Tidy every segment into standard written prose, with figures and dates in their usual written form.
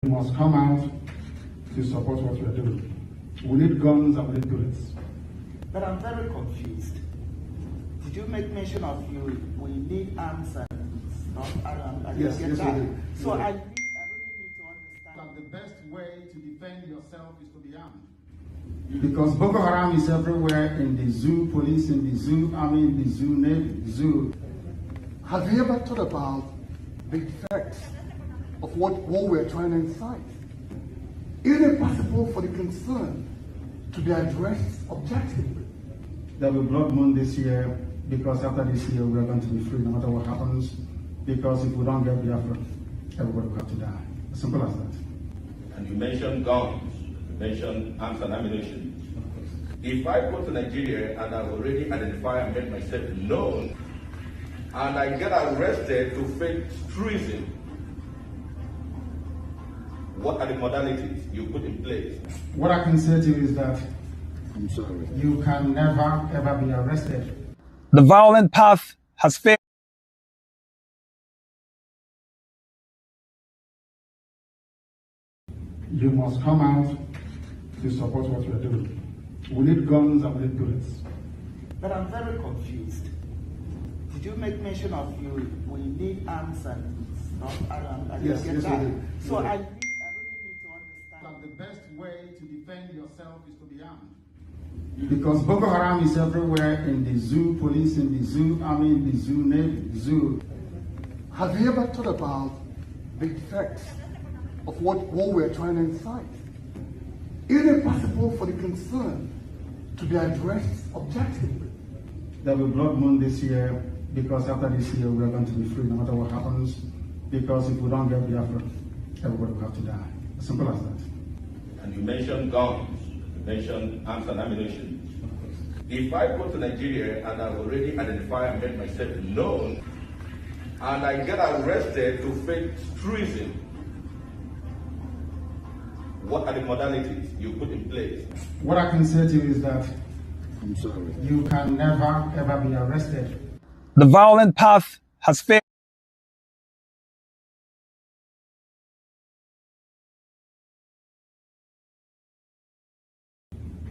You must come out to support what we are doing. We need guns and we need bullets. But I'm very confused. Did you make mention of we need arms and stuff? Yes, we do. So I really need to understand. That the best way to defend yourself is to be armed. Because Boko Haram is everywhere, in the zoo, police in the zoo, army in the zoo, navy, zoo. Have you ever thought about the effects of what war we're trying to incite? Isn't it possible for the concern to be addressed objectively? There will be blood moon this year, because after this year we are going to be free no matter what happens. Because if we don't get Biafra, everybody will have to die. As simple as that. And you mentioned guns, you mentioned arms and ammunition. If I go to Nigeria and I've already identified and made myself known, and I get arrested to fake treason, what are the modalities you put in place? What I can say to you is that I'm sorry. you can never ever be arrested. The violent path has failed. You must come out to support what we are doing. We need guns and we need bullets. But I'm very confused. Did you make mention of we need arms and stuff? Yes, we do. So I really need to understand. That the best way to defend yourself is to be armed. Because Boko Haram is everywhere, in the zoo, police in the zoo, army in the zoo, navy, zoo. Have you ever thought about the effects of what war we're trying to incite? Isn't it possible for the concern to be addressed objectively? There will be blood moon this year, because after this year we are going to be free no matter what happens. Because if we don't get Biafra, everybody will have to die. As simple as that. And you mentioned guns, you mentioned arms and ammunition. If I go to Nigeria and I've already identified and made myself known, and I get arrested to fake treason, what are the modalities you put in place? What I can say to you is that I'm sorry. you can never ever be arrested. The violent path has failed.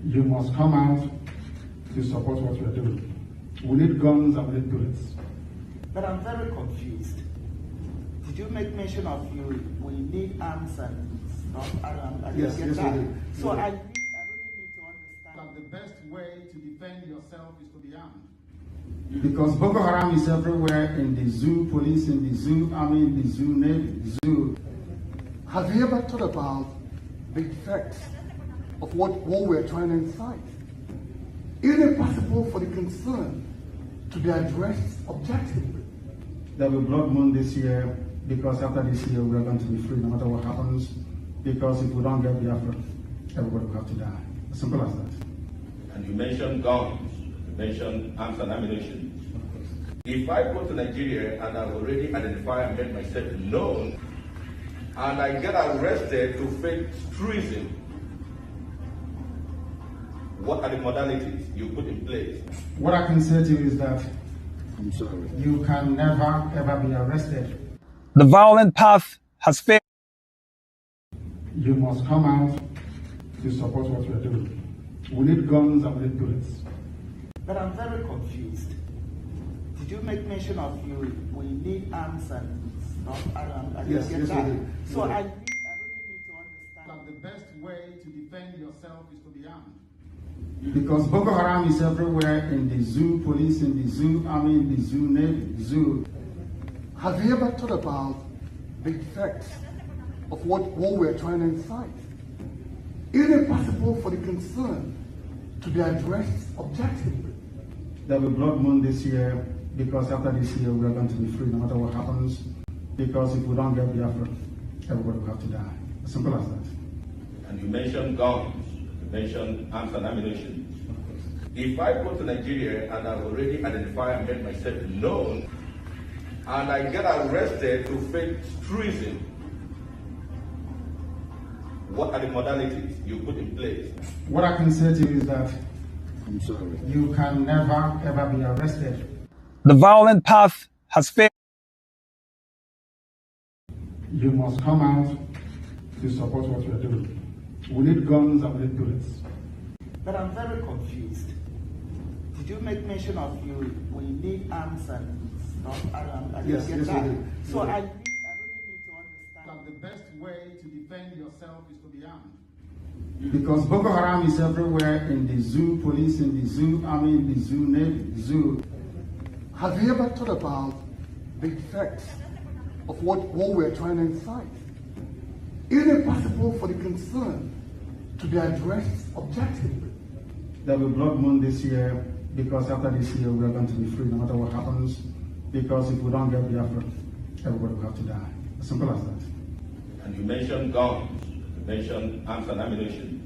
You must come out to support what we are doing. We need guns and we need bullets. But I'm very confused. Did you make mention of we need arms and stuff? Yes, we do. So I really need to understand. That the best way to defend yourself is to be armed. Because Boko Haram is everywhere, in the zoo, police in the zoo, army in the zoo, navy, zoo. Have you ever thought about the effects of what war we're trying to incite? Isn't it possible for the concern to be addressed objectively? There will be blood moon this year, because after this year we are going to be free no matter what happens. Because if we don't get Biafra, everybody will have to die. As simple as that. And you mentioned guns, you mentioned arms and ammunition. If I go to Nigeria and I've already identified and made myself known, and I get arrested to fake treason, what are the modalities you put in place? What I can say to you is that I'm sorry. you can never ever be arrested. The violent path has failed. You must come out to support what we are doing. We need guns and we need bullets. But I'm very confused. Did you make mention of we need arms and stuff? Yes, we do. So I really need to understand. That the best way to defend yourself is to be armed. Because Boko Haram is everywhere, in the zoo, police in the zoo, army in the zoo, navy, zoo. Have you ever thought about the effects of what war we're trying to incite? Isn't it possible for the concern to be addressed objectively? There will be blood moon this year, because after this year we are going to be free no matter what happens. Because if we don't get Biafra, everybody will have to die. As simple as that. And you mentioned guns, you mentioned arms and ammunition. If I go to Nigeria and I've already identified and made myself known, and I get arrested to fake treason, what are the modalities you put in place? What I can say to you is that I'm sorry. you can never ever be arrested. The violent path has failed. You must come out to support what we are doing. We need guns and we need bullets. But I'm very confused. Did you make mention of we need arms and stuff? I Yes, get yes, that. we do. So We do. I really need to understand. That the best way to defend yourself is to be armed. Because Boko Haram is everywhere, in the zoo, police in the zoo, army in the zoo, navy, zoo. Have you ever thought about the effects of what war we're trying to incite? Isn't it possible for the concern to be addressed objectively? There will be blood moon this year, because after this year we are going to be free no matter what happens. Because if we don't get Biafra, everybody will have to die. As simple as that. And you mentioned guns, you mentioned arms and ammunition.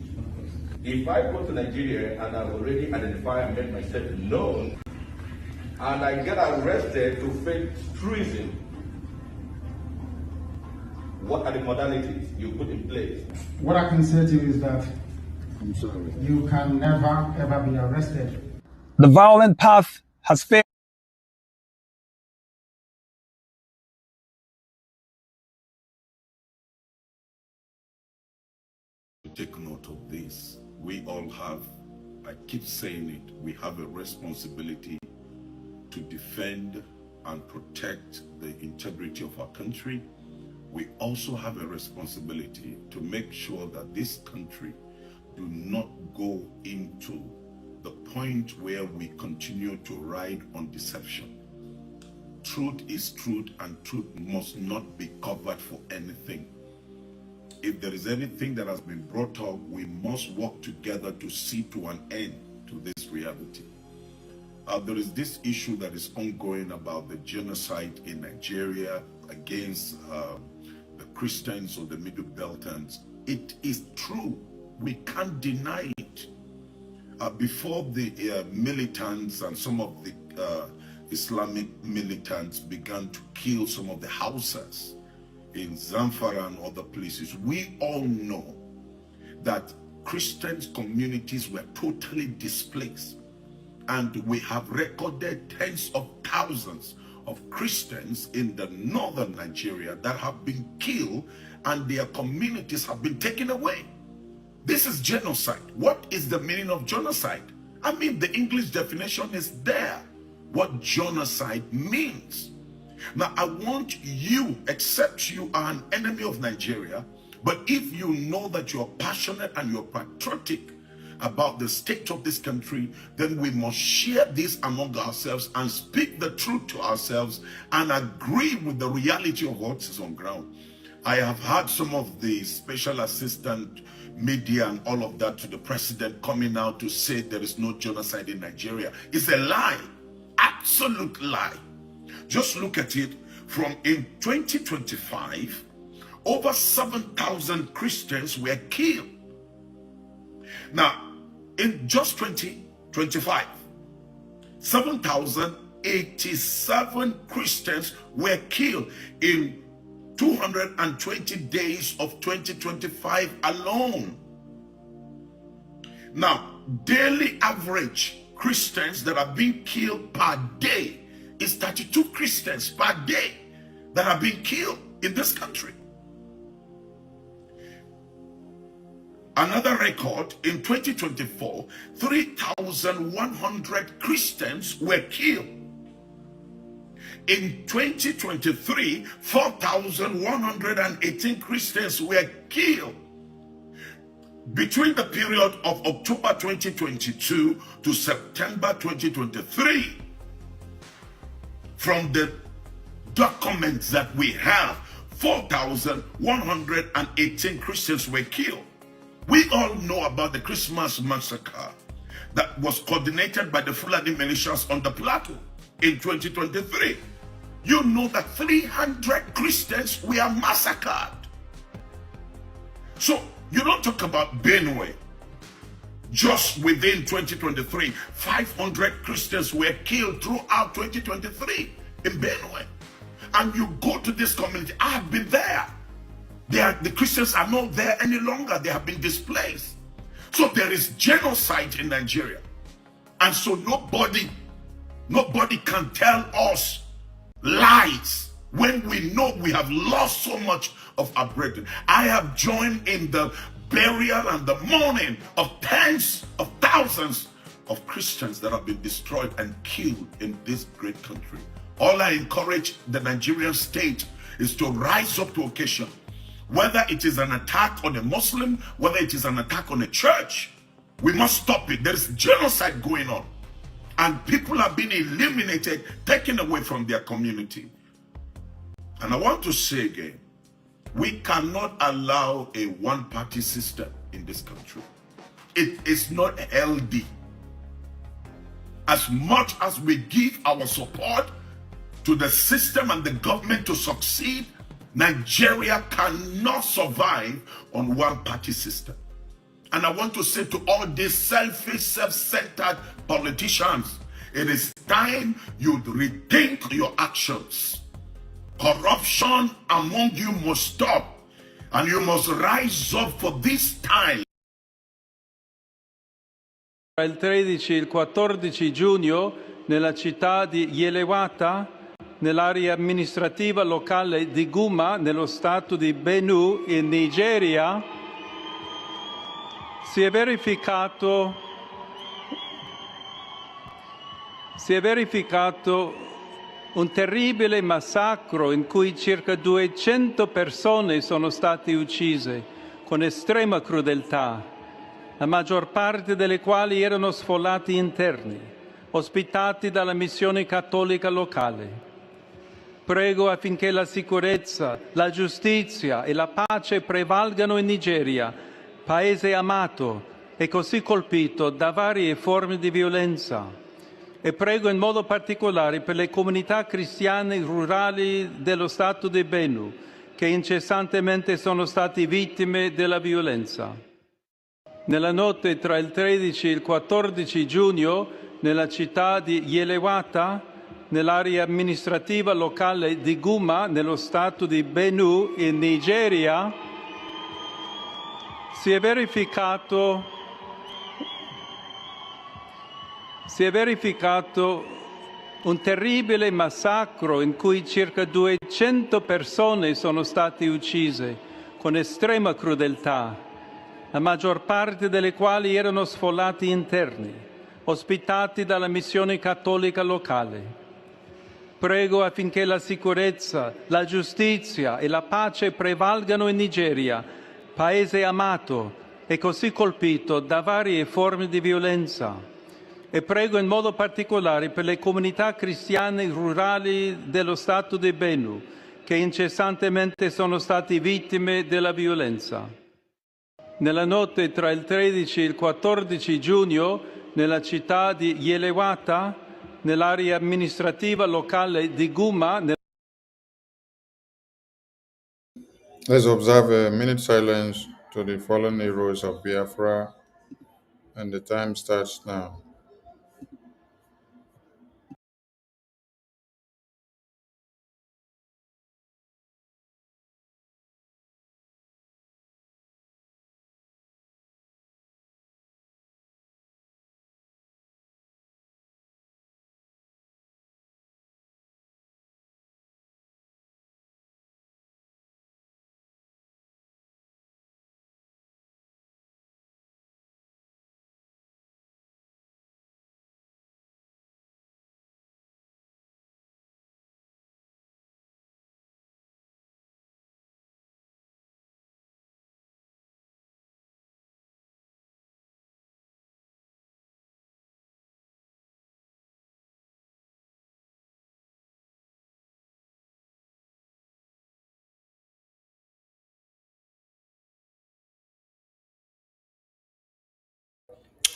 If I go to Nigeria and I've already identified and made myself known, and I get arrested to face treason, what are the modalities you put in place? What I can say to you is that I'm sorry. you can never ever be arrested. The violent path has failed. Take note of this. We all have, I keep saying it, we have a responsibility to defend and protect the integrity of our country. We also have a responsibility to make sure that this country do not go into the point where we continue to ride on deception. Truth is truth, and truth must not be covered for anything. If there is anything that has been brought up, we must work together to see to an end to this reality. There is this issue that is ongoing about the genocide in Nigeria against the Christians or the Middle Beltans. It is true. We can't deny it. Before the militants and some of the Islamic militants began to kill some of the Hausas in Zamfara and other places, we all know that Christian communities were totally displaced. And we have recorded tens of thousands of Christians in the northern Nigeria that have been killed and their communities have been taken away. This is genocide. What is the meaning of genocide? I mean, the English definition is there. What genocide means. Now, I want you, except you are an enemy of Nigeria, but if you know that you're passionate and you're patriotic about the state of this country, then we must share this among ourselves and speak the truth to ourselves and agree with the reality of what is on ground. I have had some of the special assistant media and all of that to the president coming out to say there is no genocide in Nigeria. It's a lie, absolute lie. Just look at it. From in 2025, over 7,000 Christians were killed. Now, in just 2025, 7,087 Christians were killed in 220 days of 2025 alone. Now, daily average Christians that are being killed per day is 32 Christians per day that are being killed in this country. Another record, in 2024, 3,100 Christians were killed. In 2023, 4,118 Christians were killed. Between the period of October 2022 to September 2023, from the documents that we have, 4,118 Christians were killed. We all know about the Christmas massacre that was coordinated by the Fulani militias on the plateau in 2023. You know that 300 Christians were massacred. So you don't talk about Benue. Just within 2023, 500 Christians were killed throughout 2023 in Benue. And you go to this community, I have been there. The Christians are not there any longer. They have been displaced. So there is genocide in Nigeria. And so nobody can tell us lies when we know we have lost so much of our brethren. I have joined in the burial and the mourning of tens of thousands of Christians that have been destroyed and killed in this great country. All I encourage the Nigerian state is to rise up to occasion. Whether it is an attack on a Muslim, whether it is an attack on a church, we must stop it. There is genocide going on. And people are being eliminated, taken away from their community. And I want to say again, we cannot allow a one-party system in this country. It is not healthy. As much as we give our support to the system and the government to succeed, Nigeria cannot survive on one-party system. And I want to say to all these selfish, self-centered politicians, it is time you rethink your actions. Corruption among you must stop, and you must rise up for this time. Tra il 13 e il 14 giugno, nella città di Yelewata, nell'area amministrativa locale di Guma, nello stato di Benue, in Nigeria, si è verificato un terribile massacro in cui circa 200 persone sono state uccise con estrema crudeltà, la maggior parte delle quali erano sfollati interni, ospitati dalla missione cattolica locale. Prego affinché la sicurezza, la giustizia e la pace prevalgano in Nigeria, paese amato e così colpito da varie forme di violenza. E prego in modo particolare per le comunità cristiane rurali dello Stato di Benue, che incessantemente sono stati vittime della violenza. Nella notte tra il 13 e il 14 giugno, nella città di Yelewata, nell'area amministrativa locale di Guma, nello Stato di Benue, in Nigeria, si è verificato un terribile massacro in cui circa 200 persone sono state uccise con estrema crudeltà, la maggior parte delle quali erano sfollati interni, ospitati dalla missione cattolica locale. Prego affinché la sicurezza, la giustizia e la pace prevalgano in Nigeria, paese amato e così colpito da varie forme di violenza. E prego in modo particolare per le comunità cristiane rurali dello Stato di Benue, che incessantemente sono stati vittime della violenza. Nella notte tra il 13 e il 14 giugno, nella città di Yelewata, nell'area amministrativa locale di Guma. Let's observe a minute silence to the fallen heroes of Biafra, and the time starts now.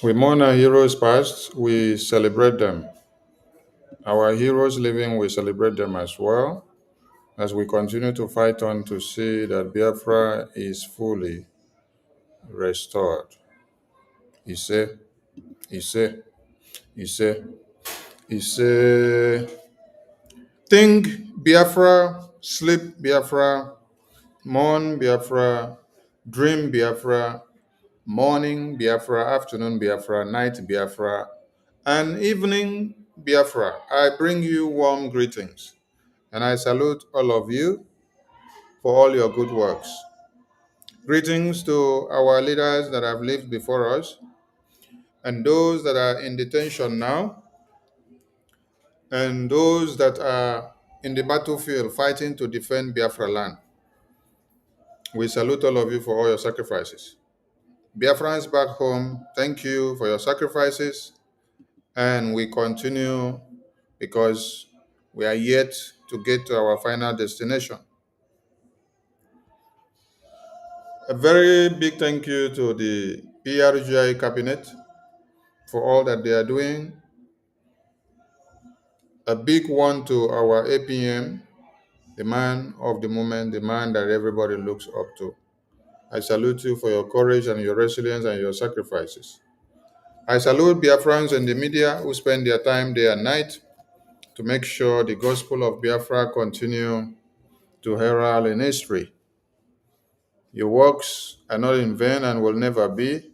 We mourn our heroes past, we celebrate them. Our heroes living, we celebrate them as well, as we continue to fight on to see that Biafra is fully restored. Ise, Ise, Ise, Ise. Think Biafra, sleep Biafra, mourn Biafra, dream Biafra, morning Biafra, afternoon Biafra, night Biafra, and evening Biafra. I bring you warm greetings and I salute all of you for all your good works. Greetings to our leaders that have lived before us and those that are in detention now and those that are in the battlefield fighting to defend Biafra land. We salute all of you for all your sacrifices. Biafrans back home, thank you for your sacrifices, and we continue because we are yet to get to our final destination. A very big thank you to the ERGI cabinet for all that they are doing. A big one to our APM, the man of the moment, the man that everybody looks up to. I salute you for your courage and your resilience and your sacrifices. I salute Biafrans in the media who spend their time day and night to make sure the gospel of Biafra continue to herald in history. Your works are not in vain and will never be.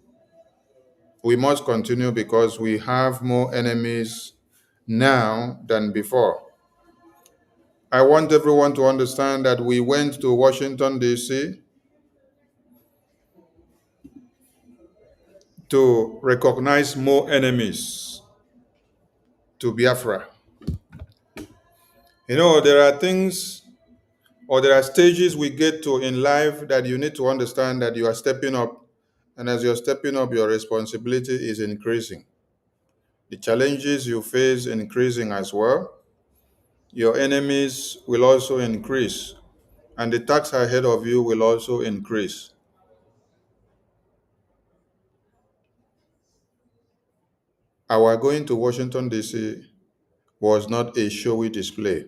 We must continue because we have more enemies now than before. I want everyone to understand that we went to Washington, D.C. to recognize more enemies to Biafra. You know, there are things or there are stages we get to in life that you need to understand that you are stepping up. And as you're stepping up, your responsibility is increasing. The challenges you face increasing as well. Your enemies will also increase, and the task ahead of you will also increase. Our going to Washington, D.C. was not a showy display.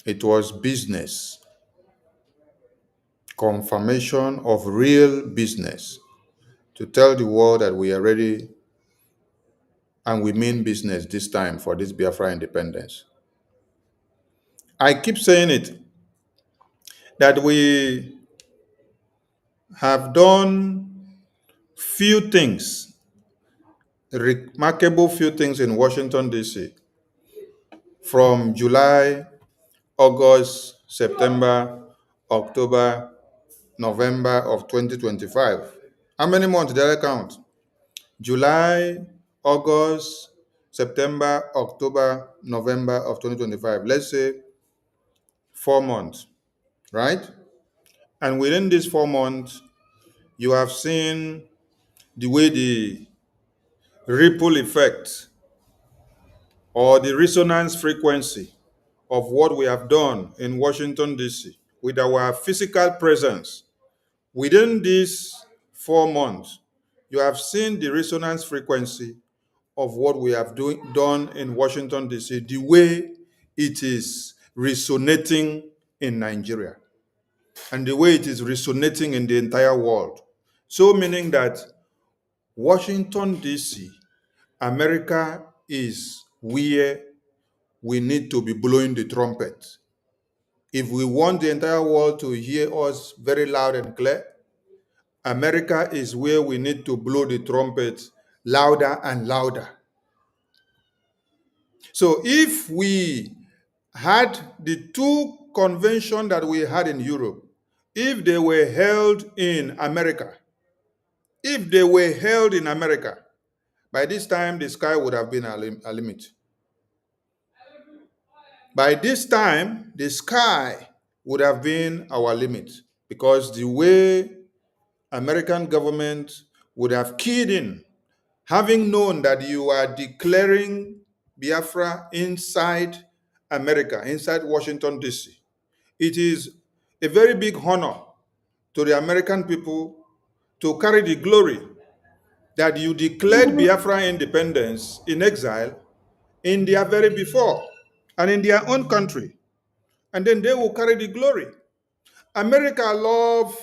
It was business, confirmation of real business, to tell the world that we are ready and we mean business this time for this Biafra independence. I keep saying it, that we have done few things, remarkable few things in Washington, D.C. from July, August, September, October, November of 2025. How many months did I count? July, August, September, October, November of 2025. Let's say 4 months, right? And within these 4 months, you have seen the way the ripple effect or the resonance frequency of what we have done in Washington, D.C. with our physical presence. Within these 4 months, you have seen the resonance frequency of what we have done in Washington, D.C., the way it is resonating in Nigeria and the way it is resonating in the entire world. So meaning that Washington, D.C., America is where we need to be blowing the trumpet. If we want the entire world to hear us very loud and clear, America is where we need to blow the trumpet louder and louder. So if we had the two conventions that we had in Europe, if they were held in America, by this time the sky would have been a limit. By this time, the sky would have been our limit because the way American government would have keyed in, having known that you are declaring Biafra inside America, inside Washington, D.C. It is a very big honor to the American people to carry the glory that you declared Biafra independence in exile in their very before and in their own country. And then they will carry the glory. America love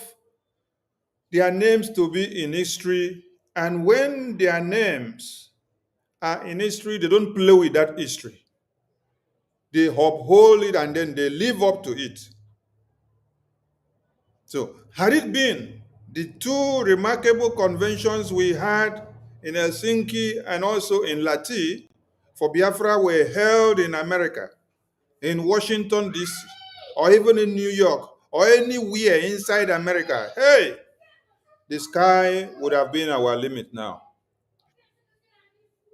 their names to be in history, and when their names are in history, they don't play with that history. They uphold it and then they live up to it. So, had it been the two remarkable conventions we had in Helsinki and also in Lati for Biafra were held in America, in Washington, D.C., or even in New York, or anywhere inside America, hey, the sky would have been our limit now.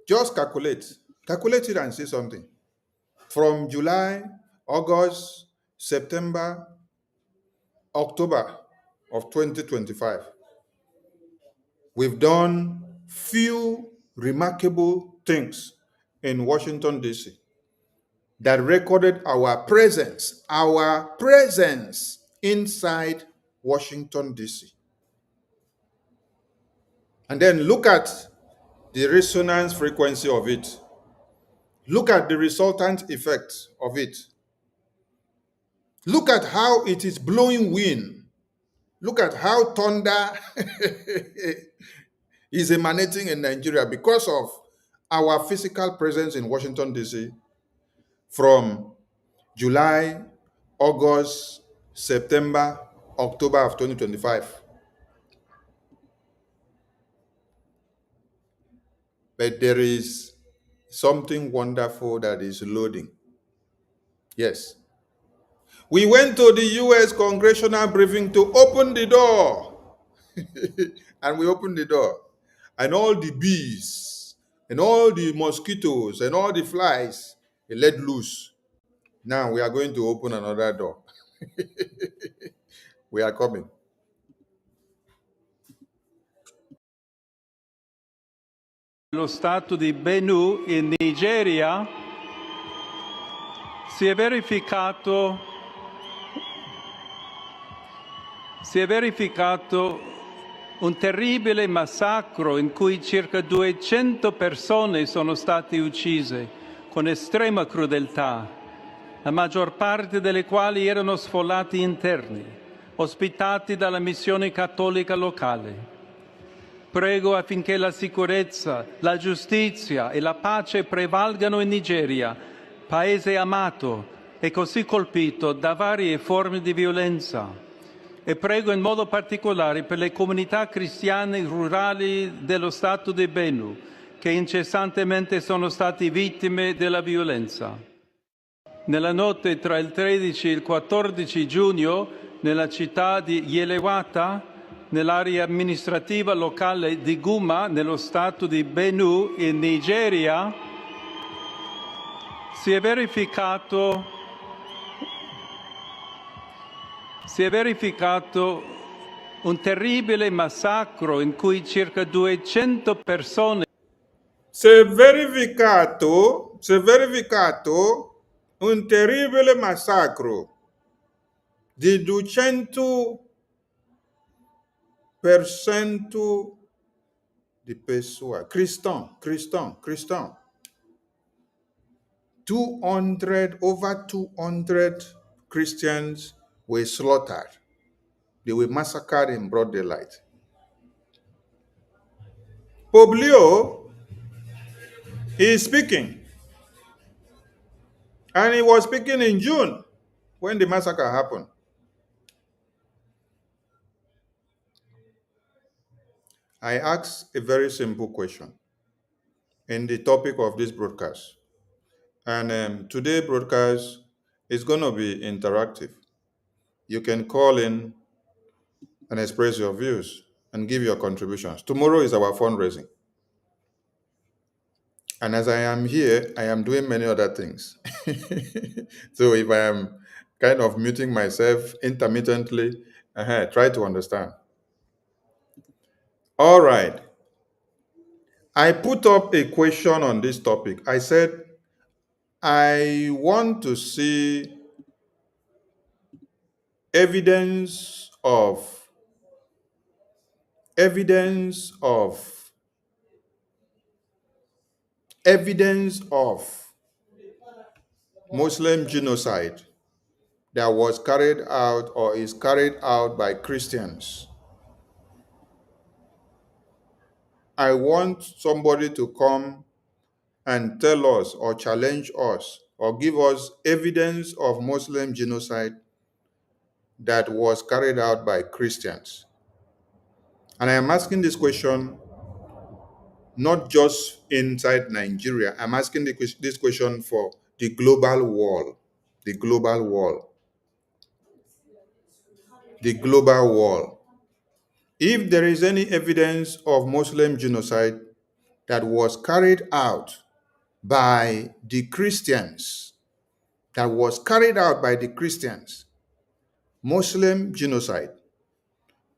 Just calculate. Calculate it and say something. From July, August, September, October of 2025, we've done few remarkable things in Washington, D.C. that recorded our presence inside Washington, D.C. And then look at the resonance frequency of it. Look at the resultant effect of it. Look at how it is blowing wind. Look at how thunder is emanating in Nigeria because of our physical presence in Washington, D.C. from July, August, September, October of 2025. But there is something wonderful that is loading. Yes. We went to the U.S. congressional briefing to open the door. And we opened the door. And all the bees, and all the mosquitoes, and all the flies, they let loose. Now we are going to open another door. We are coming. Lo stato di Benue in Nigeria si è verificato un terribile massacro in cui circa 200 persone sono state uccise con estrema crudeltà, la maggior parte delle quali erano sfollati interni, ospitati dalla missione cattolica locale. Prego affinché la sicurezza, la giustizia e la pace prevalgano in Nigeria, paese amato e così colpito da varie forme di violenza. E prego in modo particolare per le comunità cristiane rurali dello Stato di Benue, che incessantemente sono stati vittime della violenza. Nella notte tra il 13 e il 14 giugno, nella città di Yelewata, nell'area amministrativa locale di Guma, nello stato di Benue, in Nigeria, si è verificato un terribile massacro in cui circa 200 persone. Si è verificato un terribile massacro di 200% di persone, cristiani. 200, over 200 Christians were slaughtered. They were massacred in broad daylight. Poblio is speaking. And he was speaking in June when the massacre happened. I asked a very simple question in the topic of this broadcast. And today's broadcast is going to be interactive. You can call in and express your views and give your contributions. Tomorrow is our fundraising. And as I am here, I am doing many other things. So if I am kind of muting myself intermittently, try to understand. All right. I put up a question on this topic. I said, I want to see evidence of Muslim genocide that was carried out or is carried out by Christians. I want somebody to come and tell us or challenge us or give us evidence of Muslim genocide that was carried out by Christians. And I am asking this question not just inside Nigeria. I'm asking this question for the global world. The global world. the global wall. If there is any evidence of Muslim genocide that was carried out by the Christians, Muslim genocide,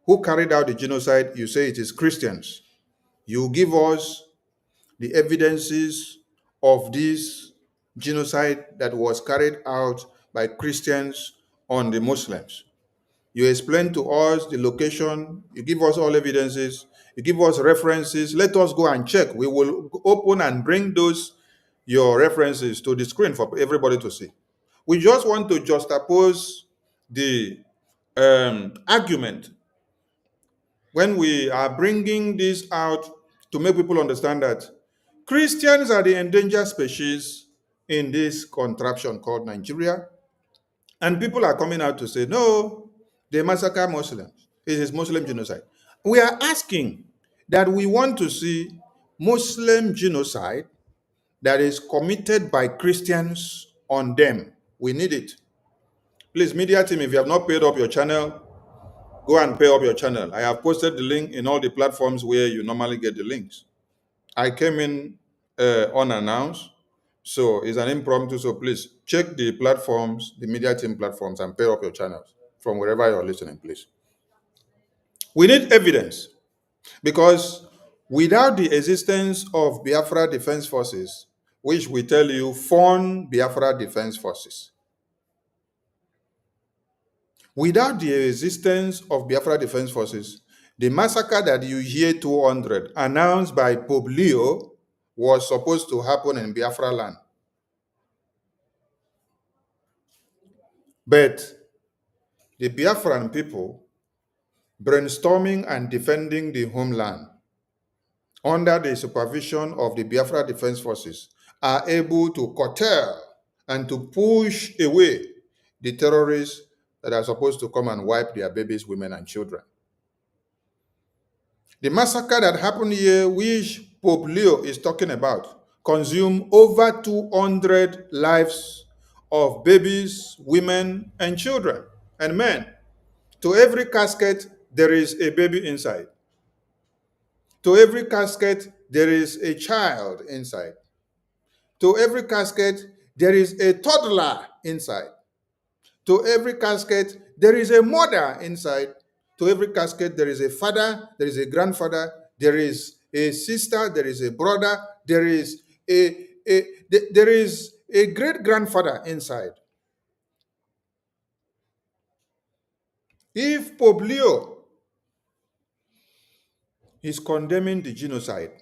who carried out the genocide, you say it is Christians. You give us the evidences of this genocide that was carried out by Christians on the Muslims. You explain to us the location, you give us all evidences, you give us references. Let us go and check. We will open and bring those your references to the screen for everybody to see. We just want to juxtapose the argument when we are bringing this out to make people understand that Christians are the endangered species in this contraption called Nigeria. And people are coming out to say, no, they massacre Muslims. It is Muslim genocide. We are asking that we want to see Muslim genocide that is committed by Christians on them. We need it. Please, media team, if you have not paid up your channel, go and pay up your channel. I have posted the link in all the platforms where you normally get the links. I came in unannounced, so it's an impromptu. So please check the platforms, the media team platforms, and pay up your channels from wherever you're listening, please. We need evidence because without the existence of Biafra Defense Forces, which we tell you fund Biafra Defense Forces, without the existence of Biafra Defense Forces, the massacre that you hear 200 announced by Pope Leo was supposed to happen in Biafra land. But the Biafran people, brainstorming and defending the homeland under the supervision of the Biafra Defense Forces, are able to curtail and to push away the terrorists that are supposed to come and wipe their babies, women, and children. The massacre that happened here, which Pope Leo is talking about, consumed over 200 lives of babies, women, and children, and men. To every casket, there is a baby inside. To every casket, there is a child inside. To every casket, there is a toddler inside. To every casket, there is a mother inside. To every casket, there is a father, there is a grandfather, there is a sister, there is a brother, there is a great-grandfather inside. If Pope Leo is condemning the genocide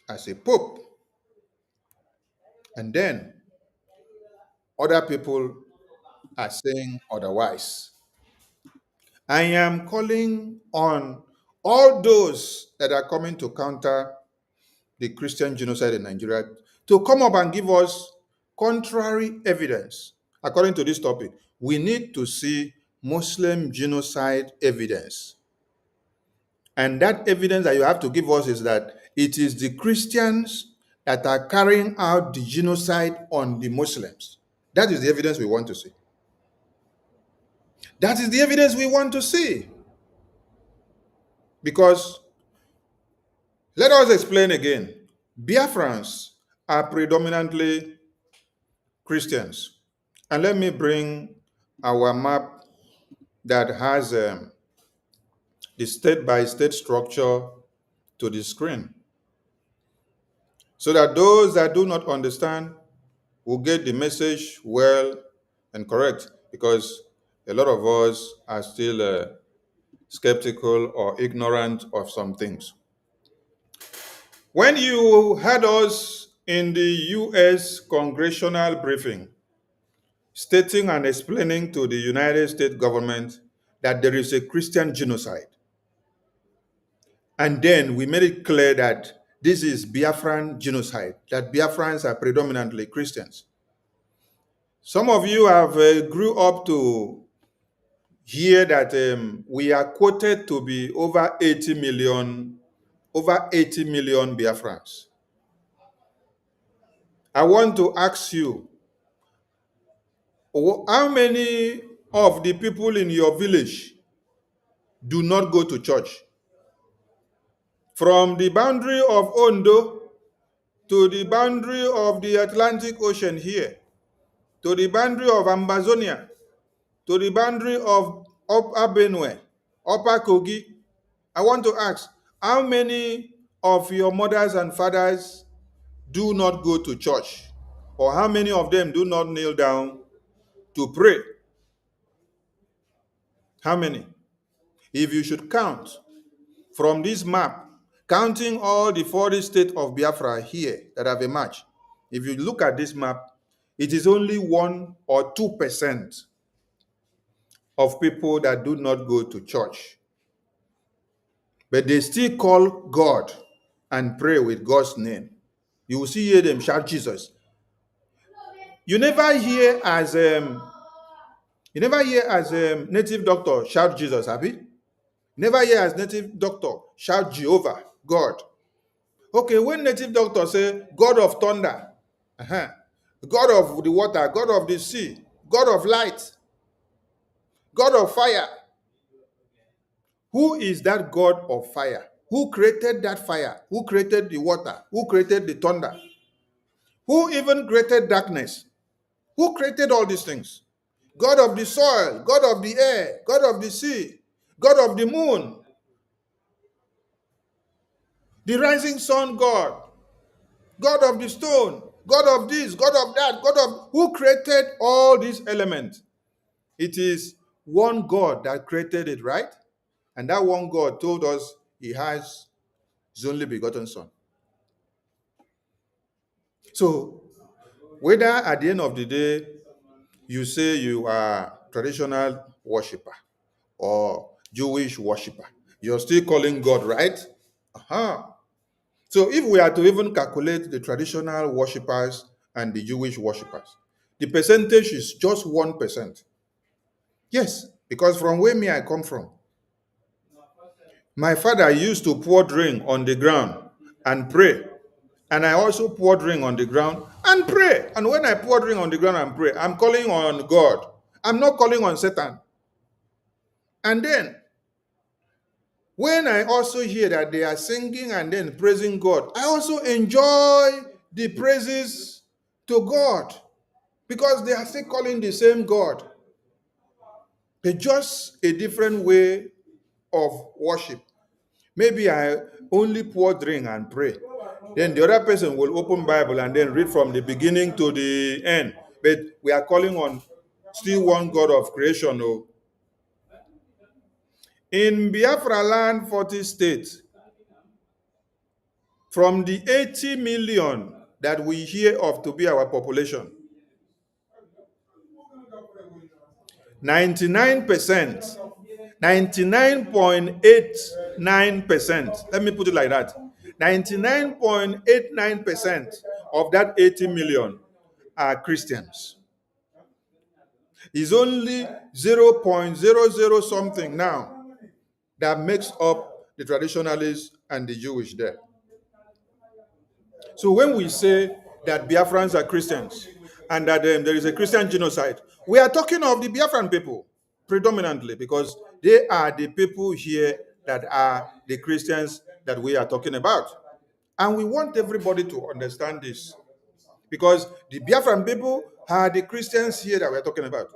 as a pope, and then other people are saying otherwise, I am calling on all those that are coming to counter the Christian genocide in Nigeria to come up and give us contrary evidence. According to this topic, we need to see Muslim genocide evidence. And that evidence that you have to give us is that it is the Christians that are carrying out the genocide on the Muslims. That is the evidence we want to see. That is the evidence we want to see. Because, let us explain again, Biafrans are predominantly Christians. And let me bring our map that has the state-by-state structure to the screen, so that those that do not understand will get the message well and correct, because a lot of us are still skeptical or ignorant of some things. When you had us in the U.S. congressional briefing, stating and explaining to the United States government that there is a Christian genocide, and then we made it clear that this is Biafran genocide, that Biafrans are predominantly Christians. Some of you have grew up to hear that we are quoted to be over 80 million Biafrans. I want to ask you, how many of the people in your village do not go to church. From the boundary of Ondo to the boundary of the Atlantic Ocean here, to the boundary of Amazonia, to the boundary of Upper Benue, Upper Kogi, I want to ask, how many of your mothers and fathers do not go to church? Or how many of them do not kneel down to pray? How many? If you should count from this map, counting all the 40 states of Biafra here that have emerged, if you look at this map, it is only 1 or 2% of people that do not go to church. But they still call God and pray with God's name. You will see hear them shout Jesus. You never hear as native doctor shout Jesus, have you? Never hear as native doctor shout Jehovah, God. Okay, when native doctor say God of thunder, God of the water, God of the sea, God of light, God of fire. Who is that God of fire? Who created that fire? Who created the water? Who created the thunder? Who even created darkness? Who created all these things? God of the soil, God of the air, God of the sea, God of the moon, the rising sun God, God of the stone, God of this, God of that, God of... Who created all these elements? It is one God that created it, right? And that one God told us he has his only begotten son. So, whether at the end of the day you say you are traditional worshiper or Jewish worshiper, you're still calling God, right? So if we are to even calculate the traditional worshippers and the Jewish worshippers, the percentage is just 1%. Yes, because from where me I come from, my father used to pour drink on the ground and pray. And I also pour drink on the ground and pray. And when I pour drink on the ground and pray, I'm calling on God. I'm not calling on Satan. And then, when I also hear that they are singing and then praising God, I also enjoy the praises to God because they are still calling the same God. But just a different way of worship. Maybe I only pour drink and pray. Then the other person will open Bible and then read from the beginning to the end. But we are calling on still one God of creation. Oh. In Biafra land, 40 states, from the 80 million that we hear of to be our population, 99%, 99.89%, let me put it like that, 99.89% of that 80 million are Christians. It's only 0.00 something now that makes up the traditionalists and the Jewish there. So when we say that Biafrans are Christians and that there is a Christian genocide, we are talking of the Biafran people predominantly because they are the people here that are the Christians that we are talking about. And we want everybody to understand this because the Biafran people are the Christians here that we're talking about.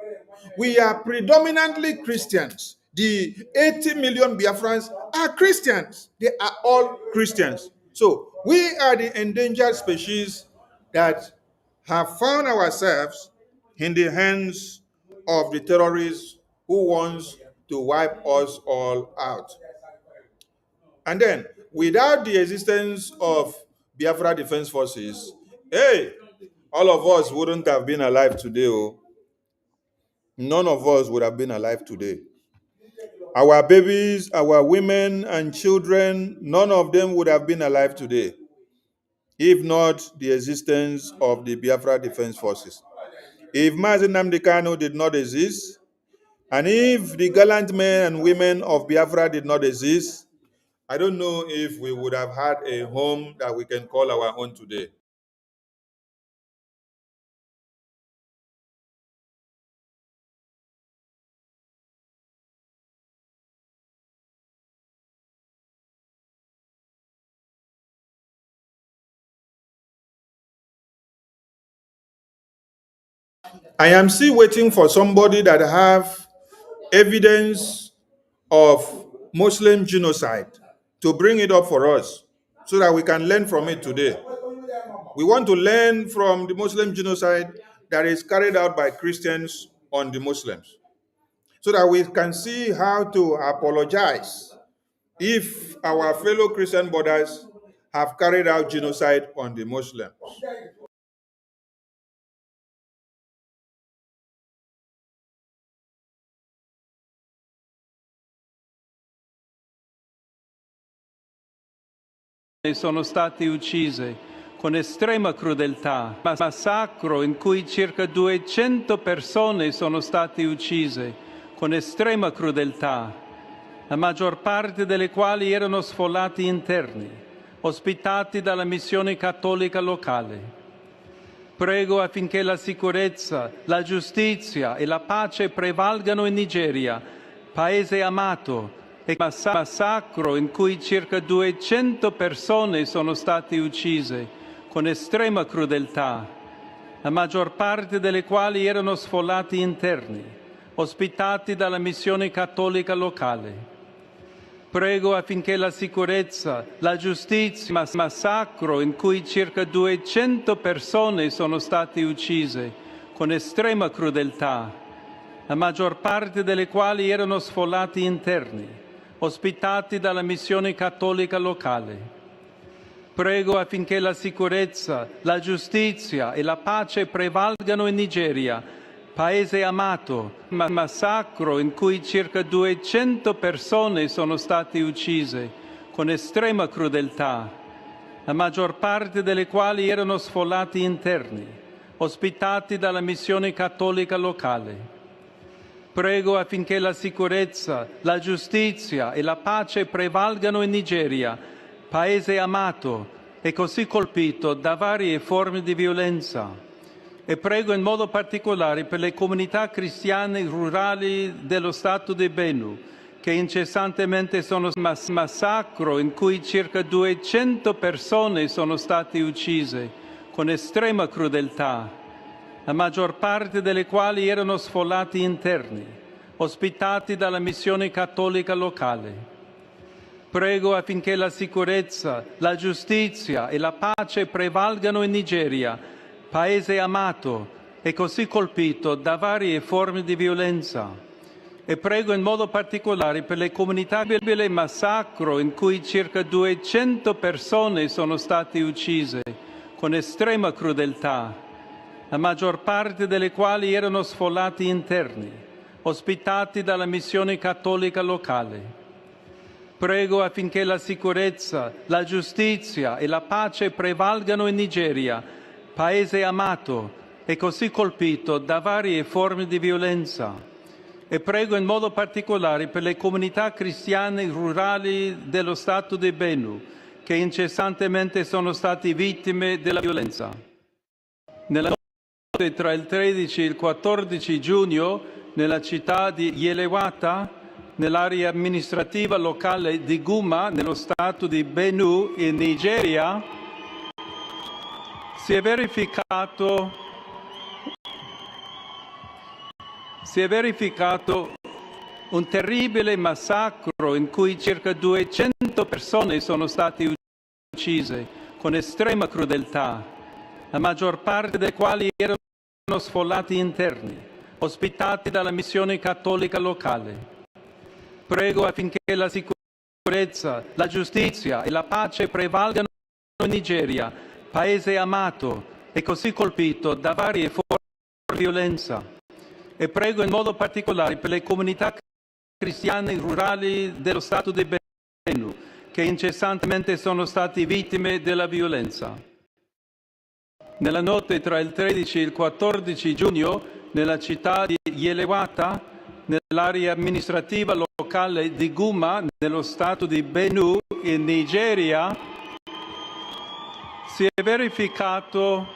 We are predominantly Christians. The 80 million Biafrans are Christians. They are all Christians. So we are the endangered species that have found ourselves in the hands of the terrorists who wants to wipe us all out. And then, without the existence of Biafra Defense Forces, hey, all of us wouldn't have been alive today. Oh. None of us would have been alive today. Our babies, our women and children, none of them would have been alive today if not the existence of the Biafra Defense Forces. If Mazi Nnamdi Kanu did not exist, and if the gallant men and women of Biafra did not exist, I don't know if we would have had a home that we can call our own today. I am still waiting for somebody that have evidence of Muslim genocide to bring it up for us so that we can learn from it today. We want to learn from the Muslim genocide that is carried out by Christians on the Muslims so that we can see how to apologize if our fellow Christian brothers have carried out genocide on the Muslims. Sono state uccise con estrema crudeltà, massacro in cui circa 200 persone sono state uccise con estrema crudeltà, la maggior parte delle quali erano sfollati interni, ospitati dalla missione cattolica locale. Prego affinché la sicurezza, la giustizia e la pace prevalgano in Nigeria, paese amato, e massacro in cui circa 200 persone sono state uccise con estrema crudeltà, la maggior parte delle quali erano sfollati interni, ospitati dalla missione cattolica locale. Prego affinché la sicurezza, la giustizia, massacro in cui circa 200 persone sono state uccise con estrema crudeltà, la maggior parte delle quali erano sfollati interni, ospitati dalla missione cattolica locale. Prego affinché la sicurezza, la giustizia e la pace prevalgano in Nigeria, paese amato, massacro in cui circa 200 persone sono state uccise con estrema crudeltà, la maggior parte delle quali erano sfollati interni, ospitati dalla missione cattolica locale. Prego affinché la sicurezza, la giustizia e la pace prevalgano in Nigeria, paese amato e così colpito da varie forme di violenza. E prego in modo particolare per le comunità cristiane rurali dello Stato di Benue, che incessantemente sono massacro in cui circa 200 persone sono state uccise con estrema crudeltà, la maggior parte delle quali erano sfollati interni, ospitati dalla missione cattolica locale. Prego affinché la sicurezza, la giustizia e la pace prevalgano in Nigeria, paese amato e così colpito da varie forme di violenza. E prego in modo particolare per le comunità del massacro in cui circa 200 persone sono state uccise con estrema crudeltà, la maggior parte delle quali erano sfollati interni, ospitati dalla missione cattolica locale. Prego affinché la sicurezza, la giustizia e la pace prevalgano in Nigeria, paese amato e così colpito da varie forme di violenza. E prego in modo particolare per le comunità cristiane rurali dello Stato di Benue, che incessantemente sono stati vittime della violenza. Nella notte tra il 13 e il 14 giugno, nella città di Yelewata, nell'area amministrativa locale di Guma, nello Stato di Benue, in Nigeria, si è verificato un terribile massacro in cui circa 200 persone sono state uccise con estrema crudeltà, la maggior parte delle quali erano sfollati interni, ospitati dalla missione cattolica locale. Prego affinché la sicurezza, la giustizia e la pace prevalgano in Nigeria, paese amato e così colpito da varie forme di violenza. E prego in modo particolare per le comunità cristiane rurali dello Stato di Benue, che incessantemente sono stati vittime della violenza. Nella notte tra il 13 e il 14 giugno, nella città di Yelewata, nell'area amministrativa locale di Guma, nello Stato di Benue, in Nigeria, si è verificato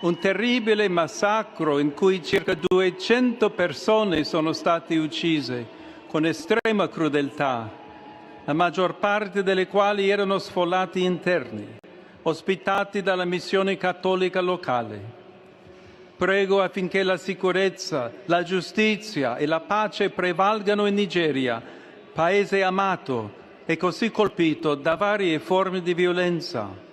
un terribile massacro in cui circa 200 persone sono state uccise con estrema crudeltà, la maggior parte delle quali erano sfollati interni, ospitati dalla missione cattolica locale. Prego affinché la sicurezza, la giustizia e la pace prevalgano in Nigeria, paese amato e così colpito da varie forme di violenza.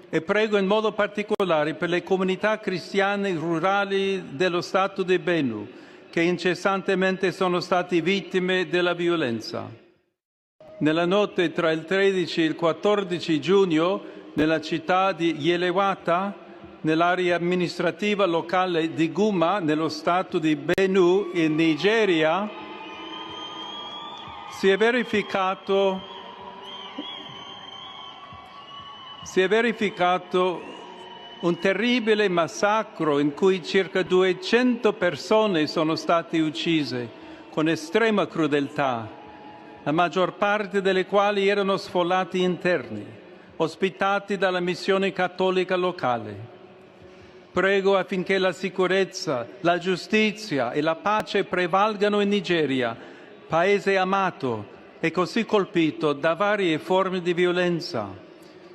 E prego in modo particolare per le comunità cristiane rurali dello Stato di Benue, che incessantemente sono stati vittime della violenza. Nella notte tra il 13 e il 14 giugno, nella città di Yelewata, nell'area amministrativa locale di Guma, nello Stato di Benue, in Nigeria, si è verificato un terribile massacro in cui circa 200 persone sono state uccise con estrema crudeltà, la maggior parte delle quali erano sfollati interni, ospitati dalla missione cattolica locale. Prego affinché la sicurezza, la giustizia e la pace prevalgano in Nigeria, paese amato e così colpito da varie forme di violenza.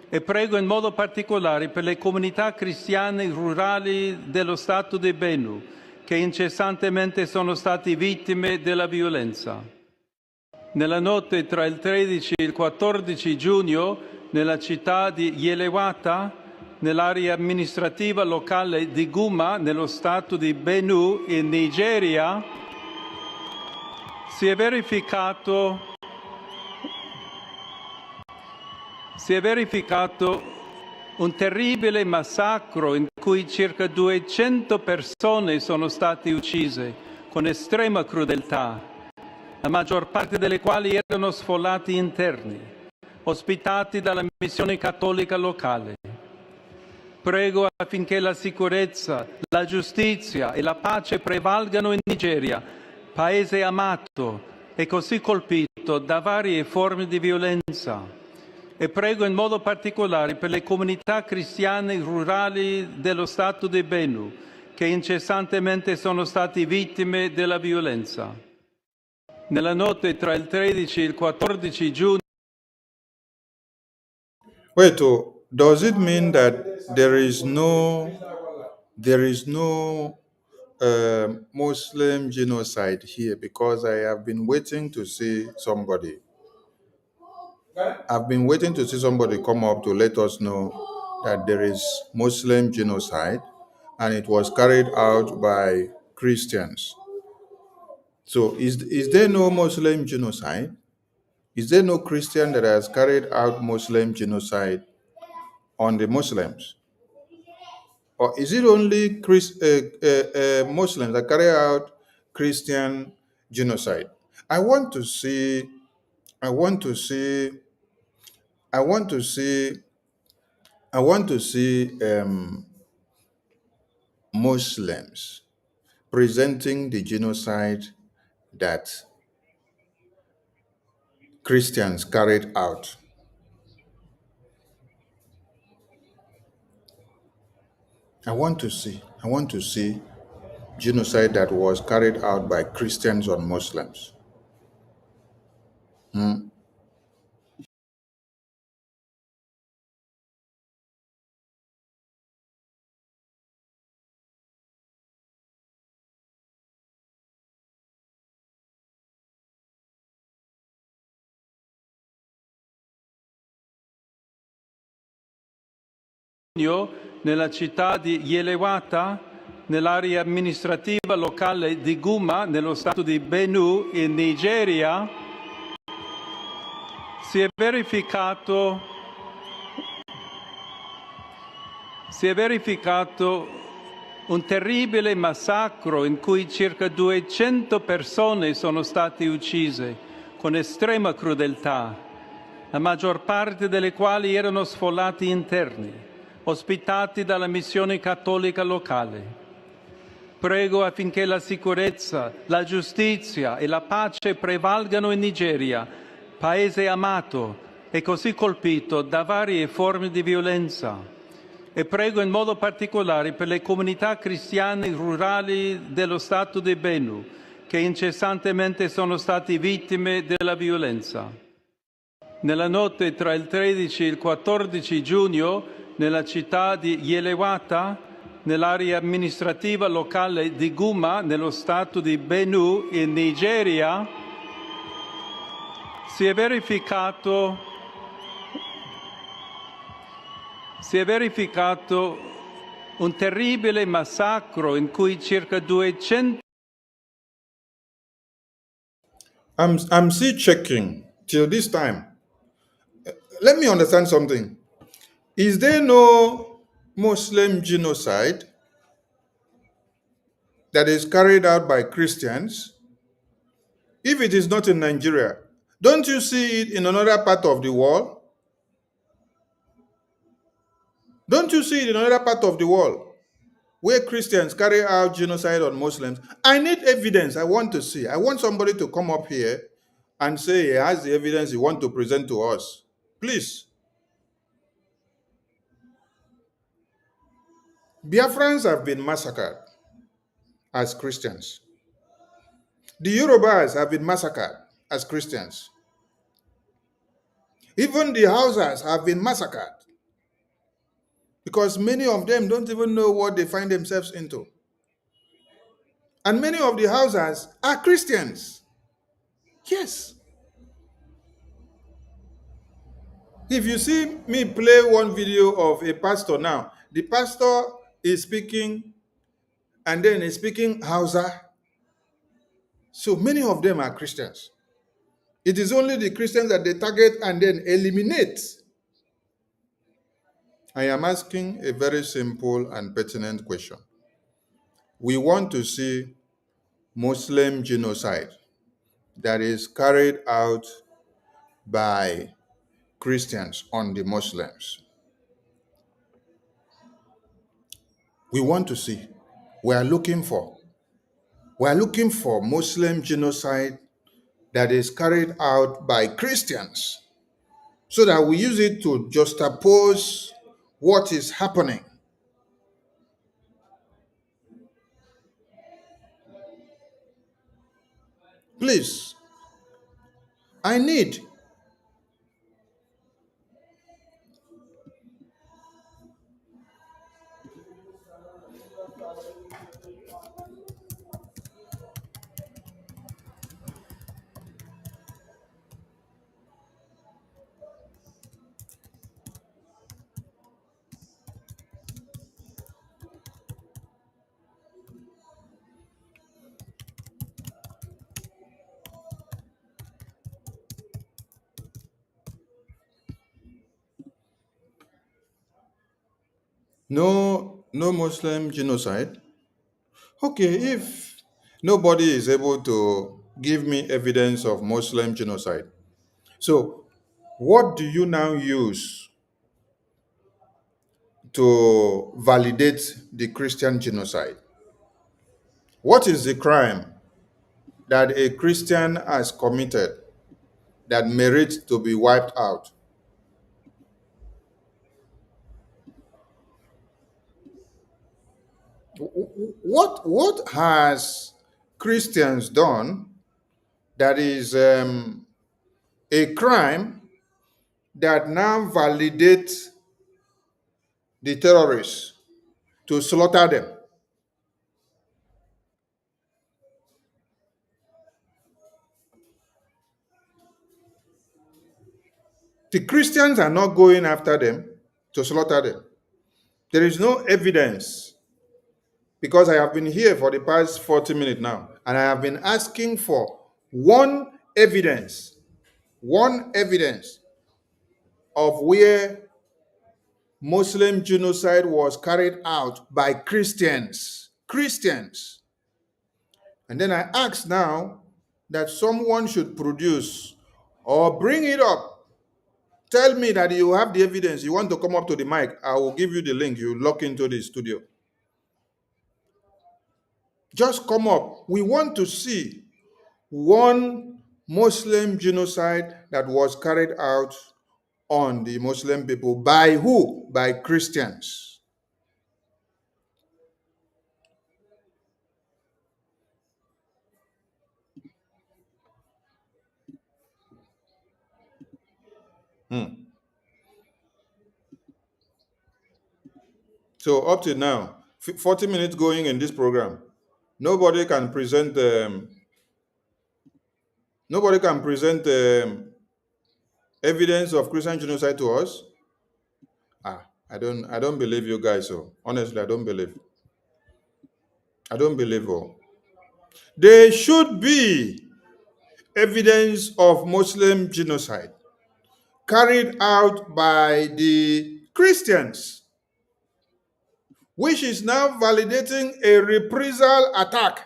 E prego in modo particolare per le comunità cristiane rurali dello Stato di Benue, che incessantemente sono stati vittime della violenza. Nella notte tra il 13 e il 14 giugno, nella città di Yelewata, nell'area amministrativa locale di Guma, nello Stato di Benue, in Nigeria, si è verificato un terribile massacro in cui circa 200 persone sono state uccise con estrema crudeltà, la maggior parte delle quali erano sfollati interni, ospitati dalla missione cattolica locale. Prego affinché la sicurezza, la giustizia e la pace prevalgano in Nigeria, paese amato e così colpito da varie forme di violenza. E prego in modo particolare per le comunità cristiane rurali dello Stato di Benue, che incessantemente sono stati vittime della violenza. Nella notte tra il 13 e il 14 giugno. Wait, does it mean that there is no Muslim genocide here? Because I have been waiting to see somebody. I've been waiting to see somebody come up to let us know that there is Muslim genocide and it was carried out by Christians. So is there no Muslim genocide? Is there no Christian that has carried out Muslim genocide on the Muslims? Or is it only Muslims that carry out Christian genocide? I want to see Muslims presenting the genocide that Christians carried out. I want to see genocide that was carried out by Christians on Muslims. Nella città di Yelewata, nell'area amministrativa locale di Guma, nello Stato di Benue, in Nigeria, si è verificato un terribile massacro in cui circa 200 persone sono state uccise con estrema crudeltà, la maggior parte delle quali erano sfollati interni, ospitati dalla missione cattolica locale. Prego affinché la sicurezza, la giustizia e la pace prevalgano in Nigeria, paese amato e così colpito da varie forme di violenza. E prego in modo particolare per le comunità cristiane rurali dello Stato di Benue, che incessantemente sono stati vittime della violenza. Nella notte tra il 13 e il 14 giugno, nella città di Yelewata, nell'area amministrativa locale di Guma, nello stato di Benue, in Nigeria, si è verificato un terribile massacro in cui circa 200 I'm still checking till this time. Let me understand something. Is there no Muslim genocide that is carried out by Christians? If it is not in Nigeria, don't you see it in another part of the world? Don't you see it in another part of the world where Christians carry out genocide on Muslims? I need evidence. I want to see. I want somebody to come up here and say he has the evidence he wants to present to us. Please. Biafrans have been massacred as Christians. The Yorubas have been massacred as Christians. Even the Hausas have been massacred because many of them don't even know what they find themselves into. And many of the Hausas are Christians. Yes. If you see me play one video of a pastor now, the pastor is speaking and then he's speaking Hausa. So many of them are Christians. It is only the Christians that they target and then eliminate. I am asking a very simple and pertinent question. We want to see Muslim genocide that is carried out by Christians on the Muslims. We want to see. We are looking for. We are looking for Muslim genocide that is carried out by Christians so that we use it to juxtapose what is happening. Please, I need. No Muslim genocide. Okay, if nobody is able to give me evidence of Muslim genocide, so what do you now use to validate the Christian genocide? What is the crime that a Christian has committed that merits to be wiped out? What has Christians done that is a crime that now validates the terrorists to slaughter them? The Christians are not going after them to slaughter them. There is no evidence, because I have been here for the past 40 minutes now, and I have been asking for one evidence of where Muslim genocide was carried out by Christians. Christians. And then I ask now that someone should produce or bring it up. Tell me that you have the evidence. You want to come up to the mic, I will give you the link. You log into the studio. Just come up. We want to see one Muslim genocide that was carried out on the Muslim people. By who? By Christians. So up to now, 40 minutes going in this program, nobody can present evidence of Christian genocide to us. I don't believe you guys. So honestly, I don't believe. Oh. There should be evidence of Muslim genocide carried out by the Christians, which is now validating a reprisal attack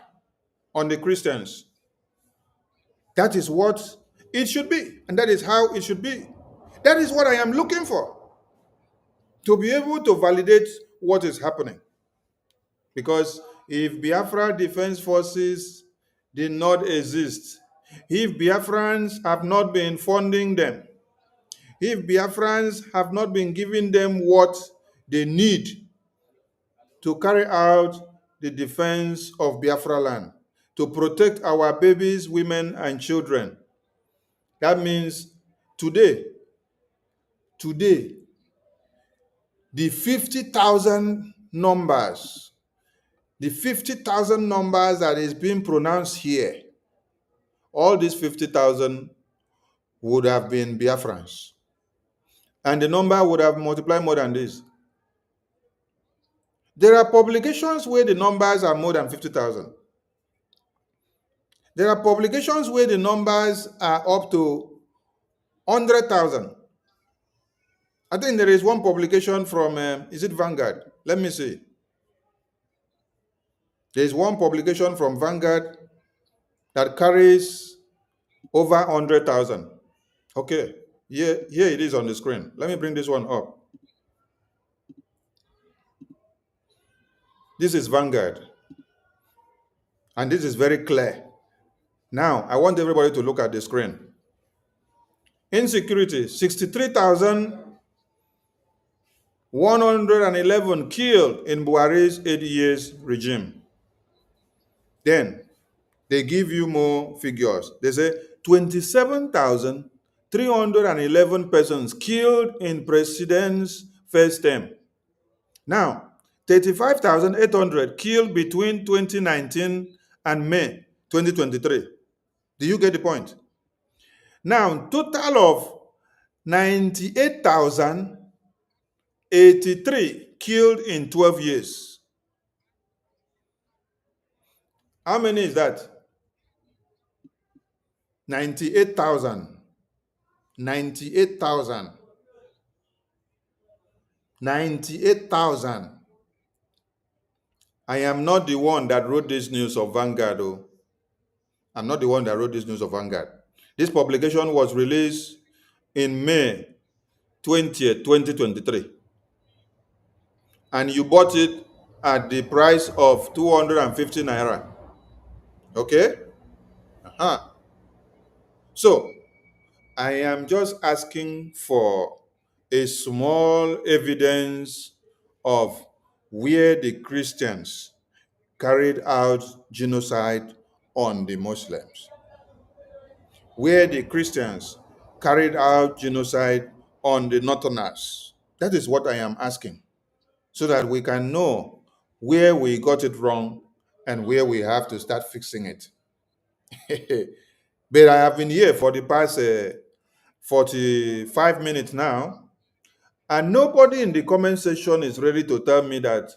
on the Christians. That is what it should be, and that is how it should be. That is what I am looking for, to be able to validate what is happening. Because if Biafra Defense Forces did not exist, if Biafrans have not been funding them, if Biafrans have not been giving them what they need to carry out the defense of Biafra land, to protect our babies, women, and children, that means today, the 50,000 numbers, that is being pronounced here, all these 50,000 would have been Biafrans. And the number would have multiplied more than this. There are publications where the numbers are more than 50,000. There are publications where the numbers are up to 100,000. I think there is one publication from, is it Vanguard? Let me see. There is one publication from Vanguard that carries over 100,000. Okay, here it is on the screen. Let me bring this one up. This is Vanguard. And this is very clear. Now, I want everybody to look at the screen. Insecurity, 63,111 killed in Buhari's 8 years regime. Then, they give you more figures. They say 27,311 persons killed in president's first term. Now, 35,800 killed between 2019 and May 2023. Do you get the point? Now, total of 98,083 killed in 12 years. How many is that? 98,000. 98,000. 98,000. I am not the one that wrote this news of Vanguard, though. I'm not the one that wrote this news of Vanguard. This publication was released in May 20th, 2023. And you bought it at the price of 250 naira. Okay? So, I am just asking for a small evidence of where the Christians carried out genocide on the Muslims. Where the Christians carried out genocide on the Northerners. That is what I am asking, so that we can know where we got it wrong and where we have to start fixing it. But I have been here for the past 45 minutes now, and nobody in the comment section is ready to tell me that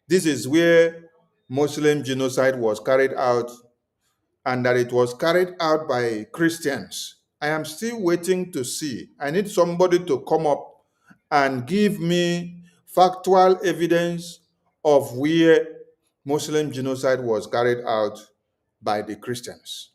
this is where Muslim genocide was carried out and that it was carried out by Christians. I am still waiting to see. I need somebody to come up and give me factual evidence of where Muslim genocide was carried out by the Christians.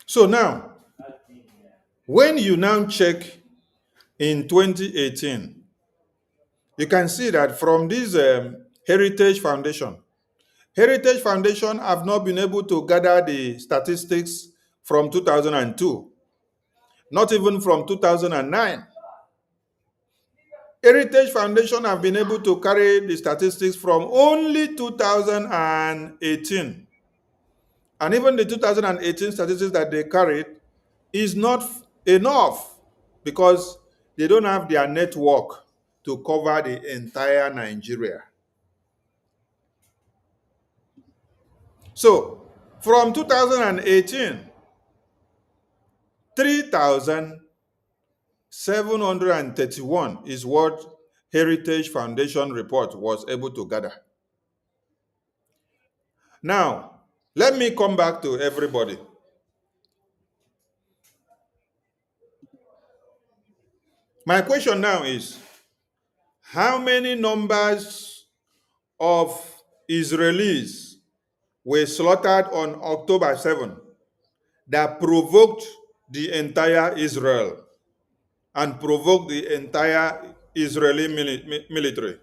So now, when you now check in 2018, you can see that from this Heritage Foundation have not been able to gather the statistics from 2002, not even from 2009. Heritage Foundation have been able to carry the statistics from only 2018. And even the 2018 statistics that they carried is not enough because they don't have their network to cover the entire Nigeria. So, from 2018, 3,731 is what Heritage Foundation report was able to gather. Now, let me come back to everybody. My question now is, how many numbers of Israelis were slaughtered on October 7 that provoked the entire Israel and provoked the entire Israeli military?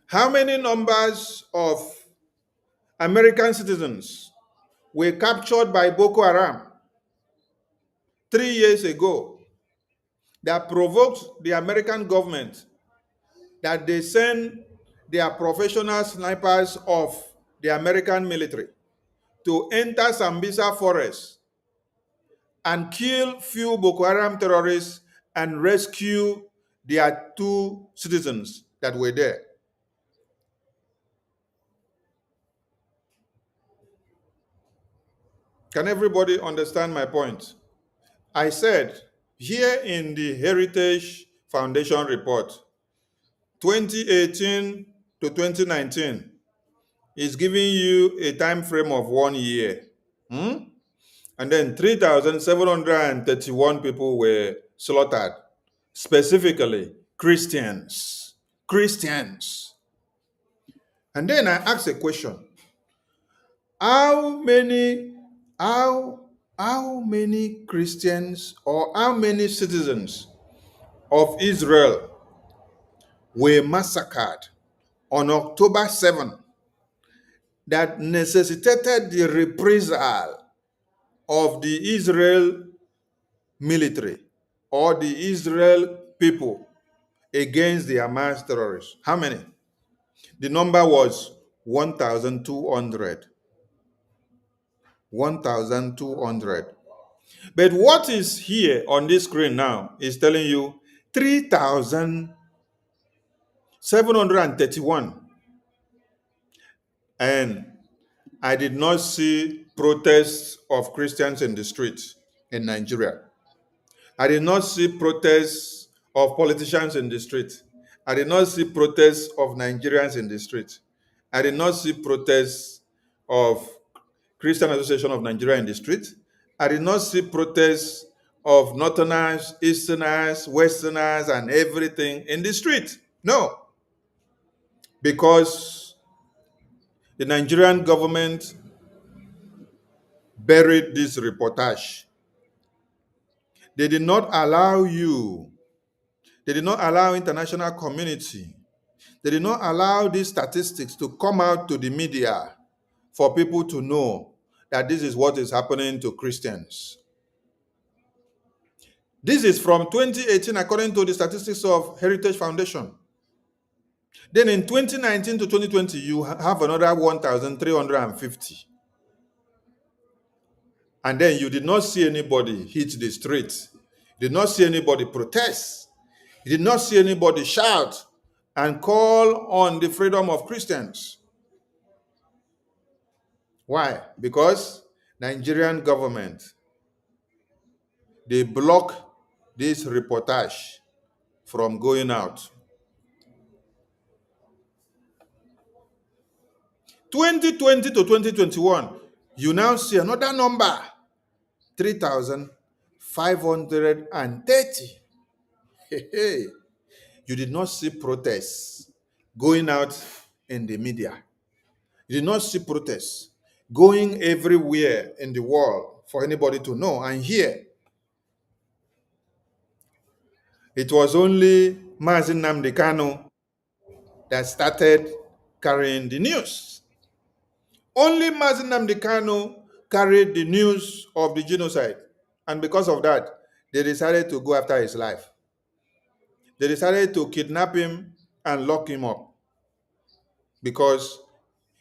How many numbers of American citizens were captured by Boko Haram 3 years ago that provoked the American government that they send their professional snipers of the American military to enter Sambisa forest and kill few Boko Haram terrorists and rescue their 2 citizens that were there? Can everybody understand my point? I said, here in the Heritage Foundation report, 2018 to 2019 is giving you a time frame of 1 year. And then 3,731 people were slaughtered, specifically Christians. Christians. And then I asked a question. How many Christians or how many citizens of Israel were massacred on October 7 that necessitated the reprisal of the Israel military or the Israel people against the Hamas terrorists? How many? The number was 1,200. 1,200. But what is here on this screen now is telling you 3,731. And I did not see protests of Christians in the streets in Nigeria. I did not see protests of politicians in the street. I did not see protests of Nigerians in the street. I did not see protests of Christian Association of Nigeria in the street. I did not see protests of Northerners, Easterners, Westerners, and everything in the street. No. Because the Nigerian government buried this reportage. They did not allow you. They did not allow international community. They did not allow these statistics to come out to the media for people to know that this is what is happening to Christians. This is from 2018 according to the statistics of Heritage Foundation. Then in 2019 to 2020, you have another 1,350. And then you did not see anybody hit the streets. You did not see anybody protest. You did not see anybody shout and call on the freedom of Christians. Why? Because Nigerian government, they block this reportage from going out. 2020 to 2021, you now see another number, 3,530. Hey. You did not see protests going out in the media. You did not see protests going everywhere in the world for anybody to know and hear. It was only Mazi Nnamdi Kanu that started carrying the news. Only Mazi Nnamdi Kanu carried the news of the genocide. And because of that, they decided to go after his life. They decided to kidnap him and lock him up because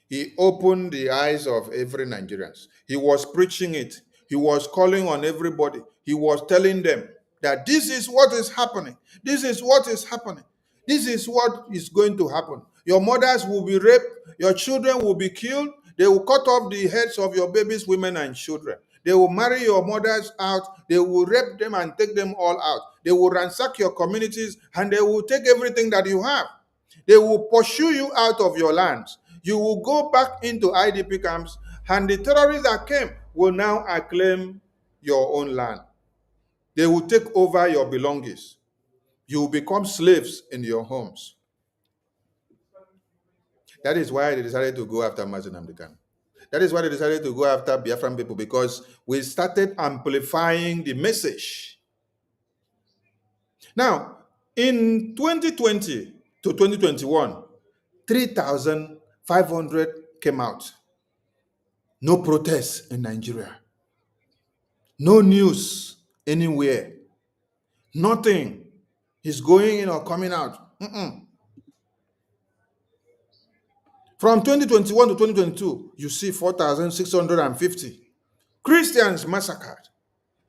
he opened the eyes of every Nigerian. He was preaching it. He was calling on everybody. He was telling them that this is what is happening. This is what is happening. This is what is going to happen. Your mothers will be raped. Your children will be killed. They will cut off the heads of your babies, women, and children. They will marry your mothers out. They will rape them and take them all out. They will ransack your communities and they will take everything that you have. They will pursue you out of your lands. You will go back into IDP camps, and the terrorists that came will now acclaim your own land. They will take over your belongings. You will become slaves in your homes. That is why they decided to go after Mazi Nnamdi Kanu. That is why they decided to go after Biafran people, because we started amplifying the message. Now, in 2020 to 2021, 3,500 came out. No protests in Nigeria. No news anywhere. Nothing is going in or coming out. From 2021 to 2022, you see 4,650 Christians massacred.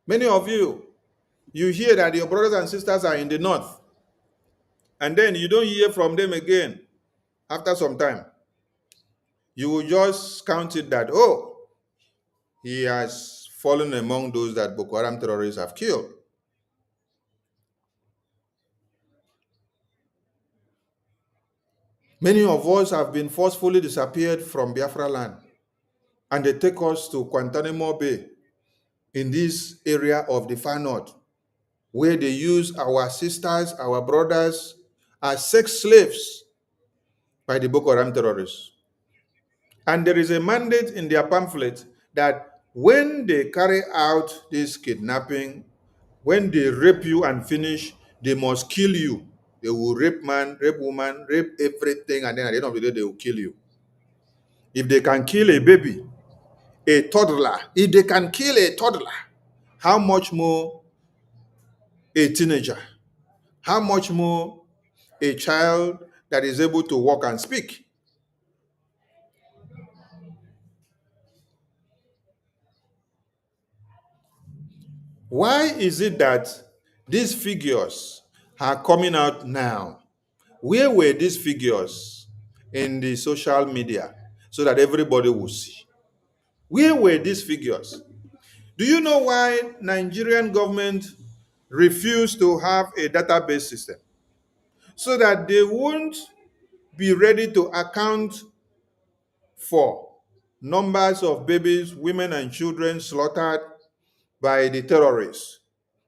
Many of you hear that your brothers and sisters are in the north, and then you don't hear from them again after some time. You will just count it that, oh, he has fallen among those that Boko Haram terrorists have killed. Many of us have been forcefully disappeared from Biafra land, and they take us to Guantanamo Bay in this area of the far north, where they use our sisters, our brothers as sex slaves by the Boko Haram terrorists. And there is a mandate in their pamphlet that when they carry out this kidnapping, when they rape you and finish, they must kill you. They will rape man, rape woman, rape everything, and then at the end of the day, they will kill you. If they can kill a baby, a toddler, if they can kill a toddler, how much more a teenager? How much more a child that is able to walk and speak? Why is it that these figures are coming out now? Where were these figures in the social media so that everybody will see? Where were these figures? Do you know why Nigerian government refused to have a database system? So that they won't be ready to account for numbers of babies, women, and children slaughtered by the terrorists.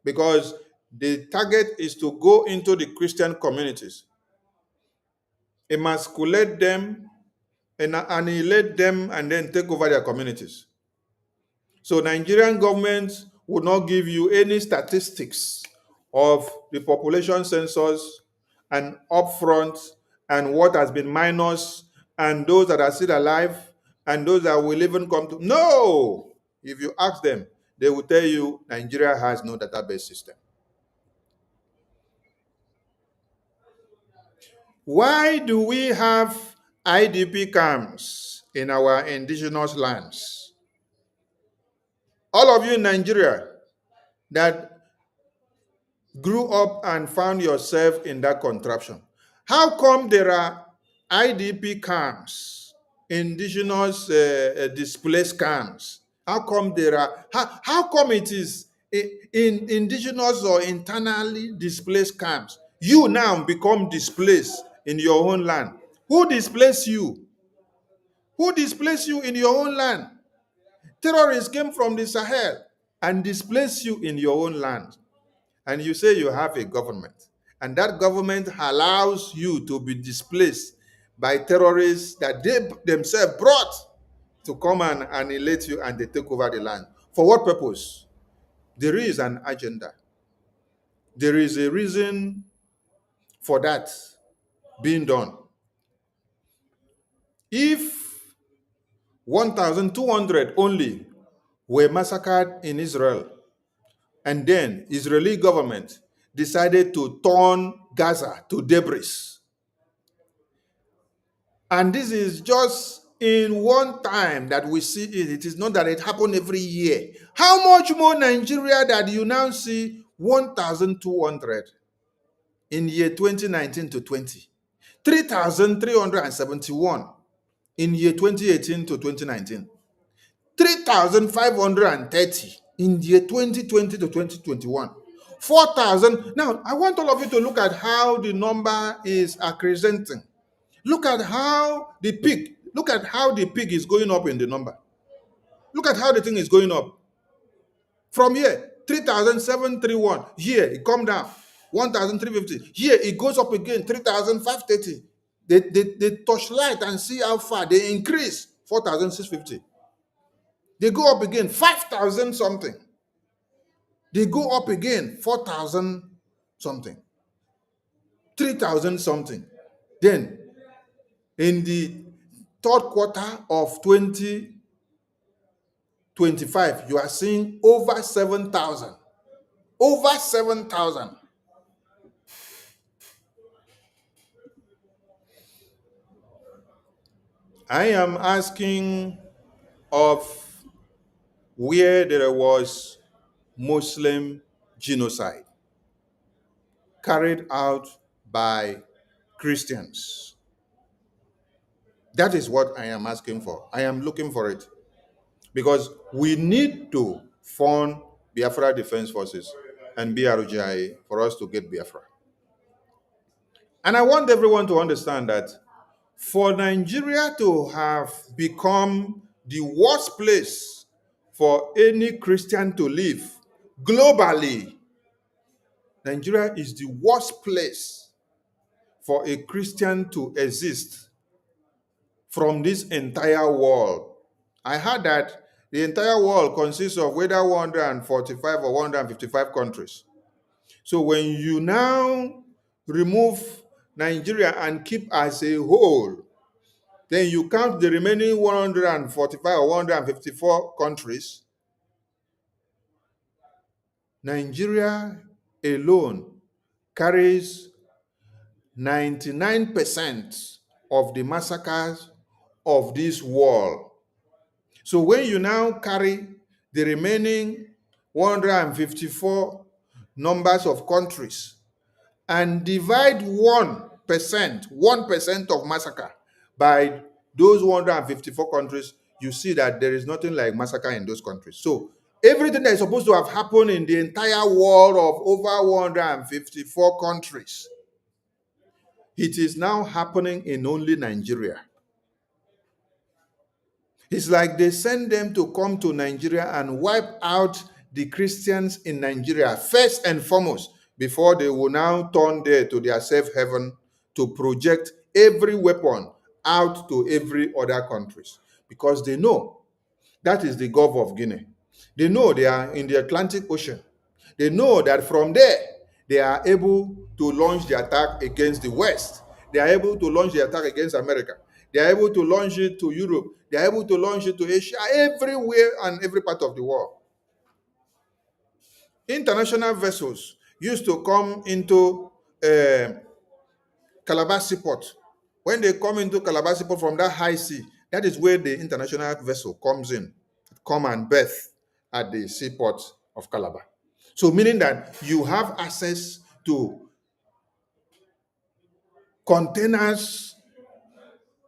Because the target is to go into the Christian communities, emasculate them, and annihilate them, and then take over their communities. So Nigerian government would not give you any statistics of the population census and upfront and what has been minus and those that are still alive and those that will even come to. No! If you ask them, they will tell you Nigeria has no database system. Why do we have IDP camps in our indigenous lands? All of you in Nigeria that grew up and found yourself in that contraption, how come there are IDP camps, indigenous displaced camps? How come there are, how come it is in indigenous or internally displaced camps, you now become displaced in your own land? Who displaced you? Who displaced you in your own land? Terrorists came from the Sahel and displaced you in your own land. And you say you have a government, and that government allows you to be displaced by terrorists that they themselves brought to come and annihilate you, and they take over the land. For what purpose? There is an agenda. There is a reason for that being done. If 1,200 only were massacred in Israel, and then Israeli government decided to turn Gaza to debris. And this is just in one time that we see it. It is not that it happened every year. How much more Nigeria that you now see 1,200 in year 2019 to 20, 3,371 in year 2018 to 2019, 3,530 in year 2020 to 2021, 4,000. Now, I want all of you to look at how the number is accenting. Look at how the peak is going up in the number. Look at how the thing is going up. From here, 3,731. Here, it come down. 1,350. Here, it goes up again. 3,530. They touch light and see how far. They increase. 4,650. They go up again. 5,000 something. They go up again. 4,000 something. 3,000 something. Then, in the third quarter of 2025, you are seeing over 7,000. Over 7,000. I am asking of where there was Muslim genocide carried out by Christians. That is what I am asking for. I am looking for it. Because we need to fund Biafra Defense Forces and BRGIA for us to get Biafra. And I want everyone to understand that for Nigeria to have become the worst place for any Christian to live globally, Nigeria is the worst place for a Christian to exist from this entire world. I heard that the entire world consists of whether 145 or 155 countries. So when you now remove Nigeria and keep as a whole, then you count the remaining 145 or 154 countries. Nigeria alone carries 99% of the massacres of this world. So when you now carry the remaining 154 numbers of countries and divide 1% of massacre by those 154 countries, you see that there is nothing like massacre in those countries. So everything that is supposed to have happened in the entire world of over 154 countries, it is now happening in only Nigeria. It's like they send them to come to Nigeria and wipe out the Christians in Nigeria first and foremost, before they will now turn there to their safe haven to project every weapon out to every other countries. Because they know that is the Gulf of Guinea. They know they are in the Atlantic Ocean. They know that from there, they are able to launch the attack against the West. They are able to launch the attack against America. They are able to launch it to Europe. They are able to launch it to Asia, everywhere and every part of the world. International vessels used to come into Calabar Seaport. When they come into Calabar Seaport from that high sea, that is where the international vessel comes in, come and berth at the seaport of Calabar. So meaning that you have access to containers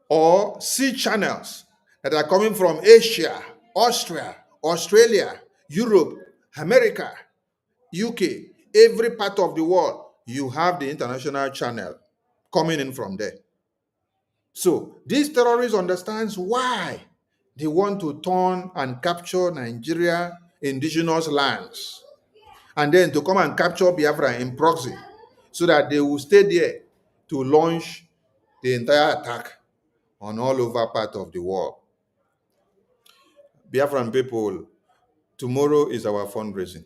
or sea channels that are coming from Asia, Austria, Australia, Europe, America, UK, every part of the world. You have the international channel coming in from there. So these terrorists understands why they want to turn and capture Nigeria indigenous lands, and then to come and capture Biafra in proxy, so that they will stay there to launch the entire attack on all over part of the world. Biafran people, tomorrow is our fundraising.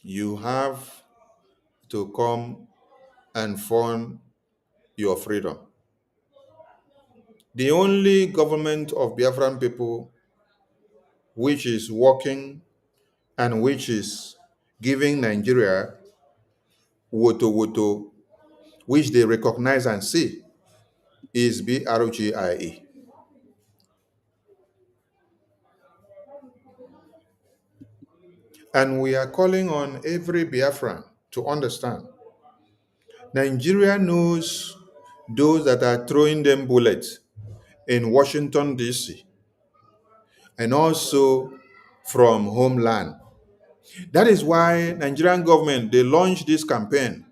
You have to come and fund your freedom. The only government of Biafran people which is working and which is giving Nigeria woto woto, which they recognize and see, is BRGIE. And we are calling on every Biafran to understand. Nigeria knows those that are throwing them bullets in Washington, D.C., and also from homeland. That is why Nigerian government, they launched this campaign.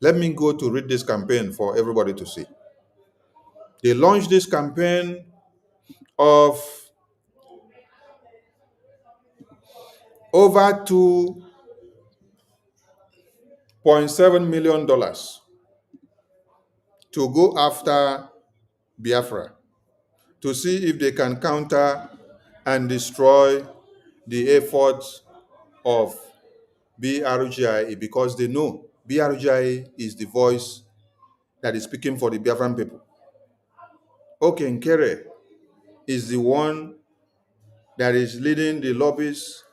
Let me go to read this campaign for everybody to see. They launched this campaign of over $2.7 million to go after Biafra, to see if they can counter and destroy the efforts of BRGIE, because they know BRGIE is the voice that is speaking for the Biafran people. Okenkere is the one that is leading the lobbies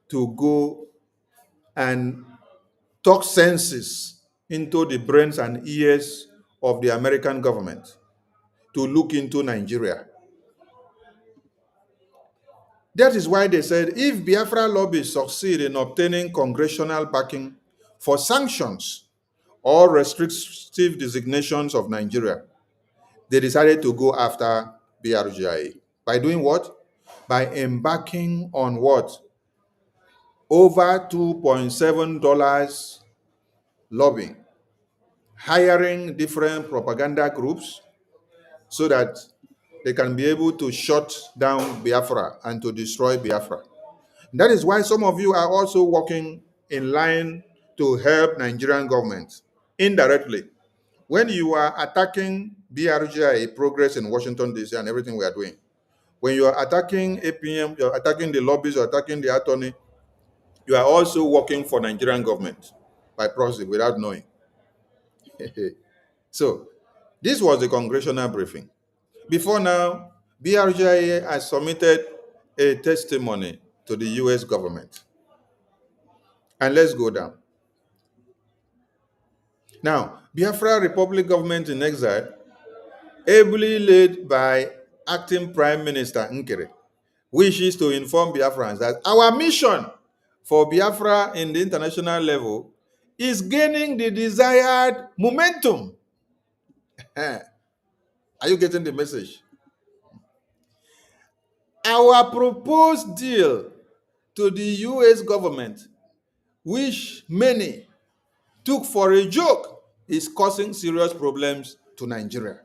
to go and talk senses into the brains and ears of the American government to look into Nigeria. That is why they said if Biafra lobbies succeed in obtaining congressional backing for sanctions or restrictive designations of Nigeria, they decided to go after BRGIA. By doing what? By embarking on what? Over $2.7 lobbying, hiring different propaganda groups so that they can be able to shut down Biafra and to destroy Biafra. That is why some of you are also working in line to help Nigerian government indirectly. When you are attacking BRGIA progress in Washington, D.C. and everything we are doing, when you are attacking APM, you're attacking the lobbies, you're attacking the attorney, you are also working for Nigerian government by proxy without knowing. So this was the congressional briefing. Before now, BRGIA has submitted a testimony to the US government. And let's go down. Now, Biafra Republic government in exile, ably led by acting Prime Minister Nkere, wishes to inform Biafrans that our mission for Biafra in the international level is gaining the desired momentum. Are you getting the message? Our proposed deal to the US government, which many took for a joke, is causing serious problems to Nigeria.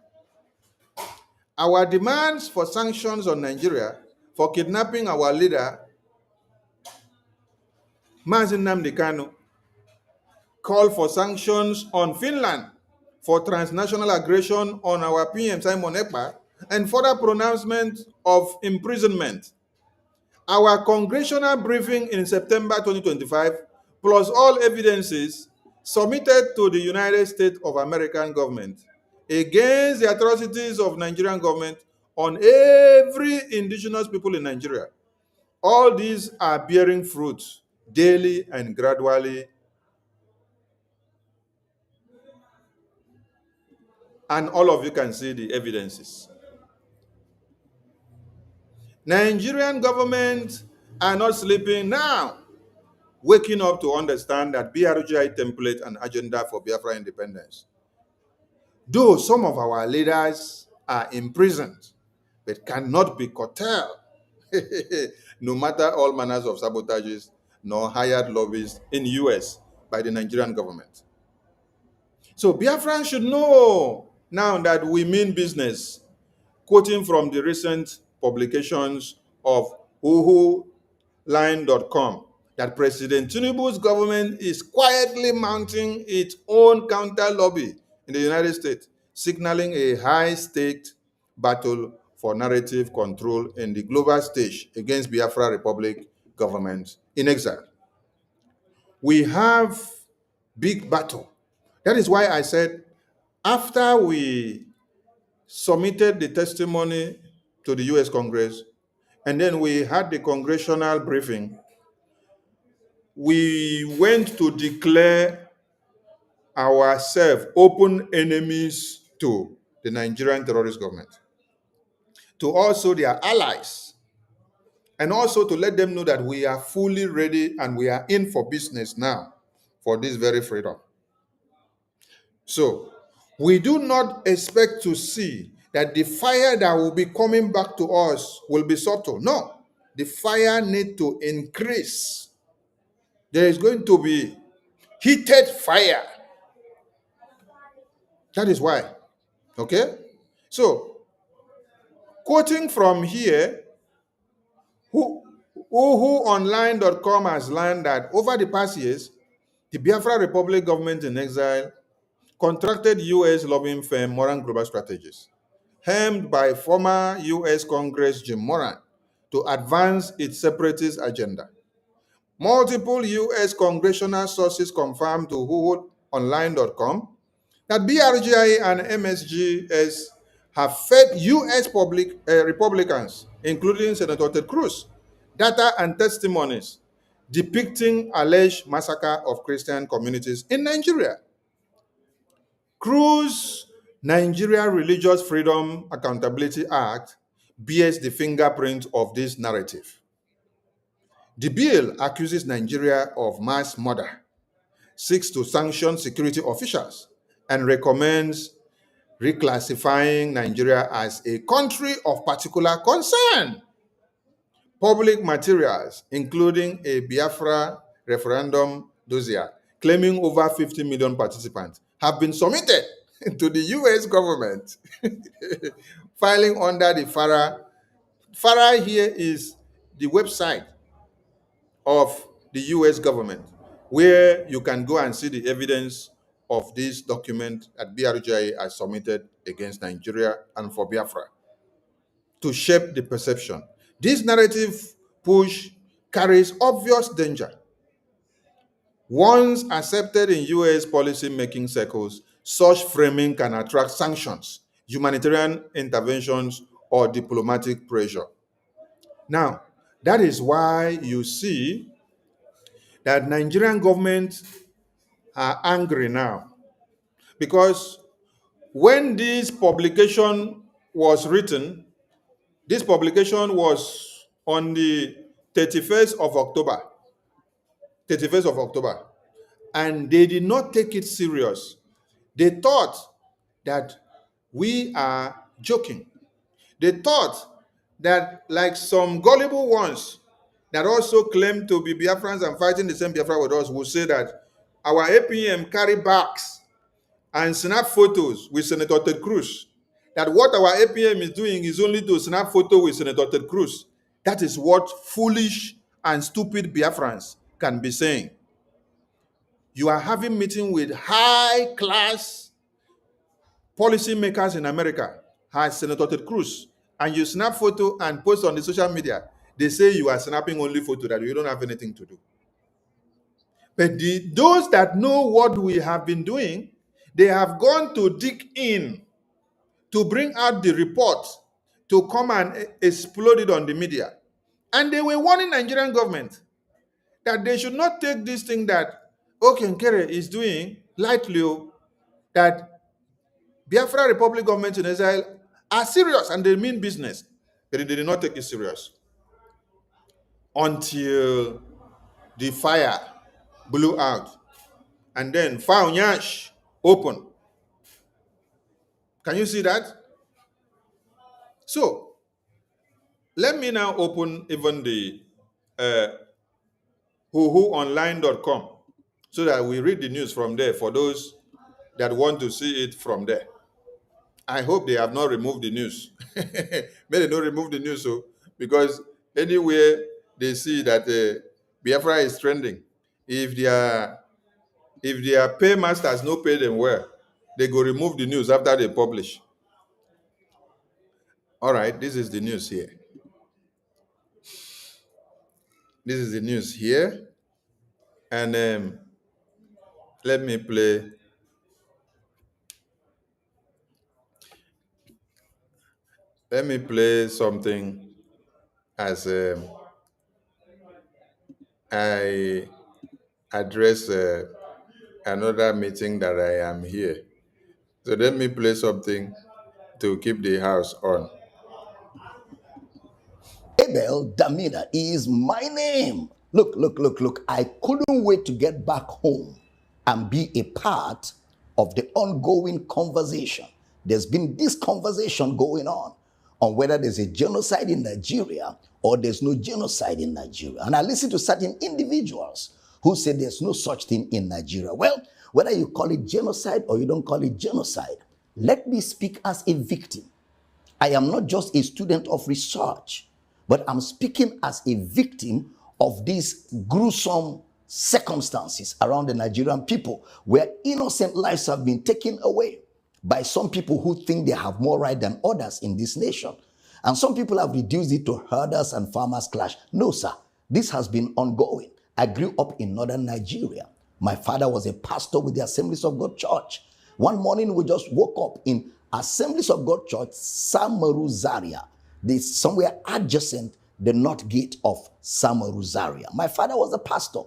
Our demands for sanctions on Nigeria for kidnapping our leader, Mazin Nnamdi Kanu, call for sanctions on Finland for transnational aggression on our PM Simon Ekpa, and further pronouncement of imprisonment. Our congressional briefing in September 2025, plus all evidences submitted to the United States of American government against the atrocities of Nigerian government on every indigenous people in Nigeria. All these are bearing fruit daily and gradually. And all of you can see the evidences. Nigerian government are not sleeping now, waking up to understand that BRGI template and agenda for Biafra independence. Though some of our leaders are imprisoned, but cannot be curtailed, no matter all manners of sabotages, nor hired lobbyists in the US by the Nigerian government. So Biafrans should know now that we mean business. Quoting from the recent publications of uhuline.com, that President Tinubu's government is quietly mounting its own counter lobby in the United States, signaling a high-staked battle for narrative control in the global stage against Biafra Republic government in exile. We have big battle. That is why I said, after we submitted the testimony to the US Congress, and then we had the congressional briefing, we went to declare ourselves open enemies to the Nigerian terrorist government, to also their allies, and also to let them know that we are fully ready and we are in for business now for this very freedom. So, we do not expect to see that the fire that will be coming back to us will be subtle. No, the fire need to increase. There is going to be heated fire. That is why. Okay? So, quoting from here, whoonline.com has learned that over the past years, the Biafra Republic government in exile contracted U.S. lobbying firm Moran Global Strategies, helmed by former U.S. Congress Jim Moran, to advance its separatist agenda. Multiple U.S. congressional sources confirmed to whoonline.com that BRGI and MSGS have fed U.S. Republicans, including Senator Ted Cruz, data and testimonies depicting alleged massacre of Christian communities in Nigeria. Cruz Nigeria Religious Freedom Accountability Act bears the fingerprint of this narrative. The bill accuses Nigeria of mass murder, seeks to sanction security officials, and recommends reclassifying Nigeria as a country of particular concern. Public materials, including a Biafra referendum dossier claiming over 50 million participants, have been submitted to the US government, filing under the FARA. FARA here is the website of the US government, where you can go and see the evidence of this document that BRGI has submitted against Nigeria and for Biafra to shape the perception. This narrative push carries obvious danger. Once accepted in US policy-making circles, such framing can attract sanctions, humanitarian interventions, or diplomatic pressure. Now, that is why you see that Nigerian government are angry now, because when this publication was written, this publication was on the 31st of October. 31st of October. And they did not take it serious. They thought that we are joking. They thought that, like some gullible ones that also claim to be Biafrans and fighting the same Biafra with us, will say that our APM carry bags and snap photos with Senator Ted Cruz. That what our APM is doing is only to snap photo with Senator Ted Cruz. That is what foolish and stupid Biafrans can be saying. You are having meeting with high-class policymakers in America, as Senator Ted Cruz, and you snap photo and post on the social media. They say you are snapping only photo, that you don't have anything to do. But those that know what we have been doing, they have gone to dig in to bring out the report, to come and explode it on the media. And they were warning Nigerian government that they should not take this thing that Okenkere is doing lightly, that Biafra Republic government in Israel are serious and they mean business. But they did not take it serious until the fire blew out. And then Faunyash opened. Can you see that? So, let me now open even the whoonline.com so that we read the news from there for those that want to see it from there. I hope they have not removed the news. May they not remove the news, so, because anywhere they see that Biafra is trending, if their paymasters no pay them well, they go remove the news after they publish. All right, this is the news here. This is the news here. And let me play. Let me play something as I address another meeting that I am here. So let me play something to keep the house on. Abel Damina is my name. Look, look, look, look. I couldn't wait to get back home and be a part of the ongoing conversation. There's been this conversation going on whether there's a genocide in Nigeria or there's no genocide in Nigeria. And I listen to certain individuals who say there's no such thing in Nigeria. Well, whether you call it genocide or you don't call it genocide, let me speak as a victim. I am not just a student of research, but I'm speaking as a victim of these gruesome circumstances around the Nigerian people, where innocent lives have been taken away by some people who think they have more right than others in this nation. And some people have reduced it to herders and farmers clash. No, sir, this has been ongoing. I grew up in northern Nigeria. My father was a pastor with the Assemblies of God Church. One morning we just woke up in Assemblies of God Church, Samaru Zaria, somewhere adjacent the north gate of Samaru Zaria. My father was a pastor.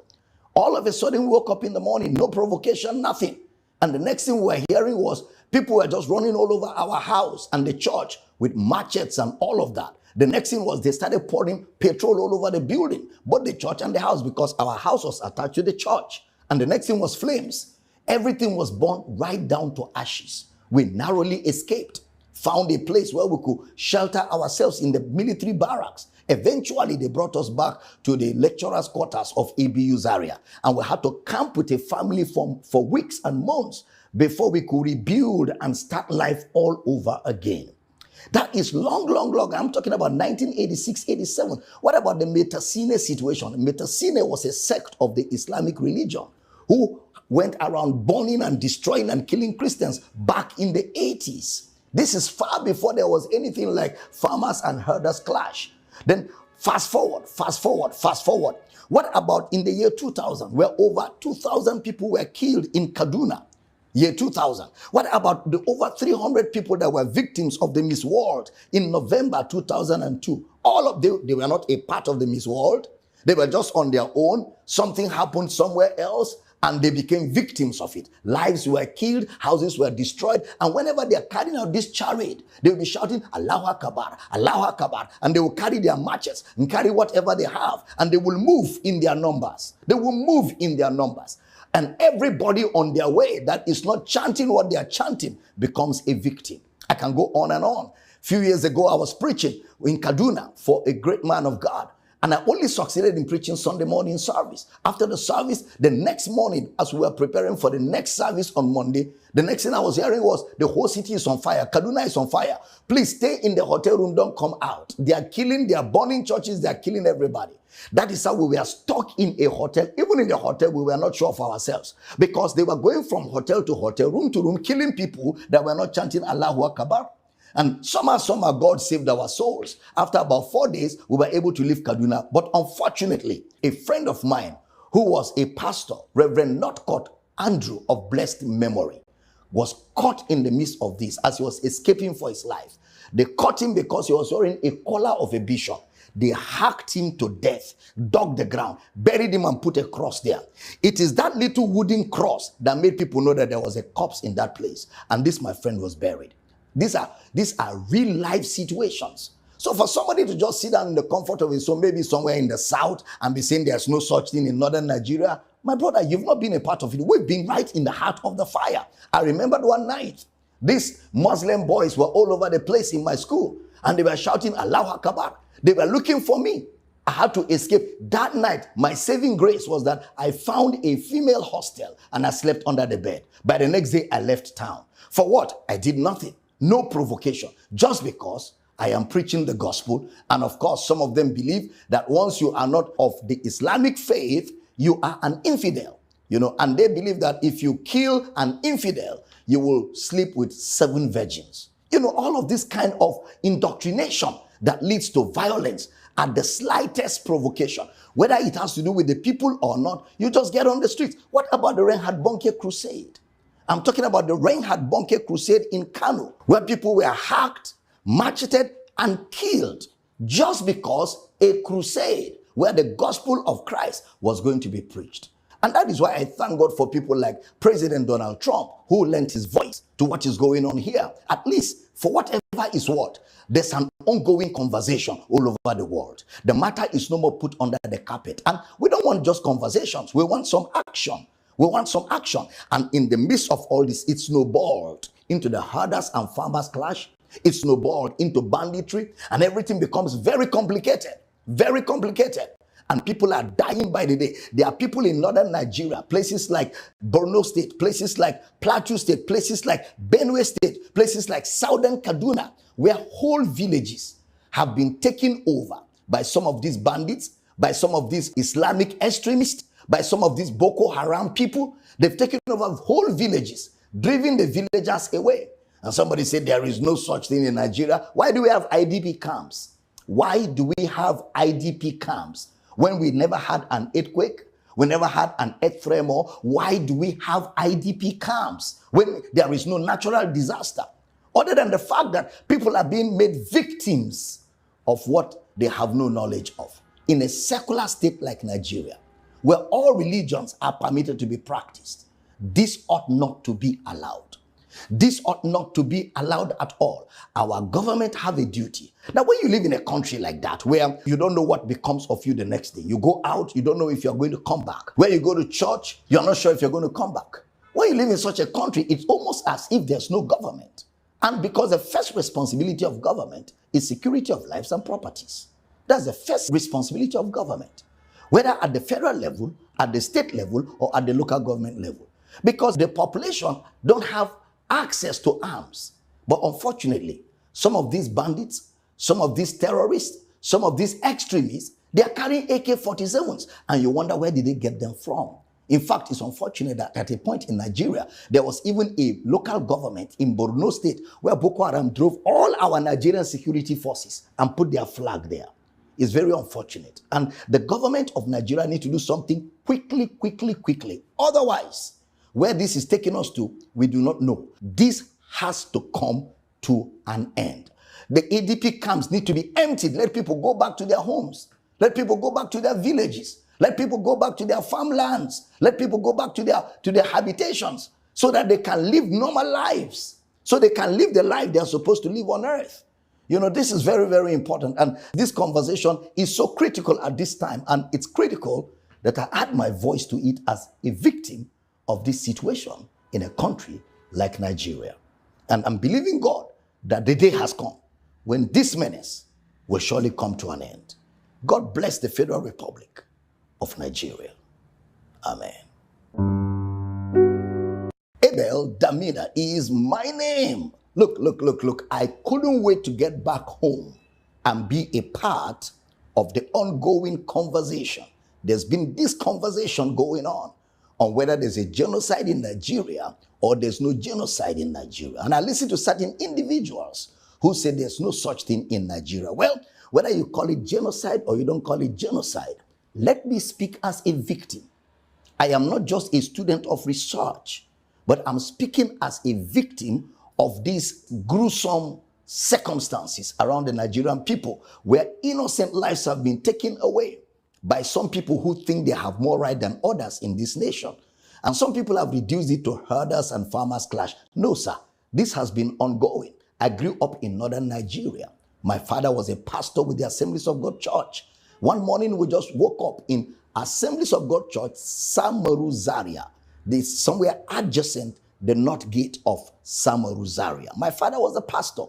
All of a sudden we woke up in the morning, no provocation, nothing. And the next thing we were hearing was people were just running all over our house and the church with machetes and all of that. The next thing was they started pouring petrol all over the building, both the church and the house, because our house was attached to the church. And the next thing was flames. Everything was burned right down to ashes. We narrowly escaped, found a place where we could shelter ourselves in the military barracks. Eventually, they brought us back to the lecturers' quarters of ABU Zaria, and we had to camp with a family for weeks and months before we could rebuild and start life all over again. That is long, long, long. I'm talking about 1986, 87. What about the Metasine situation? Metasine was a sect of the Islamic religion who went around burning and destroying and killing Christians back in the 80s. This is far before there was anything like farmers and herders clash. Then fast forward. What about in the year 2000, where over 2,000 people were killed in Kaduna? Year 2000. What about the over 300 people that were victims of the Miss World in November 2002? All of them, they were not a part of the Miss World. They were just on their own. Something happened somewhere else, and they became victims of it. Lives were killed, houses were destroyed, and whenever they are carrying out this charade, they will be shouting, Allahu Akbar, Allahu Akbar, and they will carry their matches and carry whatever they have, and they will move in their numbers. And everybody on their way that is not chanting what they are chanting becomes a victim. I can go on and on. A few years ago, I was preaching in Kaduna for a great man of God. And I only succeeded in preaching Sunday morning service. After the service, the next morning, as we were preparing for the next service on Monday, the next thing I was hearing was, the whole city is on fire. Kaduna is on fire. Please stay in the hotel room. Don't come out. They are killing, they are burning churches, they are killing everybody. That is how we were stuck in a hotel. Even in the hotel, we were not sure of ourselves, because they were going from hotel to hotel, room to room, killing people that were not chanting Allahu Akbar. And somehow God saved our souls. After about 4 days, we were able to leave Kaduna. But unfortunately, a friend of mine who was a pastor, Reverend Northcote Andrew of blessed memory, was caught in the midst of this as he was escaping for his life. They caught him because he was wearing a collar of a bishop. They hacked him to death, dug the ground, buried him and put a cross there. It is that little wooden cross that made people know that there was a corpse in that place. And this, my friend, was buried. These are real life situations. So for somebody to just sit down in the comfort of his home, maybe somewhere in the south, and be saying there's no such thing in northern Nigeria, my brother, you've not been a part of it. We've been right in the heart of the fire. I remembered one night, these Muslim boys were all over the place in my school, and they were shouting Allahu Akbar. They were looking for me. I had to escape. That night, my saving grace was that I found a female hostel and I slept under the bed. By the next day, I left town. For what? I did nothing. No provocation, just because I am preaching the gospel. And of course, some of them believe that once you are not of the Islamic faith, you are an infidel, and they believe that if you kill an infidel, you will sleep with 7 virgins. All of this kind of indoctrination that leads to violence at the slightest provocation, whether it has to do with the people or not, you just get on the streets. What about the Reinhard Bonnke crusade? I'm talking about the Reinhard Bonnke crusade in Kano, where people were hacked, macheted, and killed just because a crusade where the gospel of Christ was going to be preached. And that is why I thank God for people like President Donald Trump, who lent his voice to what is going on here. At least for whatever is what, there's an ongoing conversation all over the world. The matter is no more put under the carpet. And we don't want just conversations. We want some action. We want some action. And in the midst of all this, it snowballed into the herders and farmers clash. It snowballed into banditry, and everything becomes very complicated. Very complicated. And people are dying by the day. There are people in northern Nigeria, places like Borno State, places like Plateau State, places like Benue State, places like southern Kaduna, where whole villages have been taken over by some of these bandits, by some of these Islamic extremists, by some of these Boko Haram people. They've taken over whole villages, driven the villagers away. And somebody said there is no such thing in Nigeria. Why do we have IDP camps? Why do we have IDP camps? When we never had an earthquake, we never had an earth tremor, why do we have IDP camps when there is no natural disaster? Other than the fact that people are being made victims of what they have no knowledge of. In a secular state like Nigeria, where all religions are permitted to be practiced, this ought not to be allowed. This ought not to be allowed at all. Our government have a duty. Now, when you live in a country like that, where you don't know what becomes of you the next day, you go out, you don't know if you're going to come back. Where you go to church, you're not sure if you're going to come back. When you live in such a country, it's almost as if there's no government. And because the first responsibility of government is security of lives and properties. That's the first responsibility of government, whether at the federal level, at the state level, or at the local government level. Because the population don't have access to arms. But unfortunately, some of these bandits, some of these terrorists, some of these extremists, they are carrying AK-47s, and you wonder, where did they get them from? In fact, it's unfortunate that at a point in Nigeria, there was even a local government in Borno State where Boko Haram drove all our Nigerian security forces and put their flag there. It's very unfortunate. And the government of Nigeria needs to do something quickly. Otherwise, where this is taking us to, we do not know. This has to come to an end. The ADP camps need to be emptied. Let people go back to their homes. Let people go back to their villages. Let people go back to their farmlands. Let people go back to their habitations so that they can live normal lives. So they can live the life they are supposed to live on earth. You know, this is very important. And this conversation is so critical at this time. And it's critical that I add my voice to it as a victim of this situation in a country like Nigeria. And I'm believing God that the day has come when this menace will surely come to an end. God bless the Federal Republic of Nigeria. Amen. Abel Damina is my name. Look. I couldn't wait to get back home and be a part of the ongoing conversation. There's been this conversation going on whether there's a genocide in Nigeria or there's no genocide in Nigeria. And I listen to certain individuals who say there's no such thing in Nigeria. Well, whether you call it genocide or you don't call it genocide, let me speak as a victim. I am not just a student of research, but I'm speaking as a victim of these gruesome circumstances around the Nigerian people, where innocent lives have been taken away by some people who think they have more right than others in this nation. And some people have reduced it to herders and farmers clash. No, sir. This has been ongoing. I grew up in northern Nigeria. My father was a pastor with the Assemblies of God Church. One morning we just woke up in Assemblies of God Church, Samaru Zaria. This somewhere adjacent the north gate of Samaru Zaria. My father was a pastor.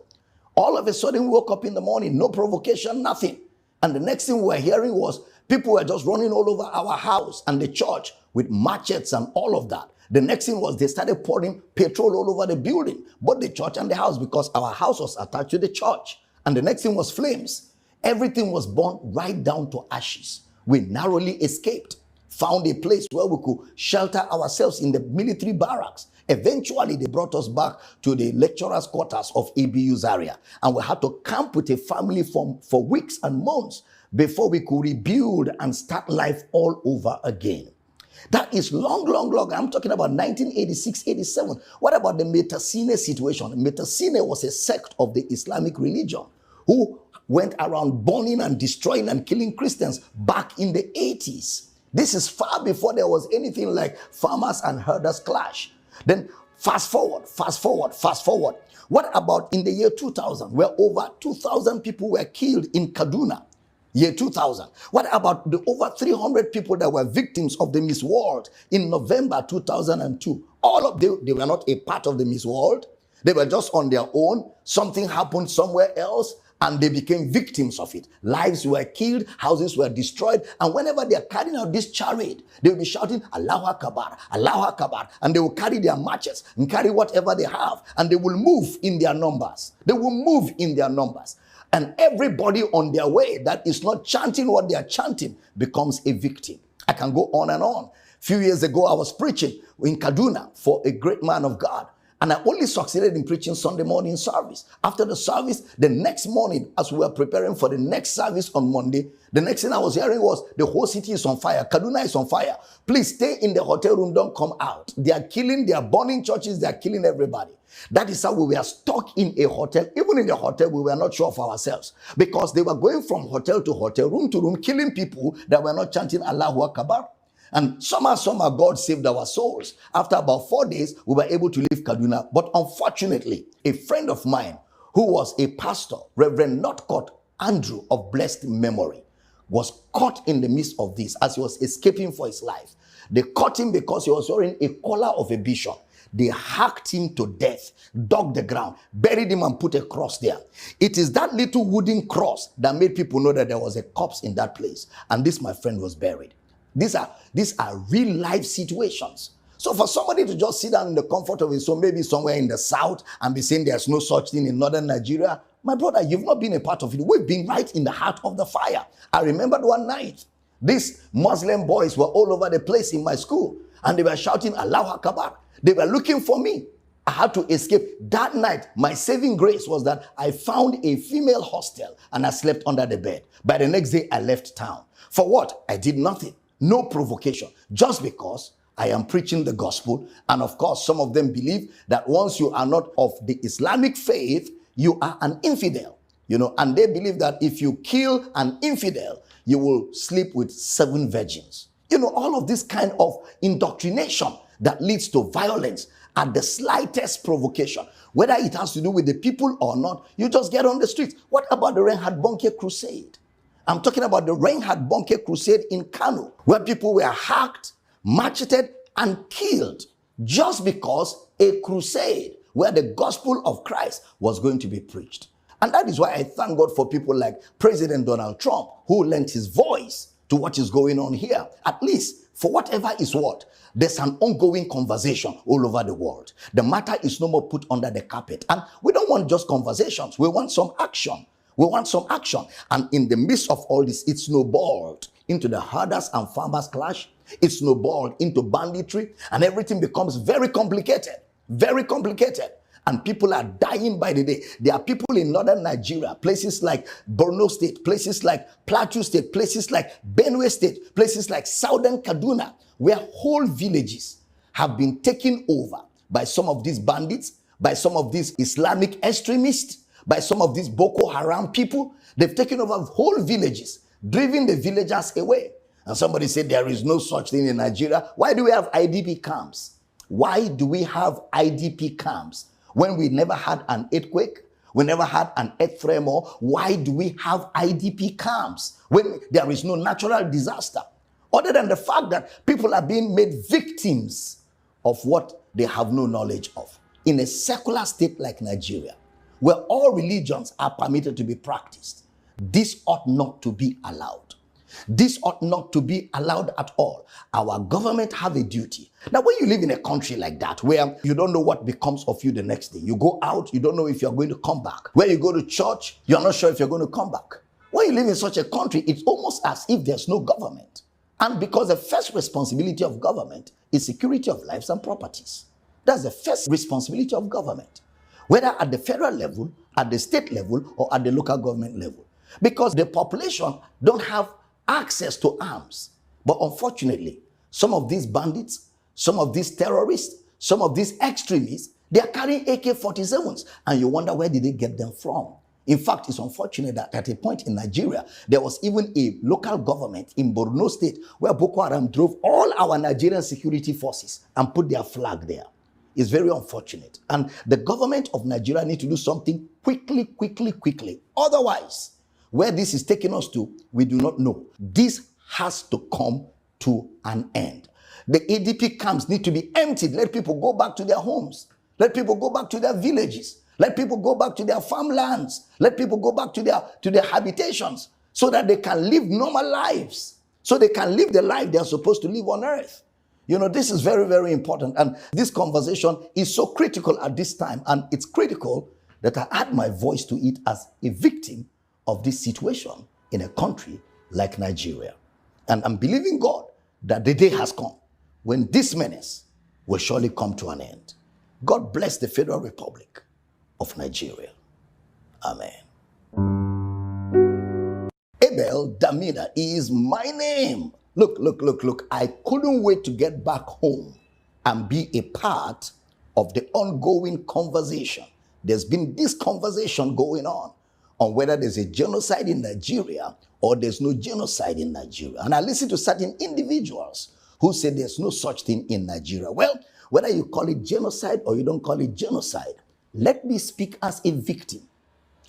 All of a sudden we woke up in the morning, no provocation, nothing. And the next thing we were hearing was people were just running all over our house and the church with machetes and all of that. The next thing was they started pouring petrol all over the building, both the church and the house, because our house was attached to the church. And the next thing was flames. Everything was burned right down to ashes. We narrowly escaped, found a place where we could shelter ourselves in the military barracks. Eventually, they brought us back to the lecturers' quarters of ABU Zaria. And we had to camp with a family for weeks and months before we could rebuild and start life all over again. That is long. I'm talking about 1986, 87. What about the Metasine situation? Metasine was a sect of the Islamic religion who went around burning and destroying and killing Christians back in the 80s. This is far before there was anything like farmers and herders clash. Then fast forward. What about in the year 2000, where over 2,000 people were killed in Kaduna? Year 2000. What about the over 300 people that were victims of the Miss World in November 2002? All of them, they were not a part of the Miss World. They were just on their own. Something happened somewhere else and they became victims of it. Lives were killed, houses were destroyed. And whenever they are carrying out this charade, they will be shouting, Allahu Akbar, Allahu Akbar. And they will carry their matches and carry whatever they have. And they will move in their numbers. And everybody on their way that is not chanting what they are chanting becomes a victim. I can go on and on. A few years ago, I was preaching in Kaduna for a great man of God. And I only succeeded in preaching Sunday morning service. After the service, the next morning, as we were preparing for the next service on Monday, the next thing I was hearing was, the whole city is on fire. Kaduna is on fire. Please stay in the hotel room. Don't come out. They are killing, they are burning churches. They are killing everybody. That is how we were stuck in a hotel. Even in the hotel, we were not sure of ourselves. Because they were going from hotel to hotel, room to room, killing people that were not chanting Allahu Akbar. And somehow, God saved our souls. After about 4 days, we were able to leave Kaduna. But unfortunately, a friend of mine who was a pastor, Reverend Northcote Andrew of blessed memory, was caught in the midst of this as he was escaping for his life. They caught him because he was wearing a collar of a bishop. They hacked him to death, dug the ground, buried him and put a cross there. It is that little wooden cross that made people know that there was a corpse in that place. And this, my friend, was buried. These are real life situations. So for somebody to just sit down in the comfort of his home, maybe somewhere in the south, and be saying there's no such thing in northern Nigeria, my brother, you've not been a part of it. We've been right in the heart of the fire. I remembered one night, these Muslim boys were all over the place in my school, and they were shouting Allahu Akbar. They were looking for me. I had to escape. That night, my saving grace was that I found a female hostel and I slept under the bed. By the next day, I left town. For what? I did nothing. No provocation. Just because I am preaching the gospel. And of course, some of them believe that once you are not of the Islamic faith, you are an infidel. And they believe that if you kill an infidel, you will sleep with 7 virgins. All of this kind of indoctrination that leads to violence at the slightest provocation. Whether it has to do with the people or not, you just get on the streets. What about the Reinhard Bonnke crusade? I'm talking about the Reinhard Bonnke crusade in Kano, where people were hacked, macheted, and killed just because a crusade where the gospel of Christ was going to be preached. And that is why I thank God for people like President Donald Trump, who lent his voice to what is going on here. At least, for whatever is what, there's an ongoing conversation all over the world. The matter is no more put under the carpet. And we don't want just conversations. We want some action. And in the midst of all this, it snowballed into the herders and farmers clash. It snowballed into banditry, and everything becomes very complicated. And people are dying by the day. There are people in northern Nigeria, places like Borno State, places like Plateau State, places like Benue State, places like southern Kaduna, where whole villages have been taken over by some of these bandits, by some of these Islamic extremists, by some of these Boko Haram people. They've taken over whole villages, driven the villagers away. And somebody said there is no such thing in Nigeria. Why do we have IDP camps? Why do we have IDP camps? When we never had an earthquake, we never had an earth tremor, why do we have IDP camps when there is no natural disaster? Other than the fact that people are being made victims of what they have no knowledge of. In a secular state like Nigeria, where all religions are permitted to be practiced, this ought not to be allowed. This ought not to be allowed at all. Our government have a duty. Now, when you live in a country like that, where you don't know what becomes of you the next day, you go out, you don't know if you're going to come back. When you go to church, you're not sure if you're going to come back. When you live in such a country, it's almost as if there's no government. And because the first responsibility of government is security of lives and properties. That's the first responsibility of government, whether at the federal level, at the state level, or at the local government level. Because the population don't have access to arms. But unfortunately, some of these bandits, some of these terrorists, some of these extremists, they are carrying AK-47s. And you wonder, where did they get them from? In fact, it's unfortunate that at a point in Nigeria, there was even a local government in Borno State where Boko Haram drove all our Nigerian security forces and put their flag there. It's very unfortunate. And the government of Nigeria need to do something quickly. Otherwise, where this is taking us to, we do not know. This has to come to an end. The ADP camps need to be emptied. Let people go back to their homes. Let people go back to their villages. Let people go back to their farmlands. Let people go back to their habitations so that they can live normal lives. So they can live the life they are supposed to live on earth. You know, this is very important. And this conversation is so critical at this time. And it's critical that I add my voice to it as a victim of this situation in a country like Nigeria. And I'm believing God that the day has come when this menace will surely come to an end. God bless the Federal Republic of Nigeria. Amen. Abel Damina is my name. Look. I couldn't wait to get back home and be a part of the ongoing conversation. There's been this conversation going on whether there's a genocide in Nigeria or there's no genocide in Nigeria. And I listen to certain individuals who say there's no such thing in Nigeria. Well, whether you call it genocide or you don't call it genocide, let me speak as a victim.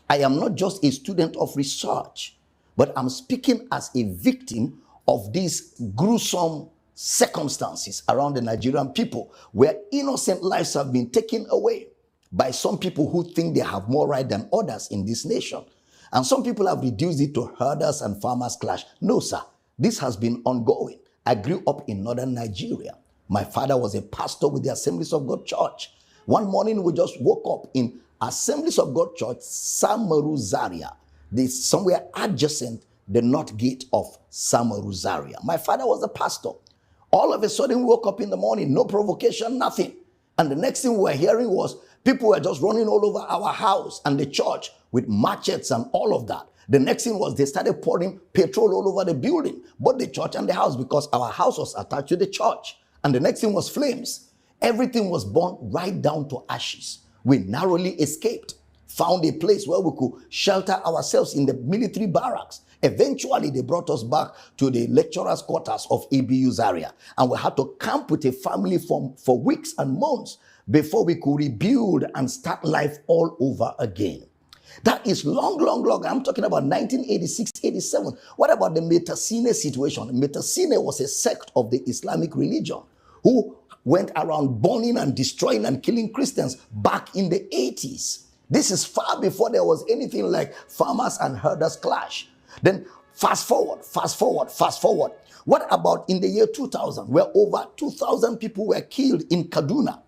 I am not just a student of research, but I'm speaking as a victim of these gruesome circumstances around the Nigerian people where innocent lives have been taken away by some people who think they have more right than others in this nation. And some people have reduced it to herders and farmers clash. No, sir, this has been ongoing. I grew up in northern Nigeria. My father was a pastor with the Assemblies of God Church. One morning we just woke up in Assemblies of God Church, Samaru Zaria, somewhere adjacent the north gate of Samaru Zaria. My father was a pastor. All of a sudden we woke up in the morning, no provocation, nothing. And the next thing we were hearing was people were just running all over our house and the church with machetes and all of that. The next thing was they started pouring petrol all over the building, both the church and the house, because our house was attached to the church. And the next thing was flames. Everything was burned right down to ashes. We narrowly escaped, found a place where we could shelter ourselves in the military barracks. Eventually, they brought us back to the lecturers' quarters of ABU Zaria. And we had to camp with a family for weeks and months before we could rebuild and start life all over again. That is long. I'm talking about 1986, 87. What about the Metasine situation? Metasine was a sect of the Islamic religion who went around burning and destroying and killing Christians back in the 80s. This is far before there was anything like farmers and herders clash. Then fast forward. What about in the year 2000, where over 2,000 people were killed in Kaduna?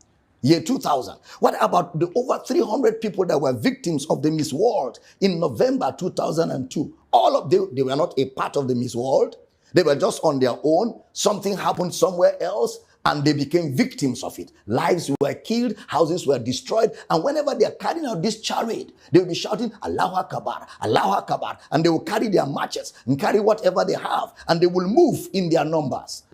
Year 2000. What about the over 300 people that were victims of the Miss World in November 2002? All of them, they were not a part of the Miss World. They were just on their own. Something happened somewhere else, and they became victims of it. Lives were killed, houses were destroyed, and whenever they are carrying out this charade, they will be shouting, Allahu Akbar, Allahu Akbar, and they will carry their matches and carry whatever they have, and they will move in their numbers.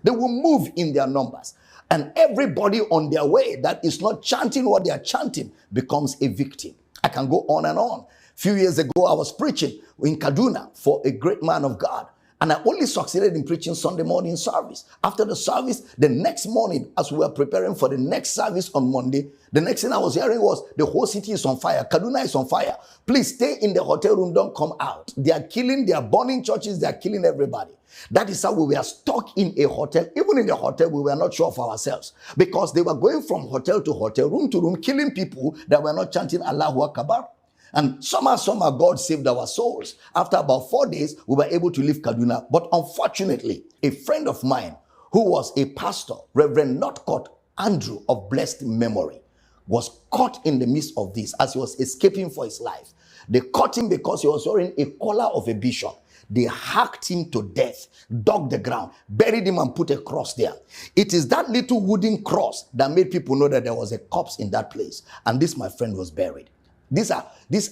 And everybody on their way that is not chanting what they are chanting becomes a victim. I can go on and on. A few years ago, I was preaching in Kaduna for a great man of God. And I only succeeded in preaching Sunday morning service. After the service, the next morning, as we were preparing for the next service on Monday, the next thing I was hearing was, the whole city is on fire. Kaduna is on fire. Please stay in the hotel room. Don't come out. They are killing, they are burning churches. They are killing everybody. That is how we were stuck in a hotel. Even in the hotel, we were not sure of ourselves, because they were going from hotel to hotel, room to room, killing people that were not chanting Allahu Akbar. And somehow God saved our souls. After about 4 days, we were able to leave Kaduna. But unfortunately, a friend of mine who was a pastor, Reverend Northcote Andrew of blessed memory, was caught in the midst of this as he was escaping for his life. They caught him because he was wearing a collar of a bishop. They hacked him to death, dug the ground, buried him and put a cross there. It is that little wooden cross that made people know that there was a corpse in that place. And this, my friend, was buried. These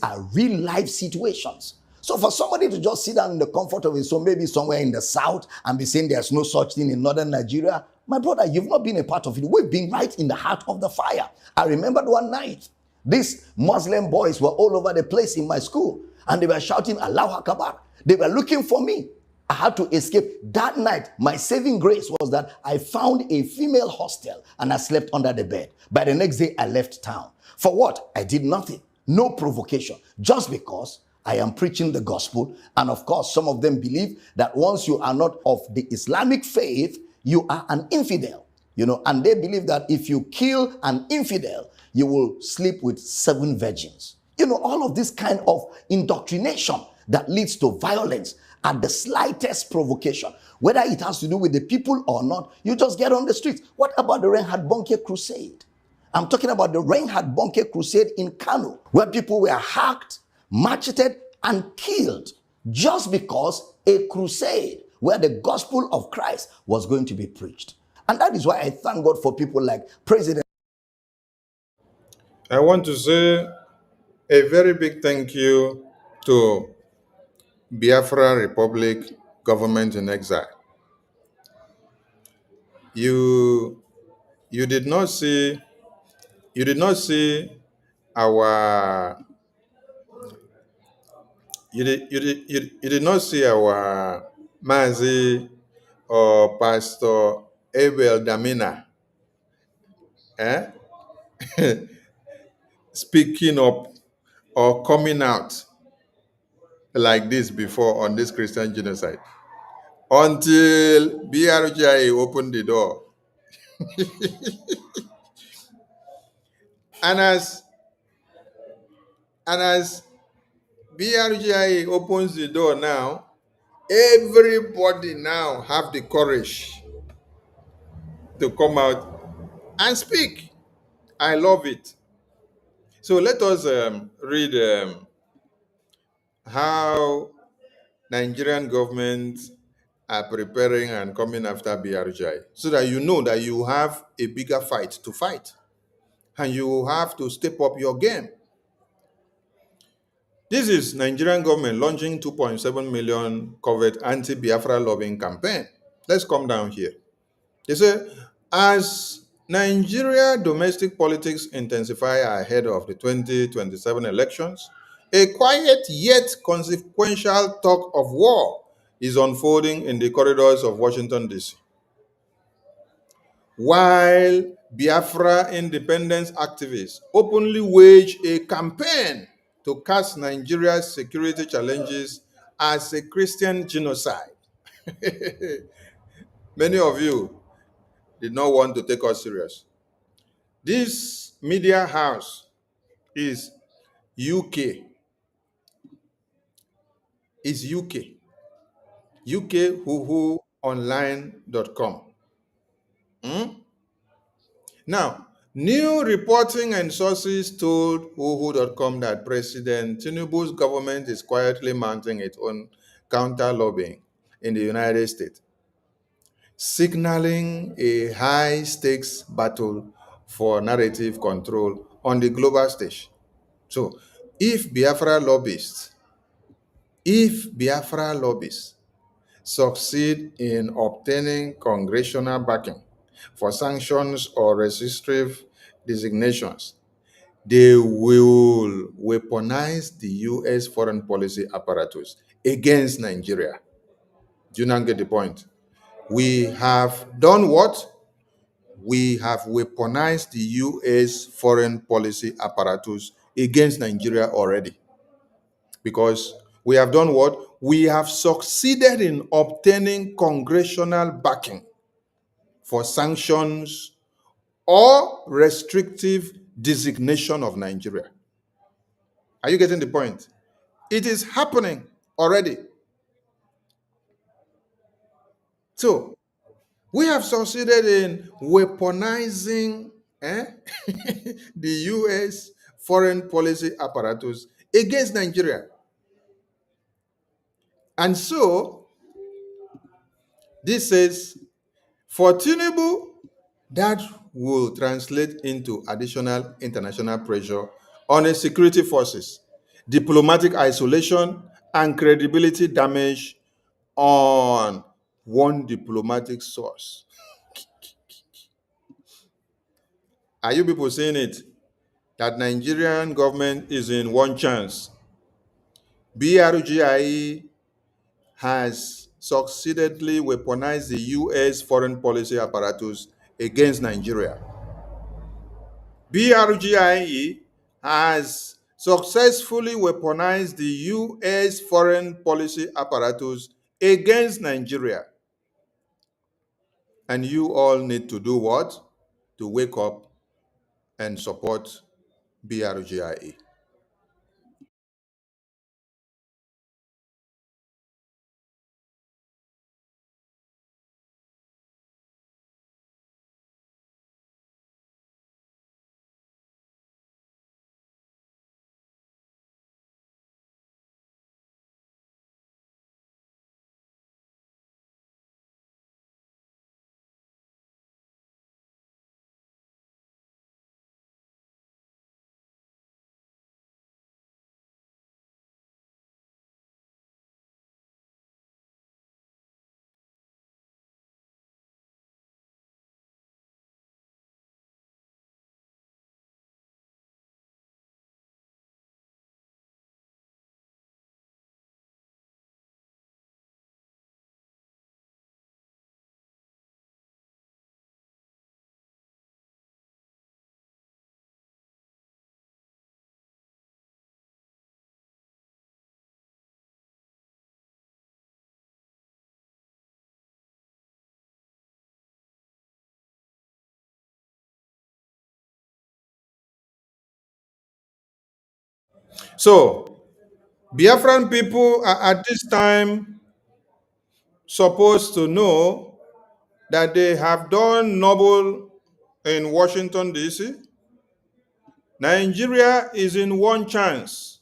are real life situations. So for somebody to just sit down in the comfort of his home, maybe somewhere in the south, and be saying there's no such thing in northern Nigeria, my brother, you've not been a part of it. We've been right in the heart of the fire. I remembered one night, these Muslim boys were all over the place in my school. and they were shouting Allahu Akbar. They were looking for me. I had to escape. That night, my saving grace was that I found a female hostel and I slept under the bed. By the next day, I left town. For what? I did nothing. No provocation. Just because I am preaching the gospel. And of course, some of them believe that once you are not of the Islamic faith, you are an infidel. And they believe that if you kill an infidel, you will sleep with 7 virgins. All of this kind of indoctrination that leads to violence at the slightest provocation. Whether it has to do with the people or not, you just get on the streets. What about the Reinhard Bonnke crusade? I'm talking about the Reinhard Bonnke crusade in Kano, where people were hacked, macheted, and killed just because a crusade where the gospel of Christ was going to be preached. And that is why I thank God for people like President. I want to say a very big thank you to Biafra Republic government in exile. You did not see our you did not see our Mazi or Pastor Abel Damina speaking up or coming out like this before on this Christian genocide until BRGI opened the door. And as BRGI opens the door now, everybody now have the courage to come out and speak. I love it. So let us read how Nigerian government are preparing and coming after BRGI, so that you know that you have a bigger fight to fight and you have to step up your game. This is Nigerian government launching 2.7 million covert anti-Biafra lobbying campaign. Let's come down here. They say, as Nigeria domestic politics intensify ahead of the 2027 elections, a quiet yet consequential talk of war is unfolding in the corridors of Washington, D.C. While Biafra independence activists openly wage a campaign to cast Nigeria's security challenges as a Christian genocide. Many of you did not want to take us serious. This media house is UK. It's UK. UKWhoWhoOnline.com. Now, new reporting and sources told whoowho.com that President Tinubu's government is quietly mounting its own counter-lobbying in the United States, signaling a high-stakes battle for narrative control on the global stage. So, if Biafra lobbyists succeed in obtaining congressional backing for sanctions or restrictive designations, they will weaponize the U.S. foreign policy apparatus against Nigeria. Do you not get the point? We have done what? We have weaponized the U.S. foreign policy apparatus against Nigeria already. Because we have done what? We have succeeded in obtaining congressional backing for sanctions or restrictive designation of Nigeria. Are you getting the point? It is happening already. So, we have succeeded in weaponizing the U.S. foreign policy apparatus against Nigeria. And so, this says, for Tinubu, that will translate into additional international pressure on its security forces, diplomatic isolation, and credibility damage on one diplomatic source. Are you people seeing it? That Nigerian government is in one chance BRGIE has succeedingly weaponized the US foreign policy apparatus against Nigeria. BRGIE has successfully weaponized the US foreign policy apparatus against Nigeria. And you all need to do what? To wake up and support BRGIE. So, Biafran people are at this time supposed to know that they have done noble in Washington, D.C. Nigeria is in one chance.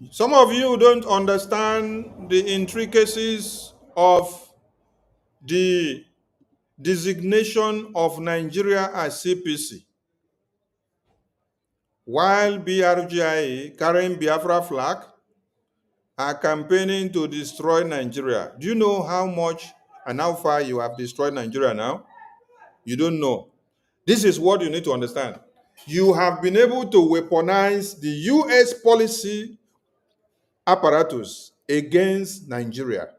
Some of you don't understand the intricacies of the designation of Nigeria as CPC. While BRGIA carrying Biafra flag are campaigning to destroy Nigeria. Do you know how much and how far you have destroyed Nigeria now? You don't know. This is what you need to understand. You have been able to weaponize the US policy apparatus against Nigeria.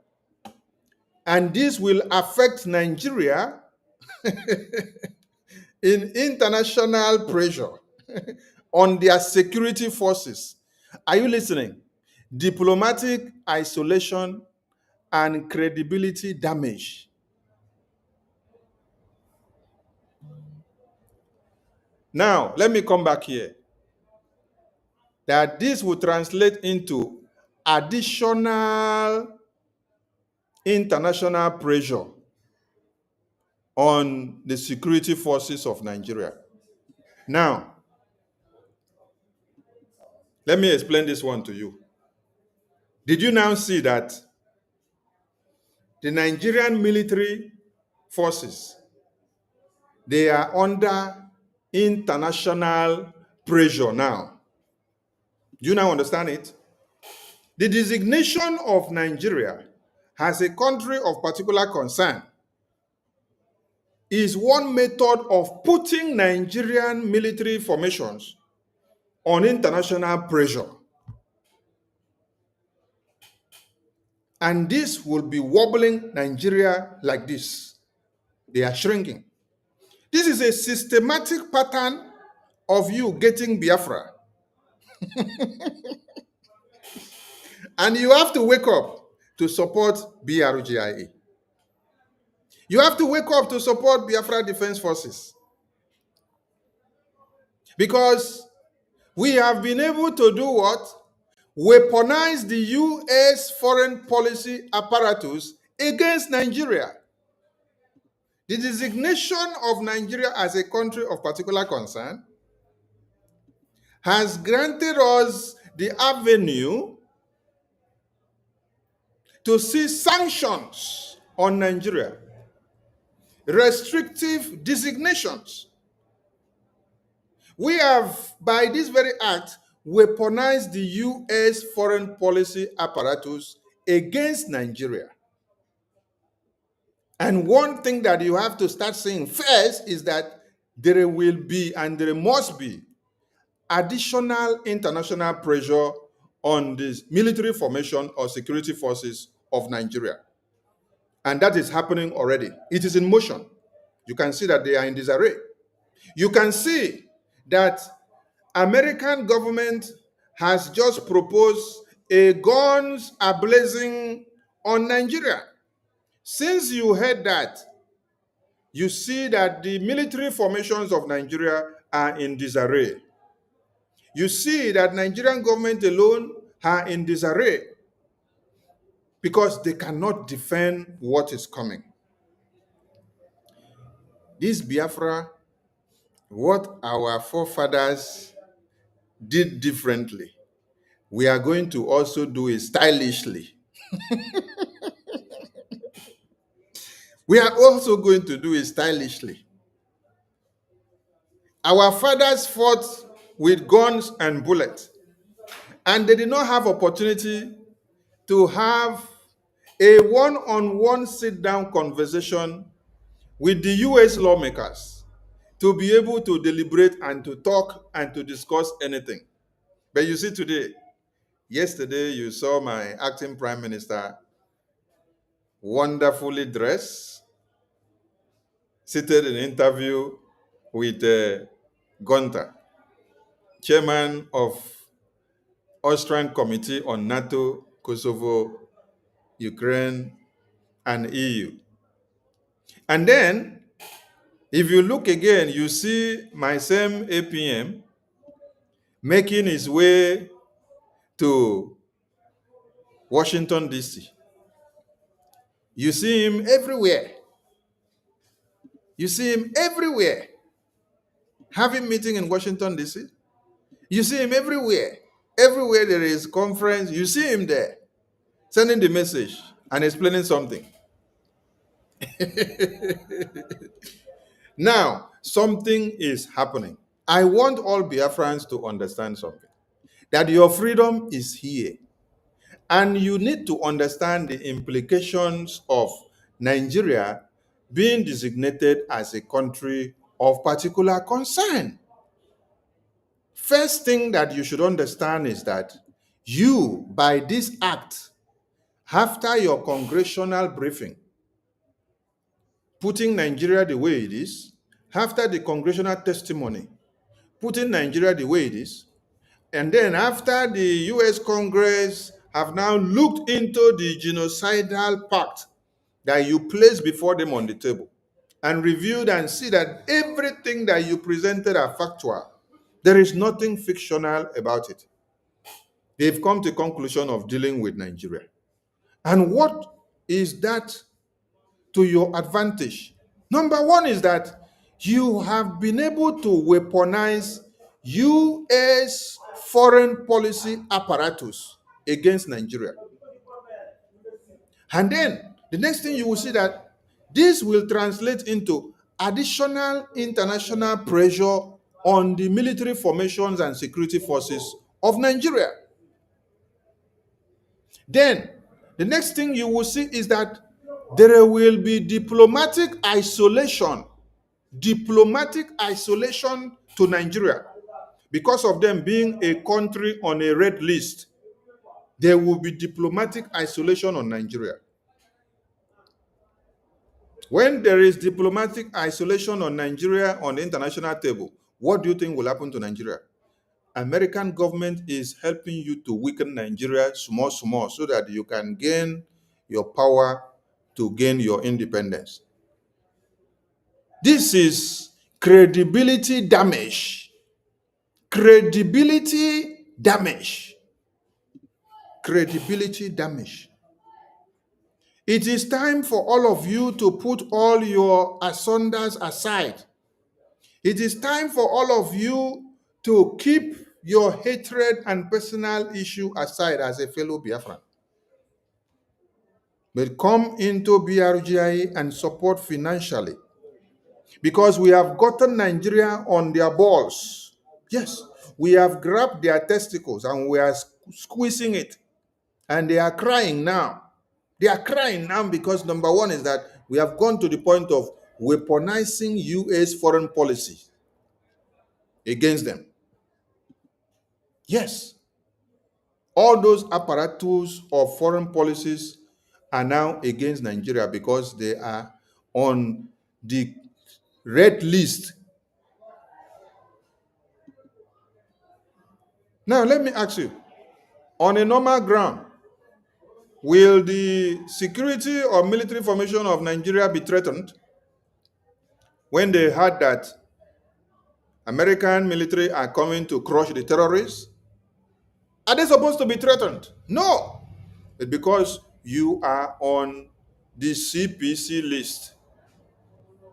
And this will affect Nigeria in international pressure on their security forces. Are you listening? Diplomatic isolation and credibility damage. Now, let me come back here. That this will translate into additional international pressure on the security forces of Nigeria. Now, let me explain this one to you. Did you now see that the Nigerian military forces, they are under international pressure now? Do you now understand it? The designation of Nigeria as a country of particular concern is one method of putting Nigerian military formations on international pressure. And this will be wobbling Nigeria like this. They are shrinking. This is a systematic pattern of you getting Biafra. And you have to wake up to support BRGIA. You have to wake up to support Biafra Defense Forces. Because we have been able to do what? Weaponize the US foreign policy apparatus against Nigeria. The designation of Nigeria as a country of particular concern has granted us the avenue to see sanctions on Nigeria, restrictive designations. We have, by this very act, weaponized the US foreign policy apparatus against Nigeria. And one thing that you have to start saying first is that there will be and there must be additional international pressure on the military formation or security forces of Nigeria. And that is happening already. It is in motion. You can see that they are in disarray. You can see that American government has just proposed a guns are blazing on Nigeria. Since you heard that, you see that the military formations of Nigeria are in disarray. You see that Nigerian government alone are in disarray because they cannot defend what is coming. This Biafra, what our forefathers did differently, we are going to also do it stylishly. We are also going to do it stylishly. Our fathers fought with guns and bullets, and they did not have opportunity to have a one-on-one sit-down conversation with the US lawmakers to be able to deliberate and to talk and to discuss anything. But you see today, yesterday you saw my acting prime minister wonderfully dressed, seated in an interview with Gunter, chairman of Austrian Committee on NATO, Kosovo, Ukraine, and EU. And then, if you look again, you see my same APM making his way to Washington, D.C. You see him everywhere. You see him everywhere. Having meeting in Washington, D.C. You see him everywhere. Everywhere there is conference, you see him there, sending the message and explaining something. Now, something is happening. I want all Biafrans to understand something. That your freedom is here. And you need to understand the implications of Nigeria being designated as a country of particular concern. First thing that you should understand is that you, by this act, after your congressional briefing, putting Nigeria the way it is, after the congressional testimony, putting Nigeria the way it is, and then after the US Congress have now looked into the genocidal pact that you placed before them on the table and reviewed and see that everything that you presented are factual. There is nothing fictional about it. They've come to the conclusion of dealing with Nigeria. And what is that to your advantage? Number one is that you have been able to weaponize U.S. foreign policy apparatus against Nigeria. And then the next thing you will see that this will translate into additional international pressure on the military formations and security forces of Nigeria. Then the next thing you will see is that there will be diplomatic isolation to Nigeria. Because of them being a country on a red list, there will be diplomatic isolation on Nigeria. When there is diplomatic isolation on Nigeria on the international table, what do you think will happen to Nigeria? American government is helping you to weaken Nigeria small so that you can gain your power to gain your independence. This is credibility damage. Credibility damage. Credibility damage. It is time for all of you to put all your asunders aside. It is time for all of you to keep your hatred and personal issue aside as a fellow Biafran. But come into BRGI and support financially. Because we have gotten Nigeria on their balls. Yes, we have grabbed their testicles and we are squeezing it. And they are crying now. They are crying now because number one is that we have gone to the point of weaponizing U.S. foreign policy against them. Yes. All those apparatus of foreign policies are now against Nigeria because they are on the red list. Now, let me ask you, on a normal ground, will the security or military formation of Nigeria be threatened when they heard that American military are coming to crush the terrorists? Are they supposed to be threatened? No. It's because you are on the CPC list.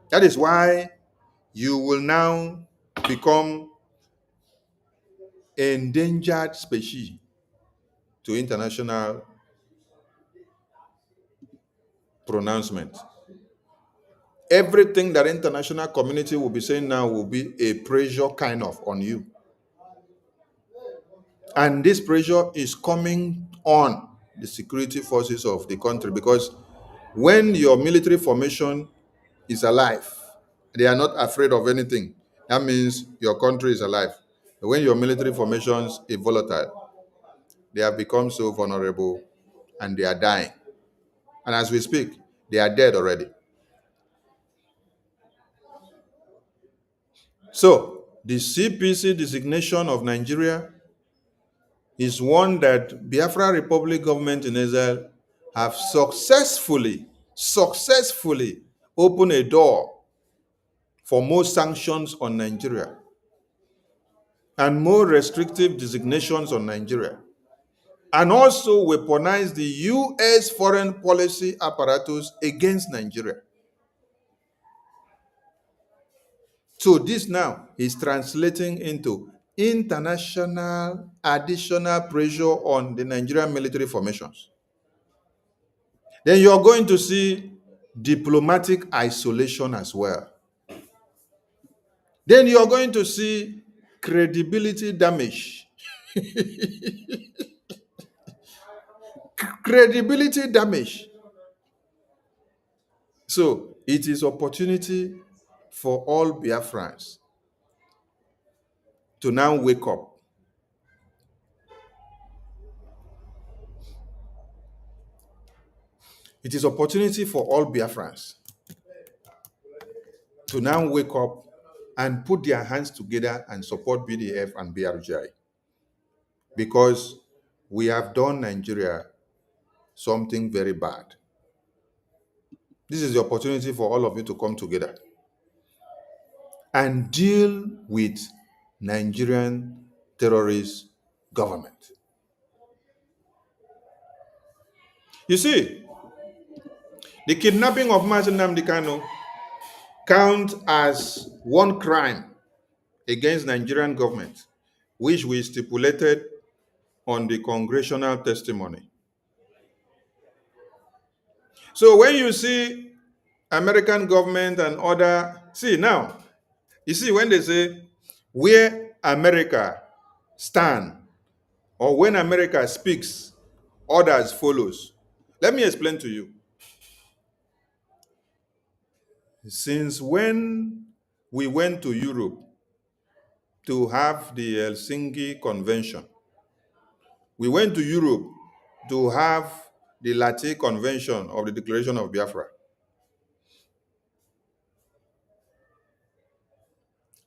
That is why you will now become endangered species to international pronouncement. Everything that international community will be saying now will be a pressure kind of on you. And this pressure is coming on the security forces of the country because when your military formation is alive, they are not afraid of anything. That means your country is alive. When your military formations are volatile, they have become so vulnerable and they are dying. And as we speak, they are dead already. So, the CPC designation of Nigeria is one that Biafra Republic government in Israel have successfully opened a door for more sanctions on Nigeria and more restrictive designations on Nigeria, and also weaponize the U.S. foreign policy apparatus against Nigeria. So this now is translating into international additional pressure on the Nigerian military formations. Then you're going to see diplomatic isolation as well. Then you're going to see credibility damage. Credibility damage. So it is opportunity for all Biafrans to now wake up. It is opportunity for all Biafrans to now wake up and put their hands together and support BDF and BRGI. Because we have done Nigeria something very bad. This is the opportunity for all of you to come together and deal with Nigerian terrorist government. You see, the kidnapping of Mazi Nnamdi Kanu count as one crime against Nigerian government, which we stipulated on the congressional testimony. So when you see American government and other, see now, you see when they say where America stand or when America speaks, others follows. Let me explain to you. Since when we went to Europe to have the Helsinki Convention, we went to Europe to have the Latte Convention of the Declaration of Biafra.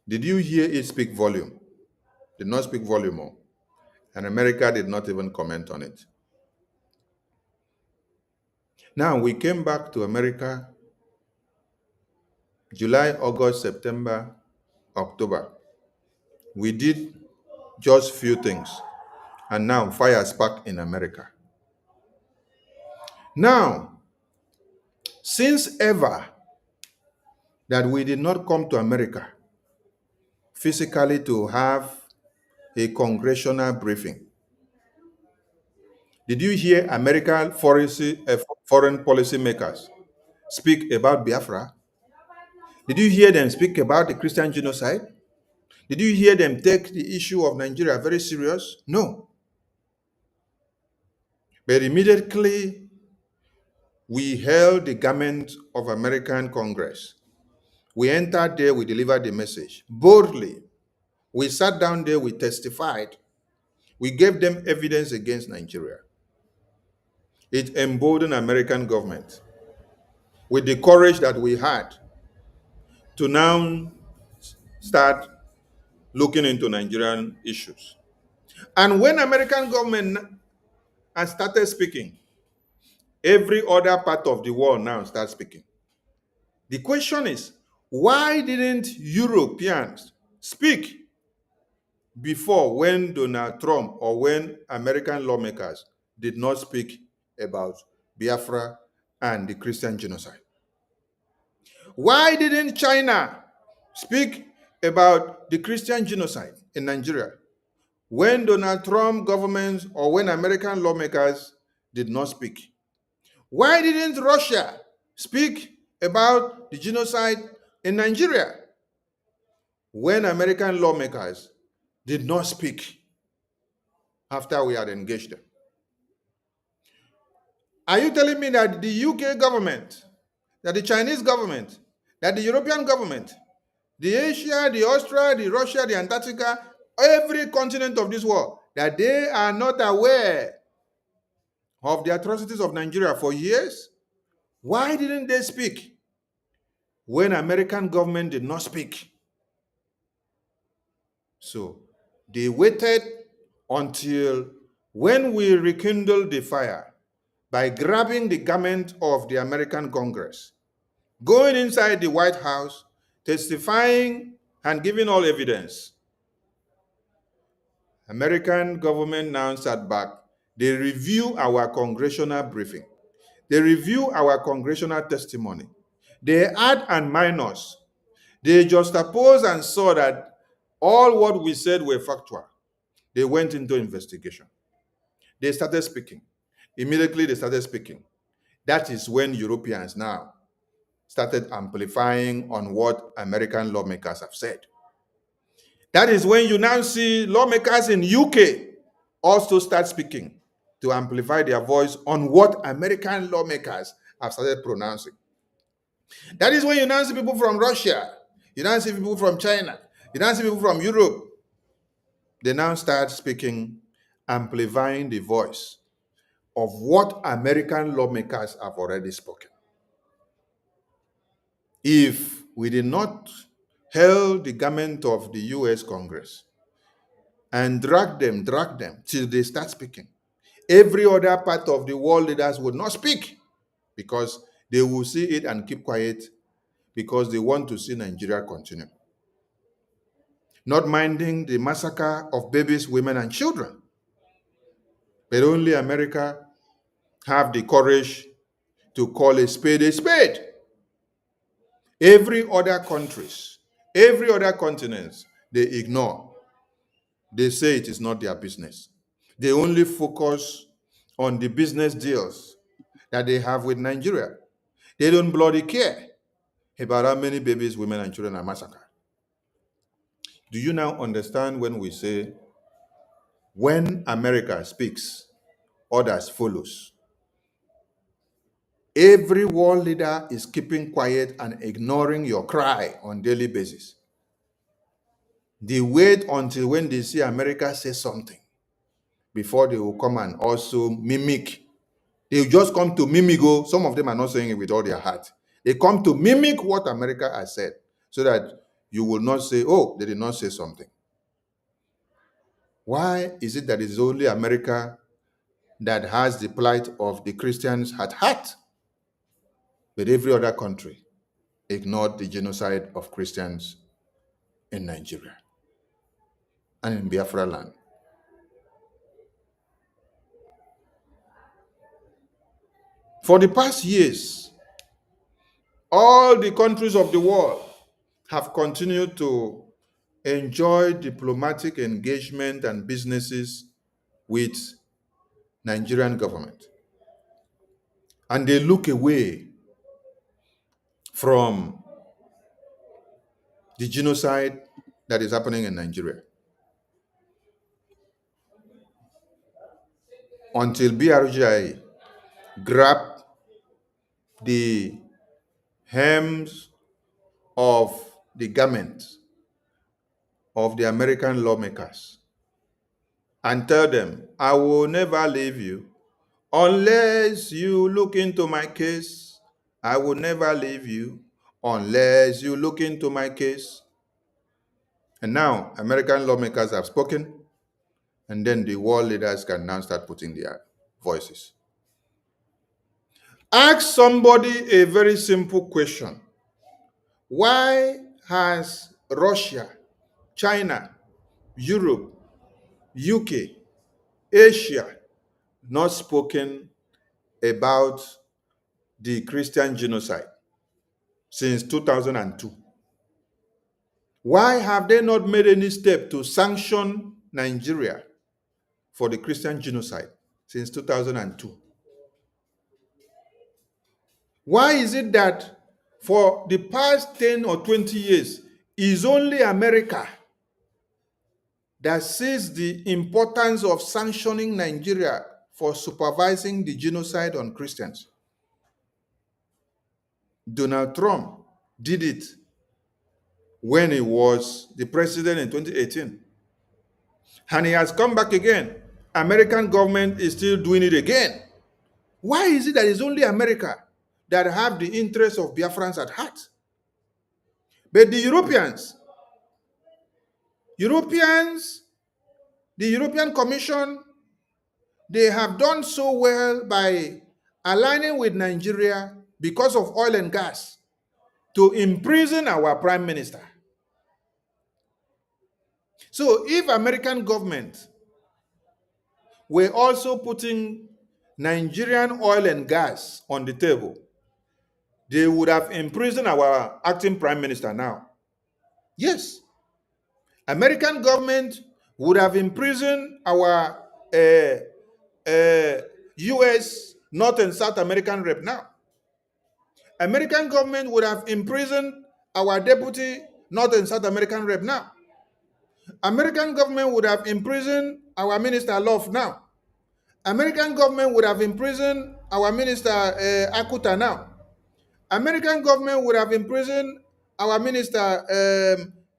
Did you hear it speak volume? Did not speak volume more. And America did not even comment on it. Now we came back to America July, August, September, October. We did just few things. And now fire sparked in America. Now, since ever that we did not come to America physically to have a congressional briefing, did you hear American foreign policy makers speak about Biafra? Did you hear them speak about the Christian genocide? Did you hear them take the issue of Nigeria very serious? No. But immediately we held the garment of American Congress. We entered there, we delivered the message boldly. We sat down there, we testified We gave them evidence against Nigeria. It emboldened American government with the courage that we had to now start looking into Nigerian issues. And when American government has started speaking, every other part of the world now starts speaking. The question is, why didn't Europeans speak before when Donald Trump or when American lawmakers did not speak about Biafra and the Christian genocide? Why didn't China speak about the Christian genocide in Nigeria when Donald Trump government or when American lawmakers did not speak? Why didn't Russia speak about the genocide in Nigeria when American lawmakers did not speak after we had engaged them? Are you telling me that the UK government, that the Chinese government, that the European government, the Asia, the Australia, the Russia, the Antarctica, every continent of this world, that they are not aware of the atrocities of Nigeria for years? Why didn't they speak when American government did not speak? So they waited until when we rekindled the fire by grabbing the garment of the American Congress, going inside the White House, testifying and giving all evidence. American government now sat back. They review our congressional briefing. They review our congressional testimony. They add and minus. They juxtapose and saw that all what we said were factual. They went into investigation. They started speaking. Immediately they started speaking. That is when Europeans now started amplifying on what American lawmakers have said. That is when you now see lawmakers in UK also start speaking to amplify their voice on what American lawmakers have started pronouncing. That is when you now see people from Russia, you now see people from China, you now see people from Europe. They now start speaking, amplifying the voice of what American lawmakers have already spoken. If we did not held the garment of the US Congress and drag them till they start speaking, every other part of the world leaders would not speak because they will see it and keep quiet because they want to see Nigeria continue. Not minding the massacre of babies, women, and children. But only America have the courage to call a spade a spade. Every other countries, every other continent, they ignore. They say it is not their business. They only focus on the business deals that they have with Nigeria. They don't bloody care about how many babies, women, and children are massacred. Do you now understand when we say, when America speaks, others follows? Every world leader is keeping quiet and ignoring your cry on a daily basis. They wait until when they see America say something before they will come and also mimic. They just come to mimic. Some of them are not saying it with all their heart. They come to mimic what America has said so that you will not say, oh, they did not say something. Why is it that it's only America that has the plight of the Christians at heart, but every other country ignored the genocide of Christians in Nigeria and in Biafra land? For the past years, all the countries of the world have continued to enjoy diplomatic engagement and businesses with Nigerian government. And they look away from the genocide that is happening in Nigeria until BRGI grabbed the hems of the garments of the American lawmakers and tell them, I will never leave you unless you look into my case. I will never leave you unless you look into my case. And now American lawmakers have spoken, and then the world leaders can now start putting their voices. Ask somebody a very simple question. Why has Russia, China, Europe, UK, Asia not spoken about the Christian genocide since 2002? Why have they not made any step to sanction Nigeria for the Christian genocide since 2002? Why is it that for the past 10 or 20 years, is only America that sees the importance of sanctioning Nigeria for supervising the genocide on Christians? Donald Trump did it when he was the president in 2018. And he has come back again. American government is still doing it again. Why is it that it's only America that have the interests of Biafrans at heart? But the Europeans, the European Commission, they have done so well by aligning with Nigeria because of oil and gas to imprison our prime minister. So if American government were also putting Nigerian oil and gas on the table, they would have imprisoned our acting prime minister now. Yes. American government would have imprisoned our US North and South American rep now. American government would have imprisoned our deputy North and South American rep now. American government would have imprisoned our minister Love now. American government would have imprisoned our minister Akuta now. American government would have imprisoned our minister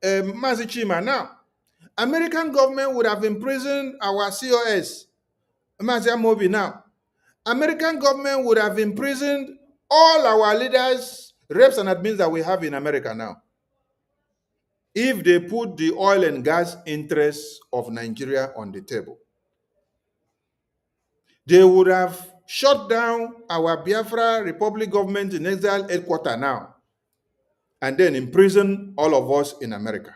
Mazi Chima now. American government would have imprisoned our COS Mazi Amobi now. American government would have imprisoned all our leaders, reps and admins that we have in America now, if they put the oil and gas interests of Nigeria on the table. They would have shut down our Biafra Republic government in exile headquarters now, and then imprison all of us in America.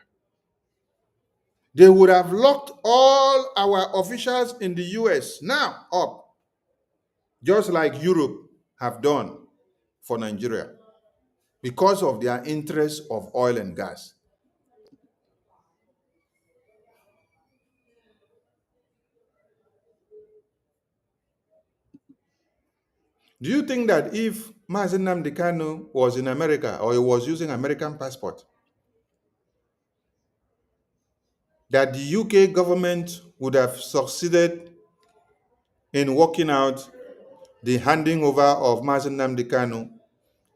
They would have locked all our officials in the US now up, just like Europe have done for Nigeria, because of their interest of oil and gas. Do you think that if Mazi Nnamdi Kanu was in America or he was using American passport, that the UK government would have succeeded in working out the handing over of Mazi Nnamdi Kanu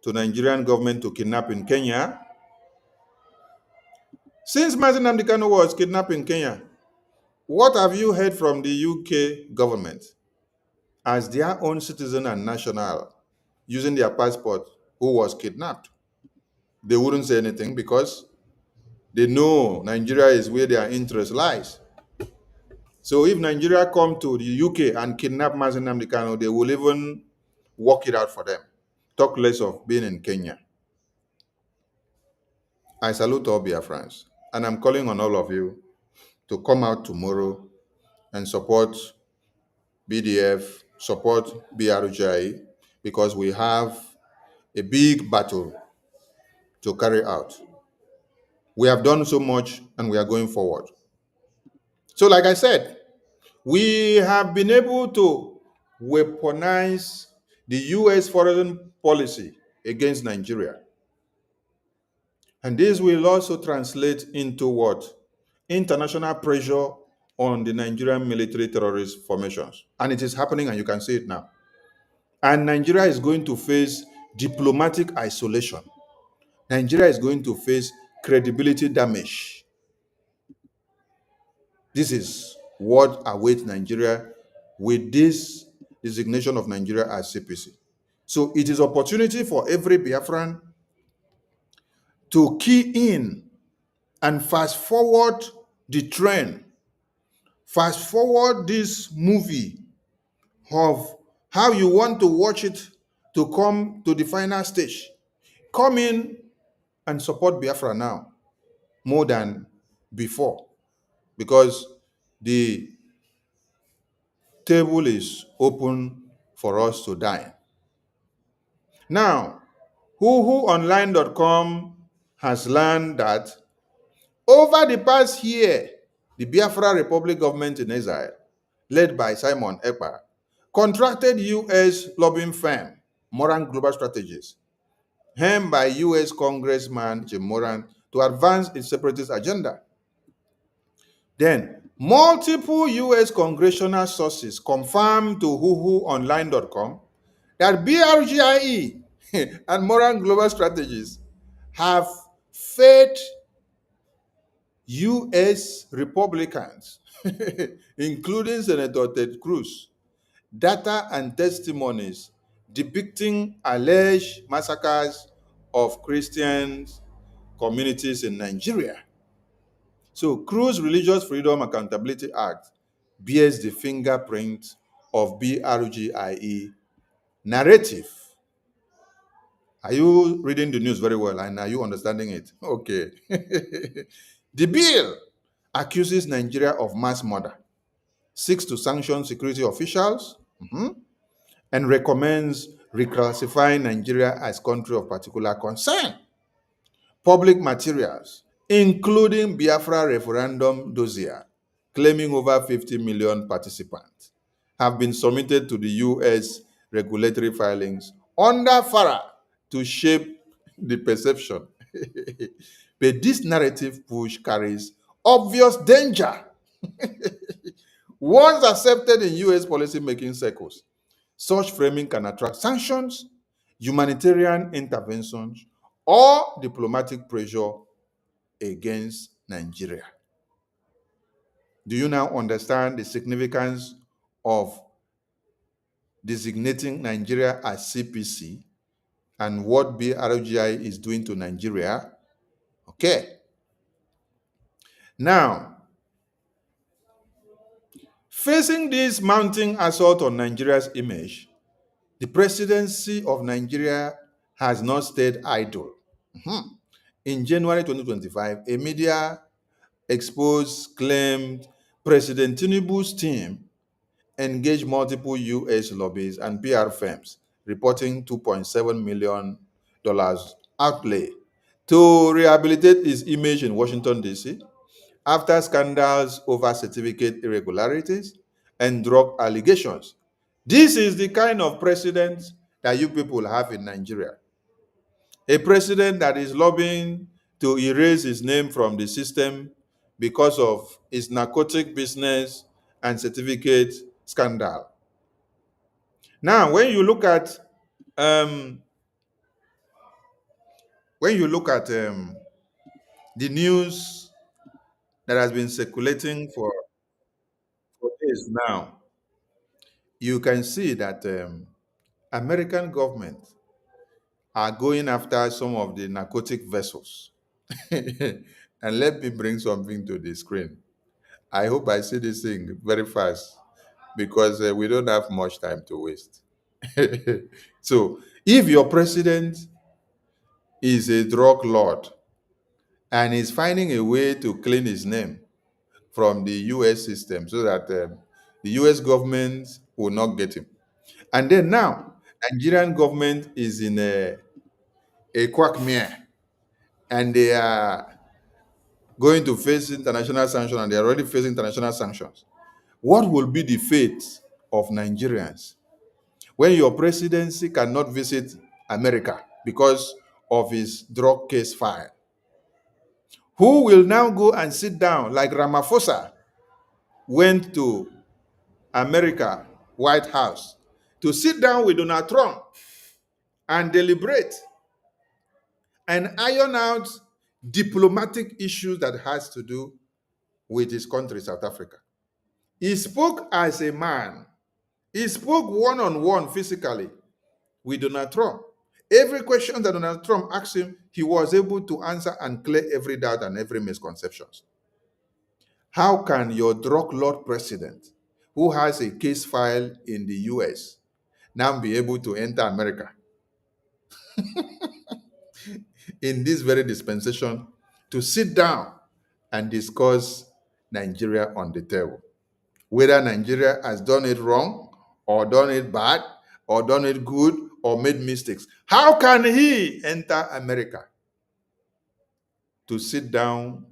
to Nigerian government to kidnap in Kenya? Since Mazi Nnamdi Kanu was kidnapped in Kenya, what have you heard from the UK government as their own citizen and national using their passport who was kidnapped? They wouldn't say anything because they know Nigeria is where their interest lies. So if Nigeria come to the UK and kidnap Mazi Nnamdi Kanu, they will even work it out for them. Talk less of being in Kenya. I salute all Biafrans, and I'm calling on all of you to come out tomorrow and support BDF, support BRJ, because we have a big battle to carry out. We have done so much and we are going forward. So like I said, we have been able to weaponize the US foreign policy against Nigeria. And this will also translate into what? International pressure on the Nigerian military terrorist formations. And it is happening, and you can see it now. And Nigeria is going to face diplomatic isolation. Nigeria is going to face credibility damage. This is what awaits Nigeria with this designation of Nigeria as CPC. So it is opportunity for every Biafran to key in and fast forward the trend, fast forward this movie of how you want to watch it to come to the final stage. Come in and support Biafra now more than before, because the table is open for us to dine. Now, whoonline.com has learned that over the past year, the Biafra Republic government in exile, led by Simon Ekpa, contracted U.S. lobbying firm Moran Global Strategies, helmed by U.S. Congressman Jim Moran, to advance its separatist agenda. Then, multiple U.S. congressional sources confirmed to whoonline.com that BRGIE and Moran Global Strategies have fed U.S. Republicans, including Senator Ted Cruz, data and testimonies depicting alleged massacres of Christian communities in Nigeria. So, Cruz Religious Freedom Accountability Act bears the fingerprint of BRGIE narrative. Are you reading the news very well and are you understanding it? Okay. The bill accuses Nigeria of mass murder, seeks to sanction security officials, and recommends reclassifying Nigeria as country of particular concern. Public materials, including Biafra referendum dossier, claiming over 50 million participants, have been submitted to the U.S. regulatory filings under FARA to shape the perception. But this narrative push carries obvious danger. Once accepted in U.S. policymaking circles, such framing can attract sanctions, humanitarian interventions, or diplomatic pressure against Nigeria. Do you now understand the significance of designating Nigeria as CPC and what BRGI is doing to Nigeria? Okay. Now, facing this mounting assault on Nigeria's image, the presidency of Nigeria has not stayed idle. In January 2025, a media expose claimed President Tinubu's team engaged multiple U.S. lobbies and PR firms, reporting $2.7 million outlay to rehabilitate his image in Washington, D.C., after scandals over certificate irregularities and drug allegations. This is the kind of president that you people have in Nigeria. A president that is lobbying to erase his name from the system because of his narcotic business and certificate scandal. Now, when you look at the news that has been circulating for days now, you can see that American government are going after some of the narcotic vessels. And let me bring something to the screen. I hope I see this thing very fast because we don't have much time to waste. So, if your president is a drug lord and is finding a way to clean his name from the US system so that the US government will not get him. And then now, Nigerian government is in a quagmire and they are going to face international sanctions and they are already facing international sanctions. What will be the fate of Nigerians when your presidency cannot visit America because of his drug case file? Who will now go and sit down like Ramaphosa went to America, White House, to sit down with Donald Trump and deliberate and iron out diplomatic issues that has to do with his country, South Africa? He spoke as a man. He spoke one-on-one physically with Donald Trump. Every question that Donald Trump asked him, he was able to answer and clear every doubt and every misconception. How can your drug lord president, who has a case file in the US, now be able to enter America in this very dispensation to sit down and discuss Nigeria on the table? Whether Nigeria has done it wrong or done it bad or done it good or made mistakes. How can he enter America to sit down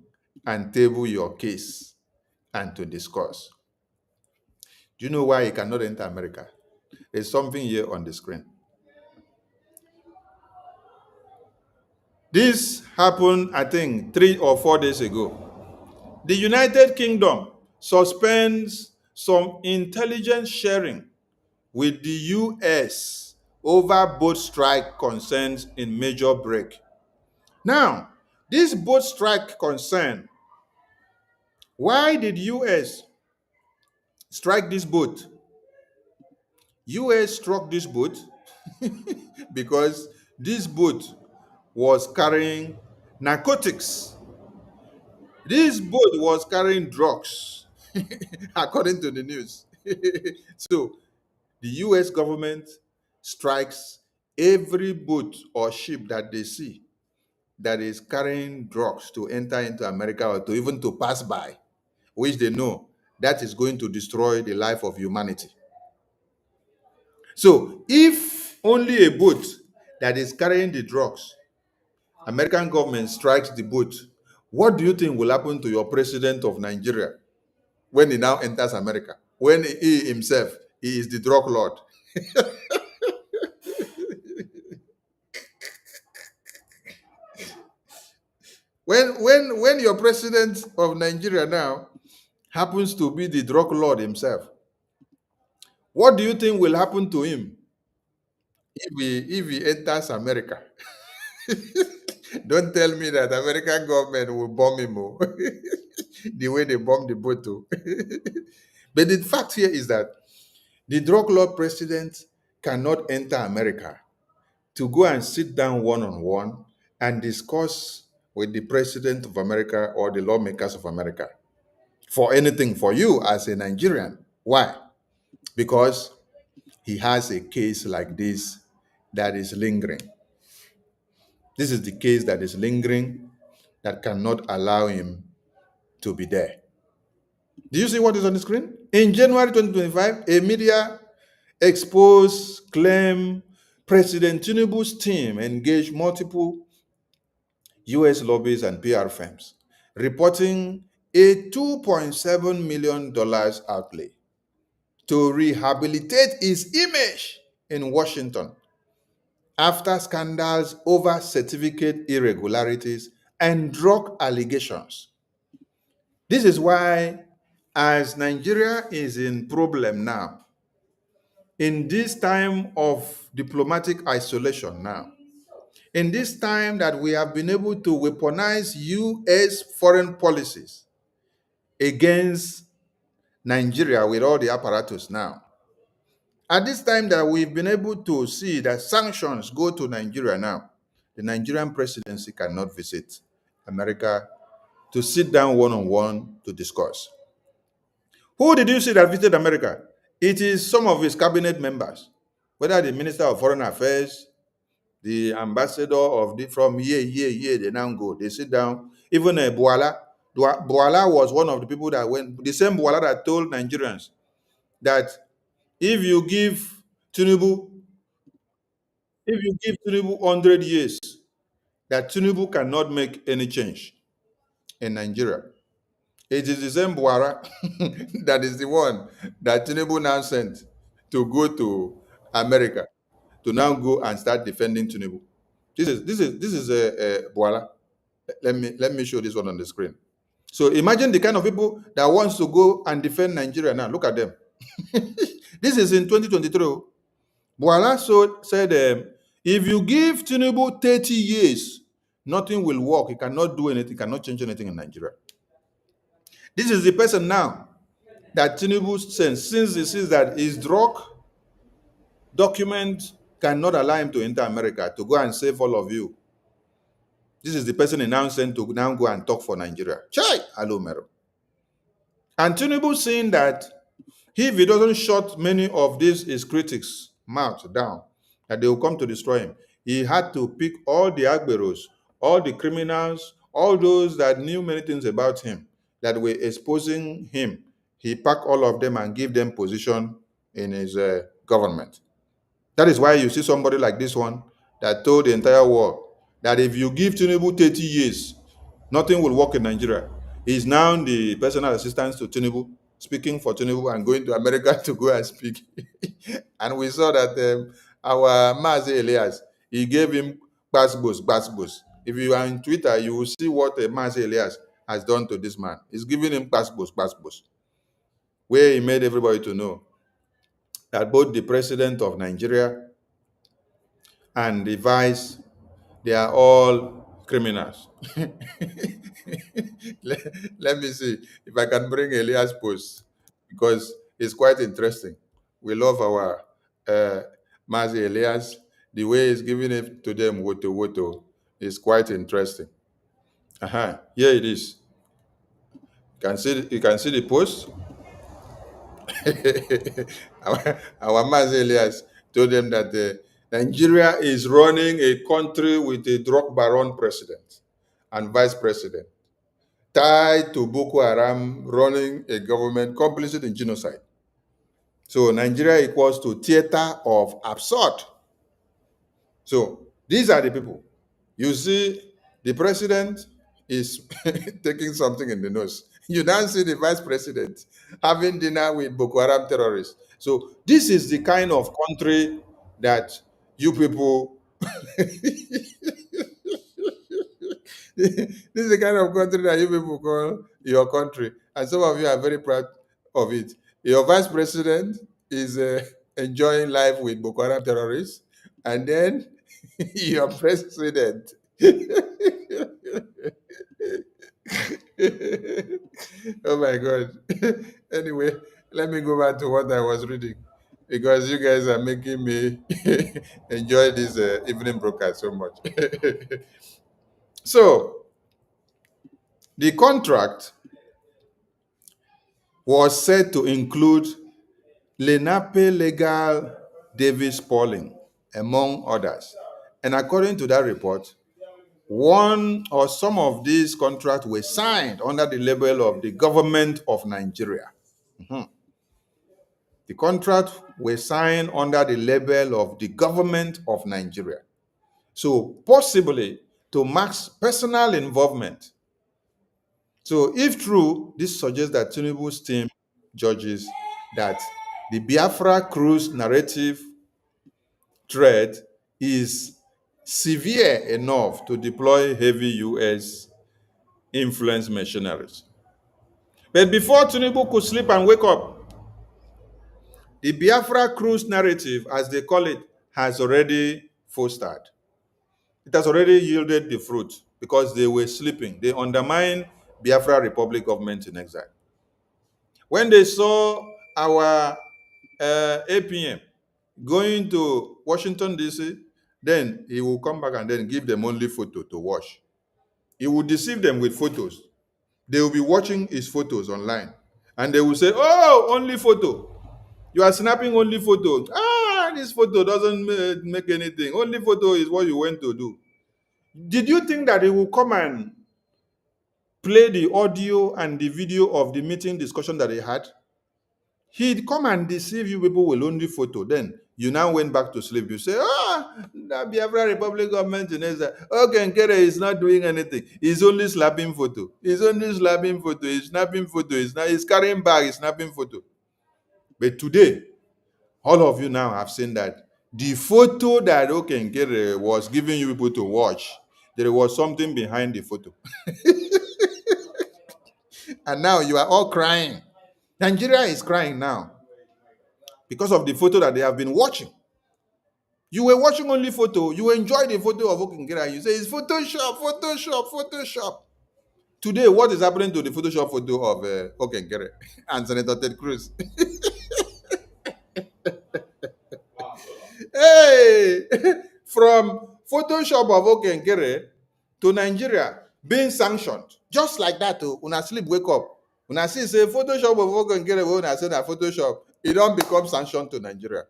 and table your case and to discuss? Do you know why he cannot enter America? There's something here on the screen. This happened, I think, 3 or 4 days ago. The United Kingdom suspends some intelligence sharing with the US over boat strike concerns in major break. Now, this boat strike concern, why did US strike this boat? US struck this boat because this boat was carrying narcotics. This boat was carrying drugs, according to the news. So, the US government strikes every boat or ship that they see that is carrying drugs to enter into America or to even to pass by, which they know that is going to destroy the life of humanity. So if only a boat that is carrying the drugs, American government strikes the boat, what do you think will happen to your president of Nigeria when he now enters America? When he himself, he is the drug lord. When your president of Nigeria now happens to be the drug lord himself, what do you think will happen to him if he enters America? Don't tell me that American government will bomb him the way they bombed the boat. But the fact here is that the drug lord president cannot enter America to go and sit down one-on-one and discuss with the president of America or the lawmakers of America for anything for you as a Nigerian. Why? Because he has a case like this that is lingering. This is the case that is lingering that cannot allow him to be there. Do you see what is on the screen? In January 2025, a media exposed claim President Tinubu's team engaged multiple US lobbies and PR firms, reporting a $2.7 million outlay to rehabilitate his image in Washington after scandals over certificate irregularities and drug allegations. This is why, as Nigeria is in problem now, in this time of diplomatic isolation now, in this time that we have been able to weaponize US foreign policies against Nigeria with all the apparatus now, at this time that we've been able to see that sanctions go to Nigeria now, the Nigerian presidency cannot visit America to sit down one-on-one to discuss. Who did you see that visited America? It is some of his cabinet members, whether the Minister of Foreign Affairs, the ambassador from here, they now go. They sit down. Even Buala was one of the people that went, the same Buala that told Nigerians that if you give Tinubu 100 years, that Tinubu cannot make any change in Nigeria. It is the same Buara that is the one that Tinubu now sent to go to America to now go and start defending Tinubu. This is Buala. Let me show this one on the screen. So imagine the kind of people that wants to go and defend Nigeria now. Look at them. This is in 2023. Buala said, if you give Tinubu 30 years, nothing will work. He cannot do anything, cannot change anything in Nigeria. This is the person now that Tinubu sends, since he sees that his drug document cannot allow him to enter America to go and save all of you. This is the person he now sent to now go and talk for Nigeria. Chai! Hello, Mero. And Tinubu seeing that if he doesn't shut many of these his critics' mouth down, that they will come to destroy him, he had to pick all the Agberos, all the criminals, all those that knew many things about him, that were exposing him. He packed all of them and gave them position in his government. That is why you see somebody like this one that told the entire world that if you give Tinubu 30 years, nothing will work in Nigeria. He's now the personal assistant to Tinubu, speaking for Tinubu and going to America to go and speak. And we saw that our Mazi Elias, he gave him basbos. If you are on Twitter, you will see what Mazi Elias has done to this man. He's giving him basbos, where he made everybody to know that both the president of Nigeria and the vice, they are all criminals. let me see if I can bring Elias post, because it's quite interesting. We love our Mazi Elias. The way he's giving it to them, woto, is quite interesting. Here it is. You can see the post. our Mazi Elias told them that Nigeria is running a country with a drug baron president and vice president, tied to Boko Haram, running a government complicit in genocide. So Nigeria equals to theater of absurd. So these are the people. You see, the president is taking something in the nose. You now see the vice president having dinner with Boko Haram terrorists. So this is the kind of country that you people this is the kind of country that you people call your country, and some of you are very proud of it. Your vice president is enjoying life with Boko Haram terrorists, and then your president. Oh my God. Anyway, let me go back to what I was reading, because you guys are making me enjoy this evening broadcast so much. So, the contract was said to include Lenape Legal Davis Pauling, among others. And according to that report, one or some of these contracts were signed under the label of the government of Nigeria. The contract were signed under the label of the government of Nigeria. So possibly to Mark's personal involvement. So if true, this suggests that Tinubu's team judges that the Biafra cruise narrative threat is severe enough to deploy heavy U.S. influence machineries. But before Tinubu could sleep and wake up, the Biafra cruise narrative, as they call it, has already fostered. It has already yielded the fruit because they were sleeping. They undermined Biafra Republic government in exile. When they saw our APM going to Washington, D.C., then he will come back and then give them only photo to watch. He will deceive them with photos. They will be watching his photos online. And they will say, oh, only photo. You are snapping only photo. This photo doesn't make anything. Only photo is what you went to do. Did you think that he will come and play the audio and the video of the meeting discussion that they had? He'd come and deceive you people with only photo. Then you now went back to sleep. You say, that Biafra Republic government in Israel. Okay, Nkere is not doing anything. He's only slapping photo. He's only slapping photo. He's snapping photo. He's carrying bag. He's snapping photo. But today, all of you now have seen that the photo that Nkere was giving you people to watch, there was something behind the photo. And now you are all crying. Nigeria is crying now because of the photo that they have been watching. You were watching only photo. You enjoyed the photo of Okengera. You say it's Photoshop, Photoshop, Photoshop. Today, what is happening to the Photoshop photo of Okenkere and Senator Ted Cruz? Hey, from Photoshop of Okenkere to Nigeria being sanctioned, just like that. Una sleep, wake up. Una see say Photoshop of Okenkere, una say that Photoshop, it don't become sanctioned to Nigeria.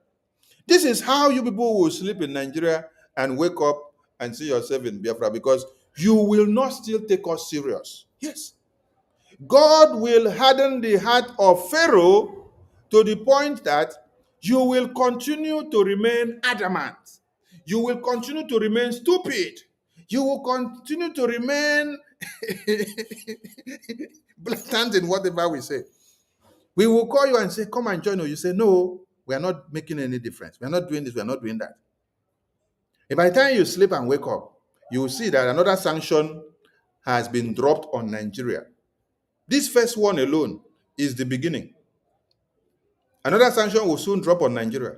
This is how you people will sleep in Nigeria and wake up and see yourself in Biafra, because you will not still take us serious. Yes. God will harden the heart of Pharaoh to the point that you will continue to remain adamant. You will continue to remain stupid. You will continue to remain blatant in whatever we say. We will call you and say, come and join us. You say, no, we are not making any difference. We are not doing this. We are not doing that. And by the time you sleep and wake up, you will see that another sanction has been dropped on Nigeria. This first one alone is the beginning. Another sanction will soon drop on Nigeria.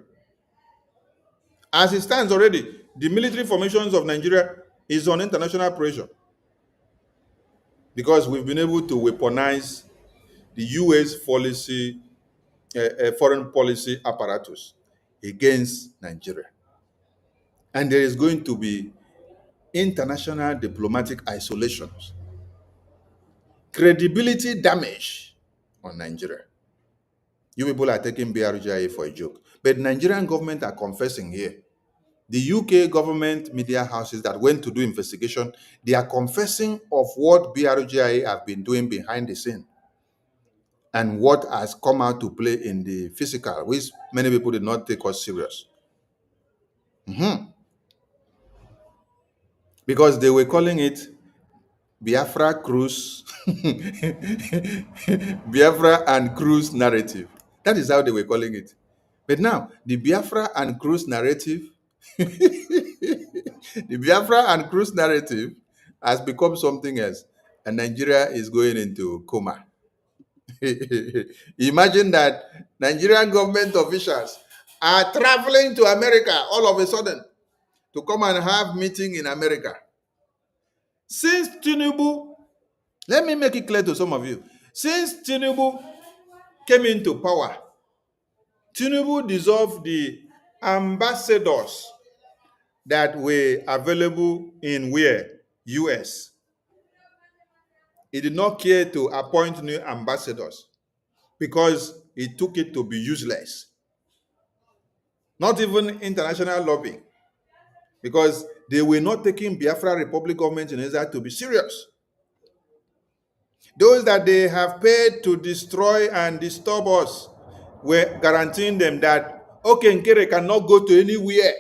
As it stands already, the military formations of Nigeria is on international pressure because we've been able to weaponize the U.S. foreign policy apparatus against Nigeria. And there is going to be international diplomatic isolations, credibility damage on Nigeria. You people are taking BRGIA for a joke. But Nigerian government are confessing here. The UK government media houses that went to do investigation, they are confessing of what BRGIA have been doing behind the scene and what has come out to play in the physical, which many people did not take us serious. Because they were calling it Biafra Cruise, Biafra and Cruise narrative. That is how they were calling it. But now, the Biafra and Cruise narrative, the Biafra and Cruise narrative has become something else. And Nigeria is going into coma. Imagine that Nigerian government officials are traveling to America all of a sudden to come and have meeting in America. Since Tinubu, let me make it clear to some of you. Since Tinubu came into power, Tinubu dissolved the ambassadors that were available in where? US. He did not care to appoint new ambassadors because he took it to be useless. Not even international lobbying, because they were not taking Biafra Republic government in Israel to be serious. Those that they have paid to destroy and disturb us were guaranteeing them that Okenkere cannot go to anywhere.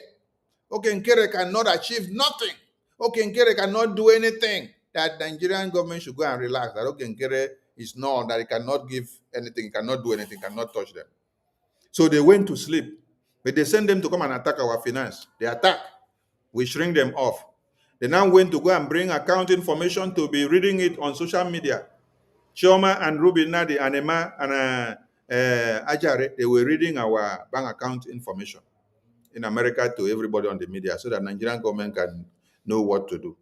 Okenkere cannot achieve nothing. Okenkere cannot do anything. That the Nigerian government should go and relax. That Okenkere is not, that he cannot give anything, cannot do anything, cannot touch them. So they went to sleep. But they sent them to come and attack our finance. They attack. We shrink them off. They now went to go and bring account information to be reading it on social media. Chioma and Ruby Nadi and Emma and Ajare, they were reading our bank account information in America to everybody on the media so that Nigerian government can know what to do.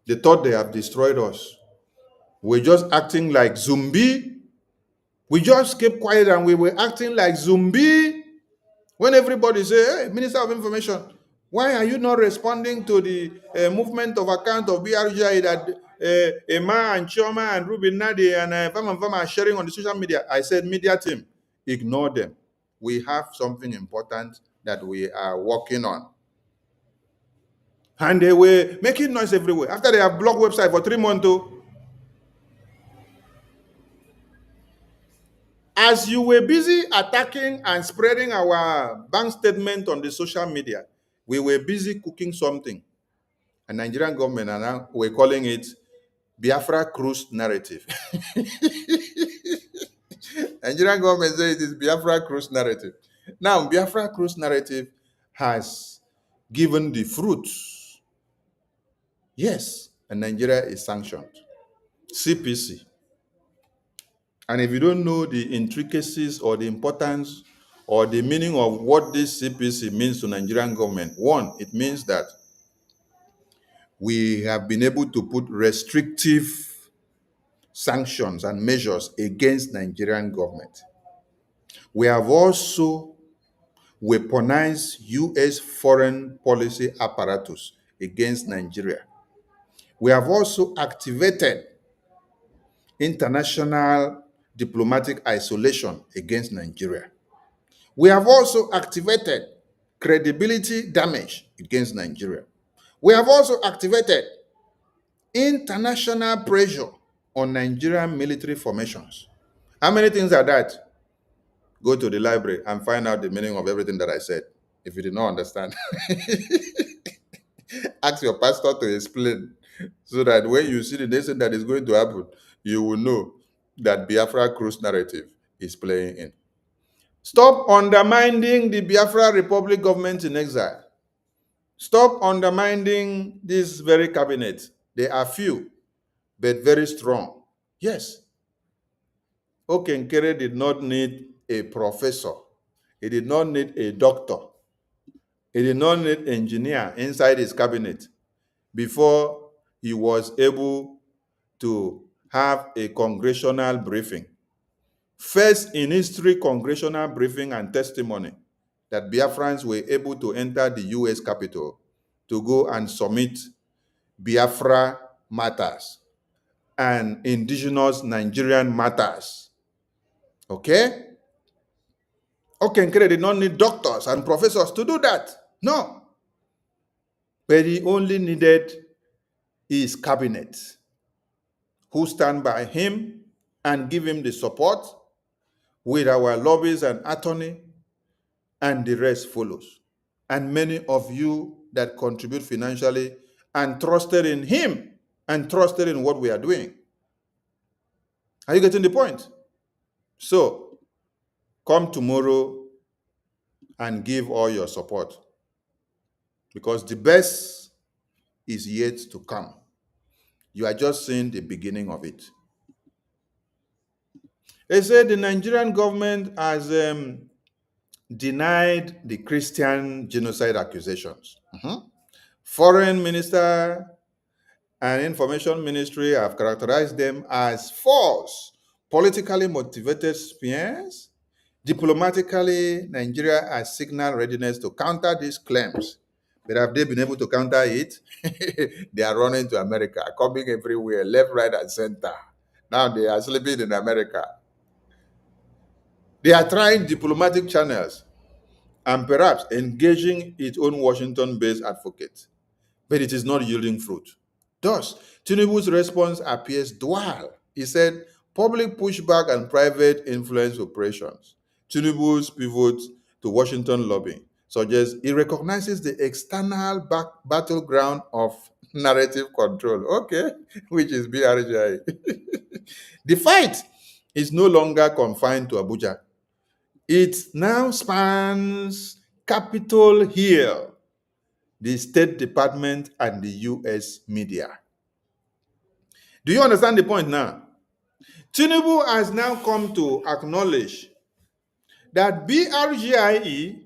They thought they have destroyed us. We're just acting like zombie. We just kept quiet and we were acting like zombie. When everybody say, hey, Minister of Information, why are you not responding to the movement of account of BRGI that Emma and Chioma and Ruby Nadi and Vama are sharing on the social media? I said, media team, ignore them. We have something important that we are working on. And they were making noise everywhere. After they have blocked website for 3 months, as you were busy attacking and spreading our bank statement on the social media, we were busy cooking something. And Nigerian government and now we're calling it Biafra Cruise narrative. Nigerian government says it is Biafra Cruise narrative. Now, Biafra Cruise narrative has given the fruits. Yes, and Nigeria is sanctioned. CPC. And if you don't know the intricacies or the importance or the meaning of what this CPC means to Nigerian government, one, it means that we have been able to put restrictive sanctions and measures against Nigerian government. We have also weaponized U.S. foreign policy apparatus against Nigeria. We have also activated international diplomatic isolation against Nigeria. We have also activated credibility damage against Nigeria. We have also activated international pressure on Nigerian military formations. How many things are that? Go to the library and find out the meaning of everything that I said. If you did not understand, ask your pastor to explain so that when you see the next thing that is going to happen, you will know that Biafra cruise narrative is playing in. Stop undermining the Biafra Republic government in exile. Stop undermining this very cabinet. They are few, but very strong. Yes, Okenkere did not need a professor. He did not need a doctor. He did not need an engineer inside his cabinet before he was able to have a congressional briefing. First in history congressional briefing and testimony that Biafrans were able to enter the U.S. Capitol to go and submit Biafra matters and indigenous Nigerian matters. Okay? Okenkere did not need doctors and professors to do that. No. But he only needed his cabinet who stand by him and give him the support with our lobbies and attorney, and the rest follows. And many of you that contribute financially and trusted in him and trusted in what we are doing. Are you getting the point? So, come tomorrow and give all your support, because the best is yet to come. You are just seeing the beginning of it. They said the Nigerian government has denied the Christian genocide accusations. Foreign Minister and Information Ministry have characterized them as false, politically motivated smears. Diplomatically, Nigeria has signaled readiness to counter these claims. But have they been able to counter it? They are running to America, coming everywhere, left, right, and center. Now they are sleeping in America. They are trying diplomatic channels and perhaps engaging its own Washington-based advocates, but it is not yielding fruit. Thus, Tinubu's response appears dual. He said, public pushback and private influence operations. Tinubu's pivot to Washington lobbying suggests he recognizes the external battleground of narrative control, okay, which is BRGI. The fight is no longer confined to Abuja. It now spans Capitol Hill, the State Department, and the U.S. media. Do you understand the point now? Tinubu has now come to acknowledge that BRGIE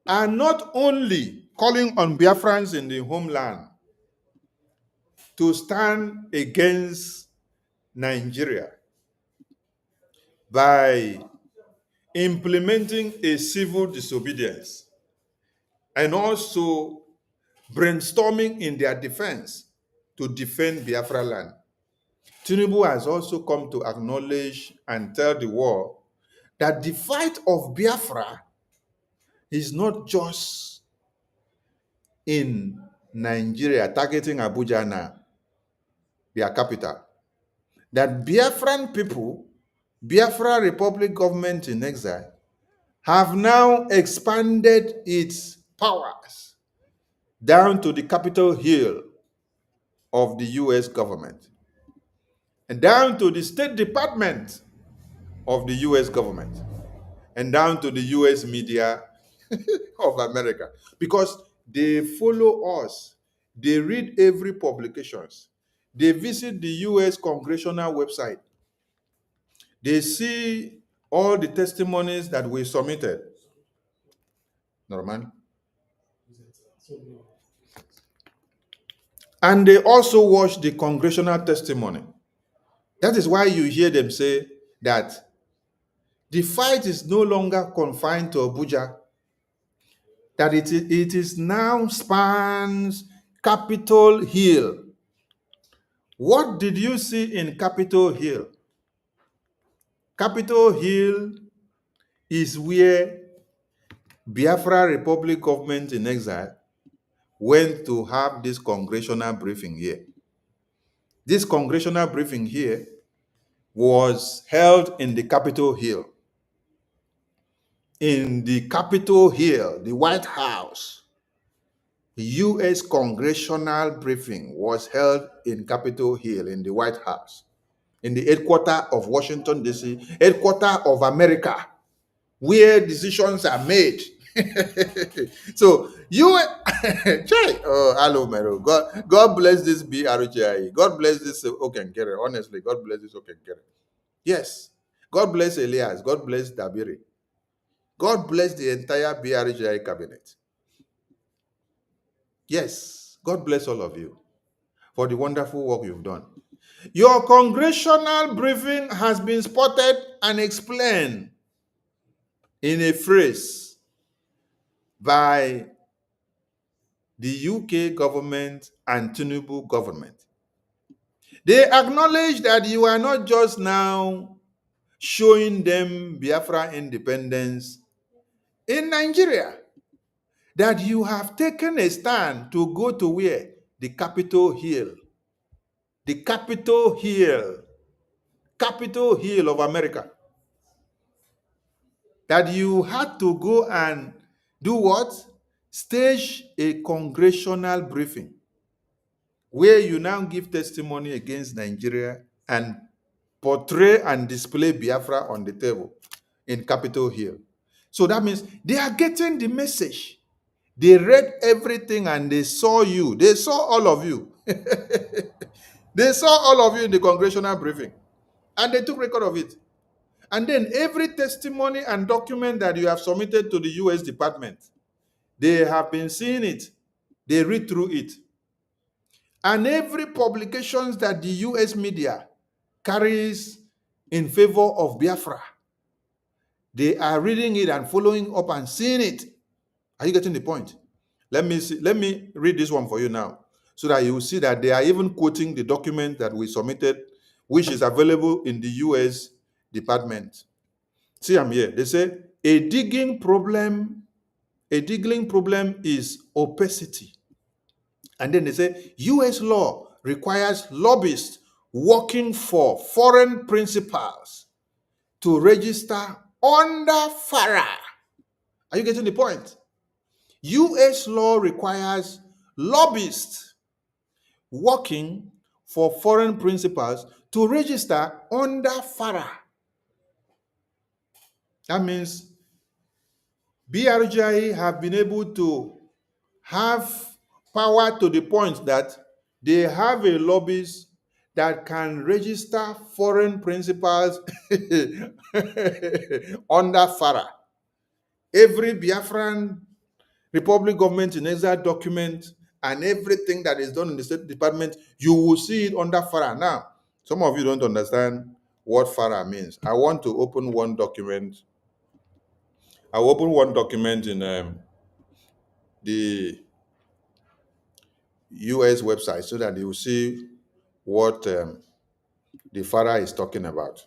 are not only calling on Biafrans in the homeland to stand against Nigeria by implementing a civil disobedience and also brainstorming in their defense to defend Biafra land. Tinubu has also come to acknowledge and tell the world that the fight of Biafra is not just in Nigeria, targeting Abuja now, their capital. That Biafran people, Biafra Republic government in exile, have now expanded its powers down to the Capitol Hill of the US government and down to the State Department of the US government and down to the US media of America, because they follow us, they read every publications, they visit the US congressional website, they see all the testimonies that we submitted. Norman? And they also watched the congressional testimony. That is why you hear them say that the fight is no longer confined to Abuja, that it is now spans Capitol Hill. What did you see in Capitol Hill? Capitol Hill is where Biafra Republic government in exile went to have this congressional briefing here. This congressional briefing here was held in the Capitol Hill. In the Capitol Hill, the White House, the U.S. congressional briefing was held in Capitol Hill in the White House, in the headquarters of Washington, D.C., headquarters of America, where decisions are made. So you, oh, hello, Mero. God bless this BRGI. God bless this Okenkere. Honestly, God bless this Okenkere. Yes. God bless Elias. God bless Dabiri. God bless the entire BRGI cabinet. Yes. God bless all of you for the wonderful work you've done. Your congressional briefing has been spotted and explained in a phrase by the UK government and Tinubu government. They acknowledge that you are not just now showing them Biafra independence in Nigeria, that you have taken a stand to go to where? The Capitol Hill. The Capitol Hill. Capitol Hill of America. That you had to go and do what? Stage a congressional briefing where you now give testimony against Nigeria and portray and display Biafra on the table in Capitol Hill. So that means they are getting the message. They read everything and they saw you. They saw all of you. They saw all of you in the congressional briefing. And they took record of it. And then every testimony and document that you have submitted to the U.S. Department, they have been seeing it. They read through it. And every publications that the U.S. media carries in favor of Biafra, they are reading it and following up and seeing it. Are you getting the point? Let me read this one for you now, so that you will see that they are even quoting the document that we submitted, which is available in the U.S. Department. See, I'm here. They say a digging problem is opacity. And then they say U.S. law requires lobbyists working for foreign principals to register under FARA. Are you getting the point? U.S. law requires lobbyists working for foreign principals to register under FARA. That means BRGI have been able to have power to the point that they have a lobbyist that can register foreign principals under FARA. Every Biafran Republic government in exile document and everything that is done in the State Department, you will see it under FARA. Now, some of you don't understand what FARA means. I want to open one document. I will open one document in the US website so that you will see what the FARA is talking about.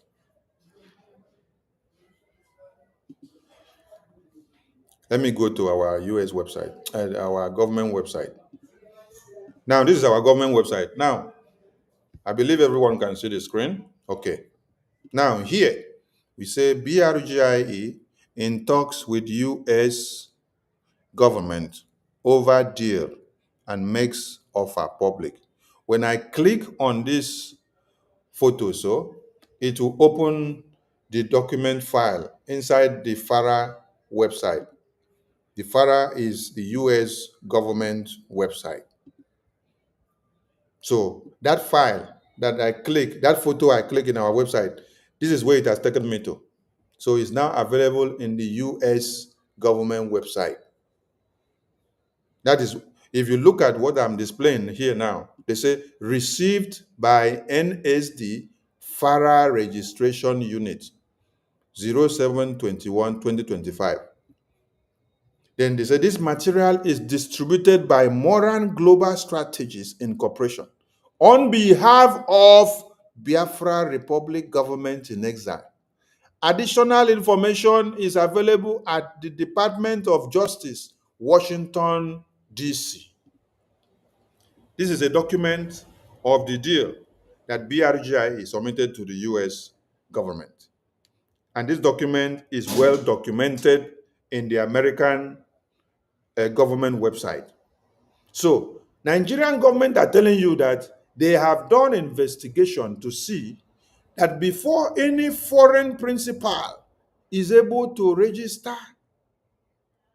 Let me go to our US website, our government website. Now, this is our government website. Now, I believe everyone can see the screen. Okay. Now, here, we say BRGIE in talks with US government over deal and makes offer public. When I click on this photo, so it will open the document file inside the FARA website. The FARA is the US government website. So that file that I click, that photo I click in our website, this is where it has taken me to. So it's now available in the US government website. That is, if you look at what I'm displaying here now, They say received by NSD FARA Registration Unit 07/21/2025. Then they say this material is distributed by Moran Global Strategies Incorporation on behalf of Biafra Republic Government in Exile. Additional information is available at the Department of Justice, Washington, D.C. This is a document of the deal that BRGI submitted to the US government. And this document is well documented in the American government website. So, Nigerian government are telling you that they have done investigation to see that before any foreign principal is able to register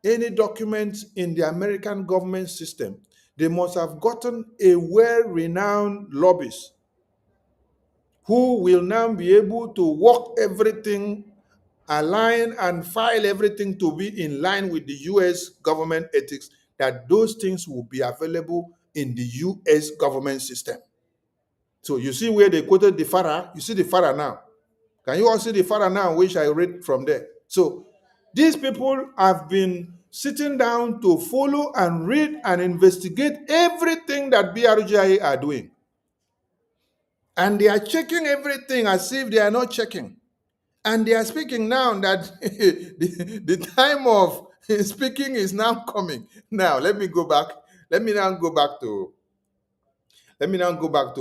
any document in the American government system, they must have gotten a well-renowned lobbyist who will now be able to work everything, align and file everything to be in line with the US government ethics, that those things will be available in the US government system. So you see where they quoted the FARA? You see the FARA now. Can you all see the FARA now, which I read from there? So these people have been sitting down to follow and read and investigate everything that BRGIA are doing. And they are checking everything as if they are not checking. And they are speaking now that the time of speaking is now coming. Now, let me go back. Let me now go back to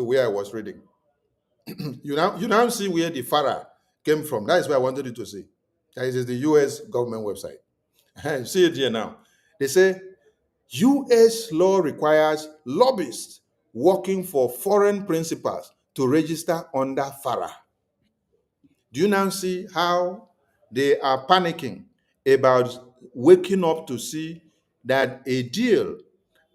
where I was reading. You now see where the FARA came from. That is where I wanted you to see. That is the US government website. See it here now. They say US law requires lobbyists working for foreign principals to register under FARA. Do you now see how they are panicking about waking up to see that a deal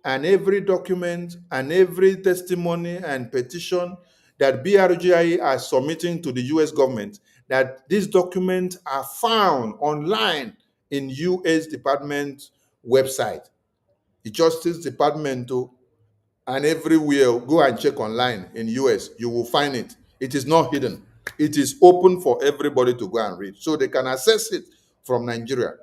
and every document and every testimony and petition that BRGIA are submitting to the US government, that these documents are found online in US Department website, the Justice Department, and everywhere. Go and check online in US, you will find it. It is not hidden. It is open for everybody to go and read. So they can access it from Nigeria.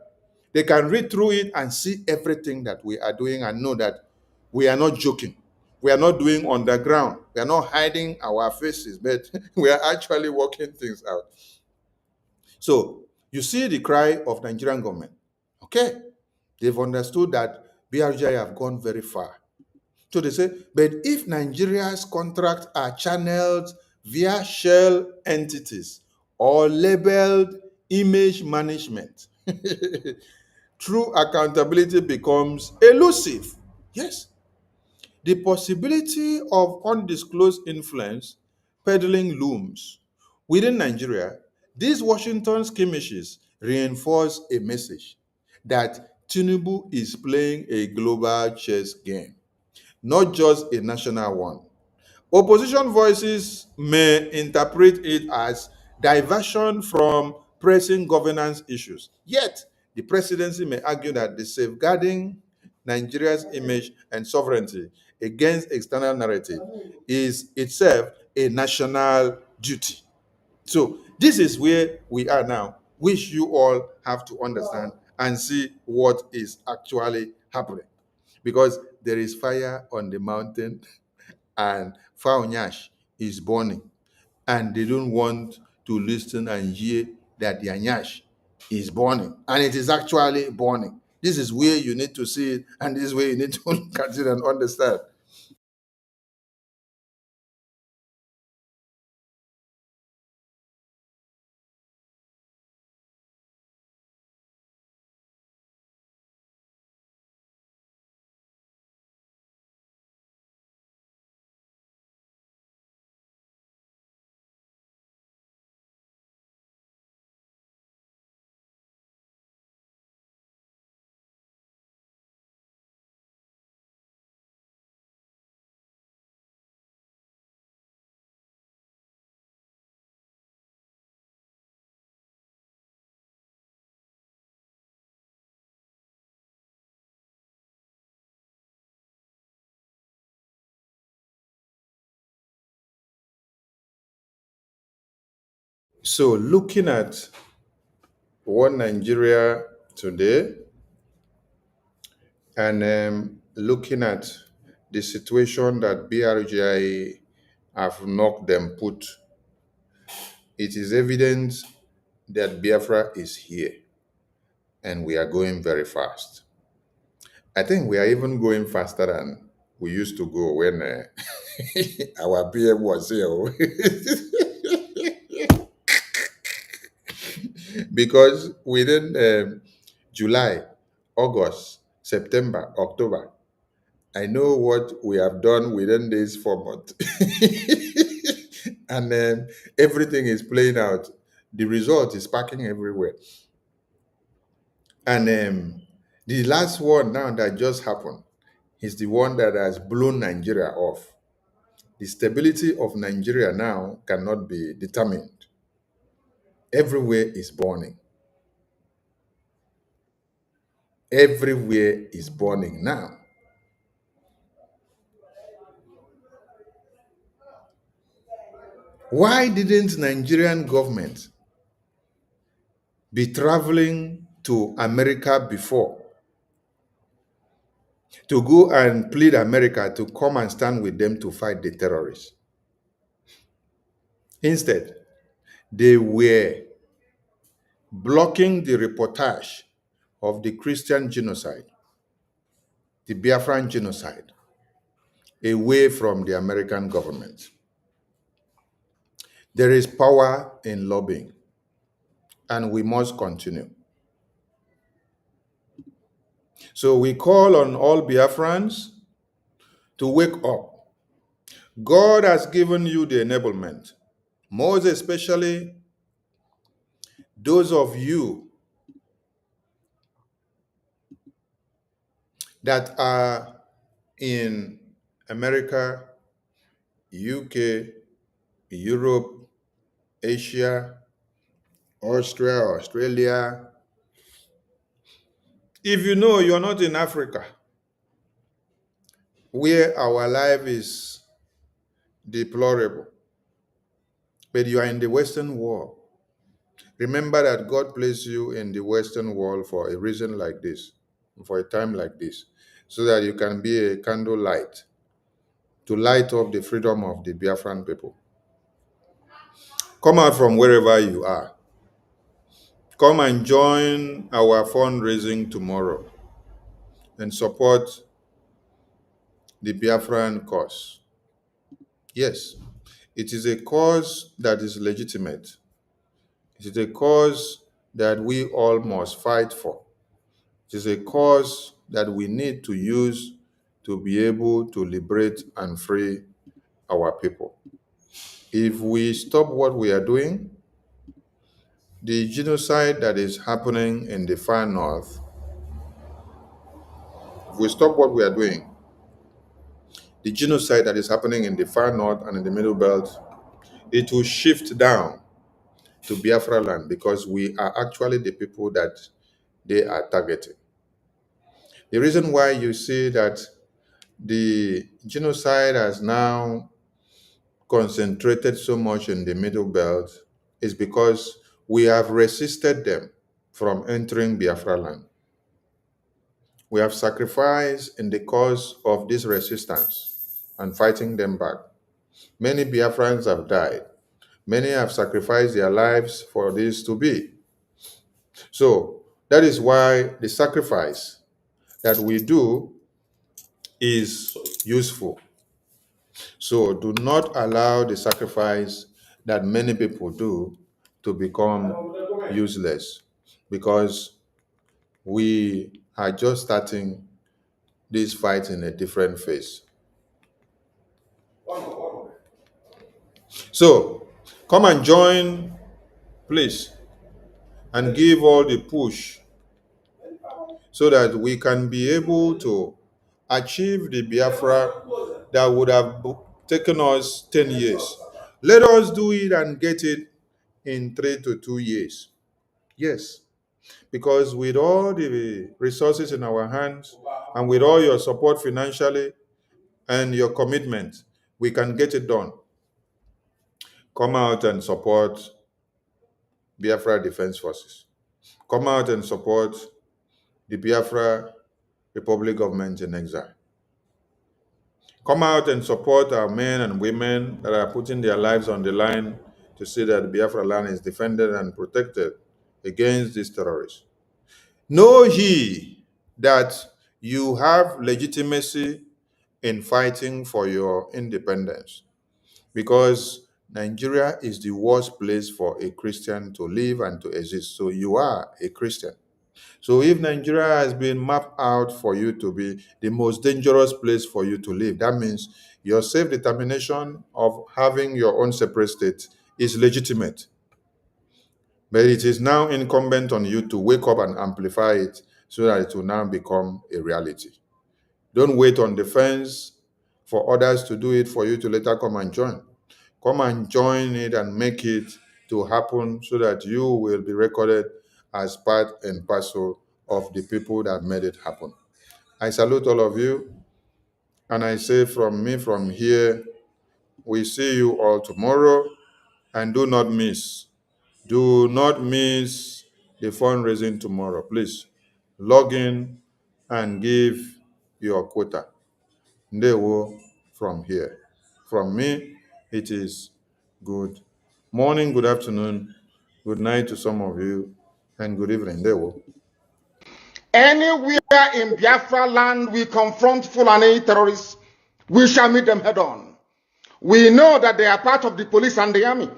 They can read through it and see everything that we are doing and know that we are not joking. We are not doing underground. We are not hiding our faces, but we are actually working things out. So you see the cry of Nigerian government. Okay, they've understood that BRGI have gone very far. So they say, but if Nigeria's contracts are channeled via shell entities or labeled image management, true accountability becomes elusive. Yes. The possibility of undisclosed influence peddling looms. Within Nigeria, these Washington skirmishes reinforce a message that Tinubu is playing a global chess game, not just a national one. Opposition voices may interpret it as diversion from pressing governance issues. Yet, the presidency may argue that the safeguarding Nigeria's image and sovereignty against external narrative is itself a national duty. So, this is where we are now, which you all have to understand and see what is actually happening. Because there is fire on the mountain and Faunyash is burning, and they don't want to listen and hear that their nyash is burning, and it is actually burning. This is where you need to see it, and this is where you need to look at it and understand. So looking at one Nigeria today and looking at the situation that BRGI have knocked them put, it is evident that Biafra is here and we are going very fast. I think we are even going faster than we used to go when our PM was here. Because within July, August, September, October, I know what we have done within these 4 months. And everything is playing out. The result is packing everywhere. And the last one now that just happened is the one that has blown Nigeria off. The stability of Nigeria now cannot be determined. Everywhere is burning. Everywhere is burning now. Why didn't Nigerian government be traveling to America before to go and plead America to come and stand with them to fight the terrorists? Instead, they were blocking the reportage of the Christian genocide, the Biafran genocide, away from the American government. There is power in lobbying, and we must continue. So we call on all Biafrans to wake up. God has given you the enablement, most especially those of you that are in America, UK, Europe, Asia, Australia. If you know you're not in Africa, where our life is deplorable, but you are in the Western world, remember that God placed you in the Western world for a reason like this, for a time like this, so that you can be a candle light to light up the freedom of the Biafran people. Come out from wherever you are. Come and join our fundraising tomorrow and support the Biafran cause. Yes, it is a cause that is legitimate. It is a cause that we all must fight for. It is a cause that we need to use to be able to liberate and free our people. If we stop what we are doing, the genocide that is happening in the far north, if we stop what we are doing, the genocide that is happening in the far north and in the middle belt, it will shift down to Biafra land because we are actually the people that they are targeting. The reason why you see that the genocide has now concentrated so much in the middle belt is because we have resisted them from entering Biafra land. We have sacrificed in the cause of this resistance and fighting them back. Many Biafrans have died. Many have sacrificed their lives for this to be. So that is why the sacrifice that we do is useful. So do not allow the sacrifice that many people do to become useless, because we are just starting this fight in a different phase. So come and join, please, and give all the push so that we can be able to achieve the Biafra that would have taken us 10 years. Let us do it and get it in 3 to 2 years. Yes, because with all the resources in our hands and with all your support financially and your commitment, we can get it done. Come out and support Biafra Defense Forces. Come out and support the Biafra Republic government in exile. Come out and support our men and women that are putting their lives on the line to see that the Biafra land is defended and protected against these terrorists. Know ye that you have legitimacy in fighting for your independence, because Nigeria is the worst place for a Christian to live and to exist. So you are a Christian. So if Nigeria has been mapped out for you to be the most dangerous place for you to live, that means your self-determination of having your own separate state is legitimate. But it is now incumbent on you to wake up and amplify it so that it will now become a reality. Don't wait on the fence for others to do it for you to later come and join. Come and join it and make it to happen so that you will be recorded as part and parcel of the people that made it happen. I salute all of you, and I say from me, from here, we see you all tomorrow, and do not miss the fundraising tomorrow. Please log in and give your quota. Ndewo from here. From me, it is good morning, good afternoon, good night to some of you, and good evening. Ndewo. Anywhere in Biafra land we confront Fulani terrorists, we shall meet them head on. We know that they are part of the police and the army.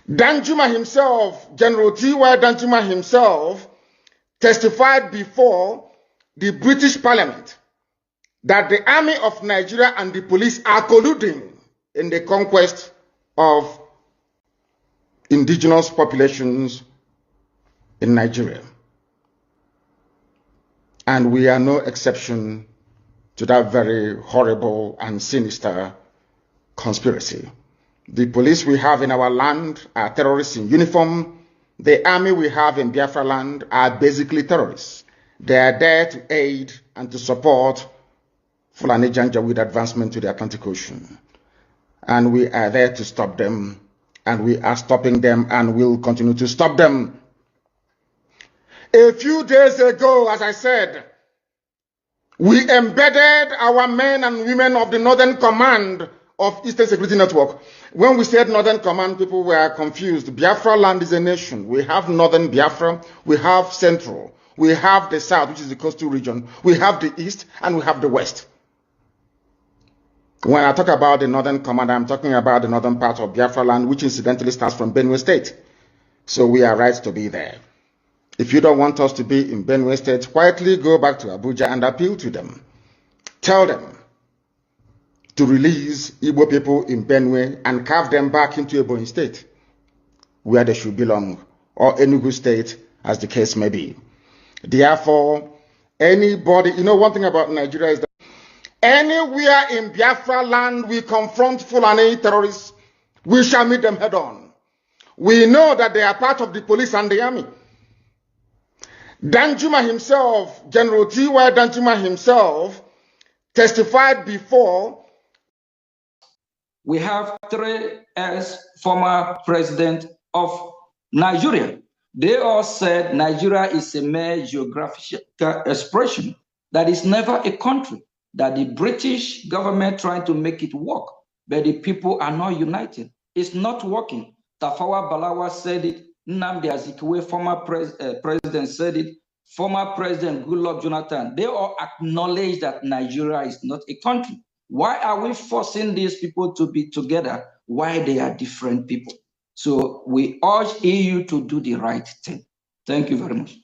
Danjuma himself, General T.Y. Danjuma himself, testified before the British Parliament that the army of Nigeria and the police are colluding in the conquest of indigenous populations in Nigeria. And we are no exception to that very horrible and sinister conspiracy. The police we have in our land are terrorists in uniform. The army we have in Biafra land are basically terrorists. They are there to aid and to support Fulani Janjaweed advancement to the Atlantic Ocean. And we are there to stop them, and we are stopping them and will continue to stop them. A few days ago, as I said, we embedded our men and women of the Northern Command of Eastern Security Network. When we said Northern Command, people were confused. Biafra land is a nation. We have Northern Biafra, we have Central, we have the South, which is the coastal region, we have the East, and we have the West. When I talk about the Northern Command, I'm talking about the northern part of Biafra land, which incidentally starts from Benue State. So we are right to be there. If you don't want us to be in Benue State, quietly go back to Abuja and appeal to them. Tell them to release Igbo people in Benue and carve them back into Ebonyi State, where they should belong, or Enugu State, as the case may be. Therefore, anybody, you know, one thing about Nigeria is that anywhere in Biafra land we confront Fulani terrorists, we shall meet them head on. We know that they are part of the police and the army. Danjuma himself, General T.Y. Danjuma himself, testified before. We have 3 ex-former presidents of Nigeria. They all said Nigeria is a mere geographical expression, that is never a country, that the British government trying to make it work, but the people are not united. It's not working. Tafawa Balawa said it. Nnamdi Azikiwe, former president, said it. Former President Goodluck Jonathan. They all acknowledge that Nigeria is not a country. Why are we forcing these people to be together? Why they are different people? So we urge EU to do the right thing. Thank you very much.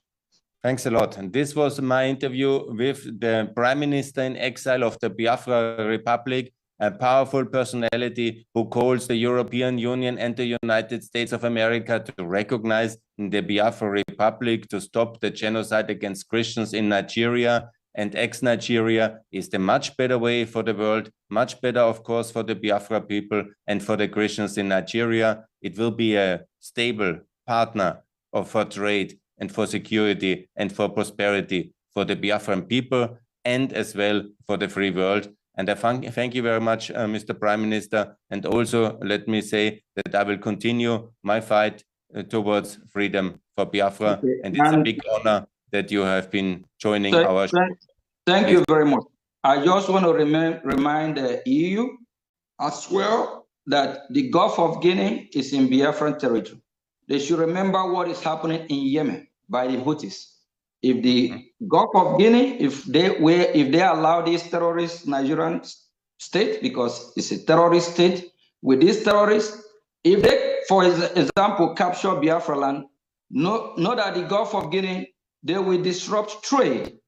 Thanks a lot. And this was my interview with the Prime Minister in exile of the Biafra Republic, a powerful personality who calls the European Union and the United States of America to recognize the Biafra Republic, to stop the genocide against Christians in Nigeria. And ex-Nigeria is the much better way for the world, much better, of course, for the Biafra people and for the Christians in Nigeria. It will be a stable partner for trade and for security and for prosperity for the Biafran people and as well for the free world. And I thank you very much, Mr. Prime Minister. And also let me say that I will continue my fight towards freedom for Biafra. Okay. And it's a big honor that you have been joining our show. Thank you very much. I just want to remind the EU as well that the Gulf of Guinea is in Biafran territory. They should remember what is happening in Yemen by the Houthis. If the Gulf of Guinea, if they allow this terrorist Nigerian state, because it's a terrorist state, with these terrorists, if they, for example, capture Biafra land, know that the Gulf of Guinea, they will disrupt trade,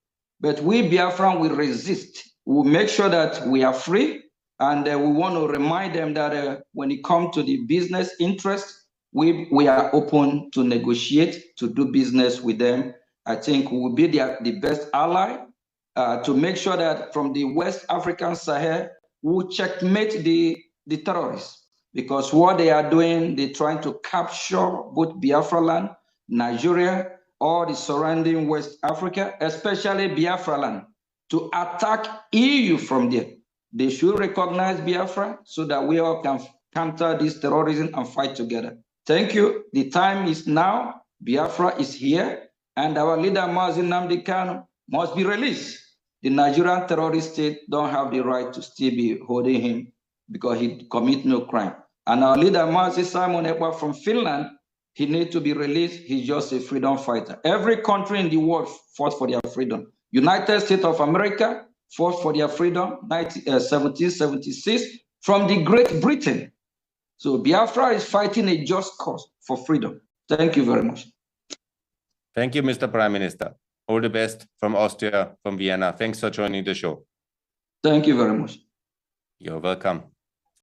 but we Biafran will resist. We'll make sure that we are free, and we want to remind them that when it comes to the business interest, we are open to negotiate, to do business with them. I think we will be the best ally to make sure that from the West African Sahel, we will checkmate the terrorists. Because what they are doing, they're trying to capture both Biafra land, Nigeria, or the surrounding West Africa, especially Biafra land, to attack EU from there. They should recognize Biafra so that we all can counter this terrorism and fight together. Thank you. The time is now. Biafra is here, and our leader, Mazi Nnamdi Kanu, must be released. The Nigerian terrorist state don't have the right to still be holding him because he commit no crime. And our leader, Mazi Simon Ekpa from Finland, he needs to be released. He's just a freedom fighter. Every country in the world fought for their freedom. United States of America fought for their freedom, 1776, from the Great Britain. So Biafra is fighting a just cause for freedom. Thank you very much. Thank you, Mr. Prime Minister. All the best from Austria, from Vienna. Thanks for joining the show. Thank you very much. You're welcome.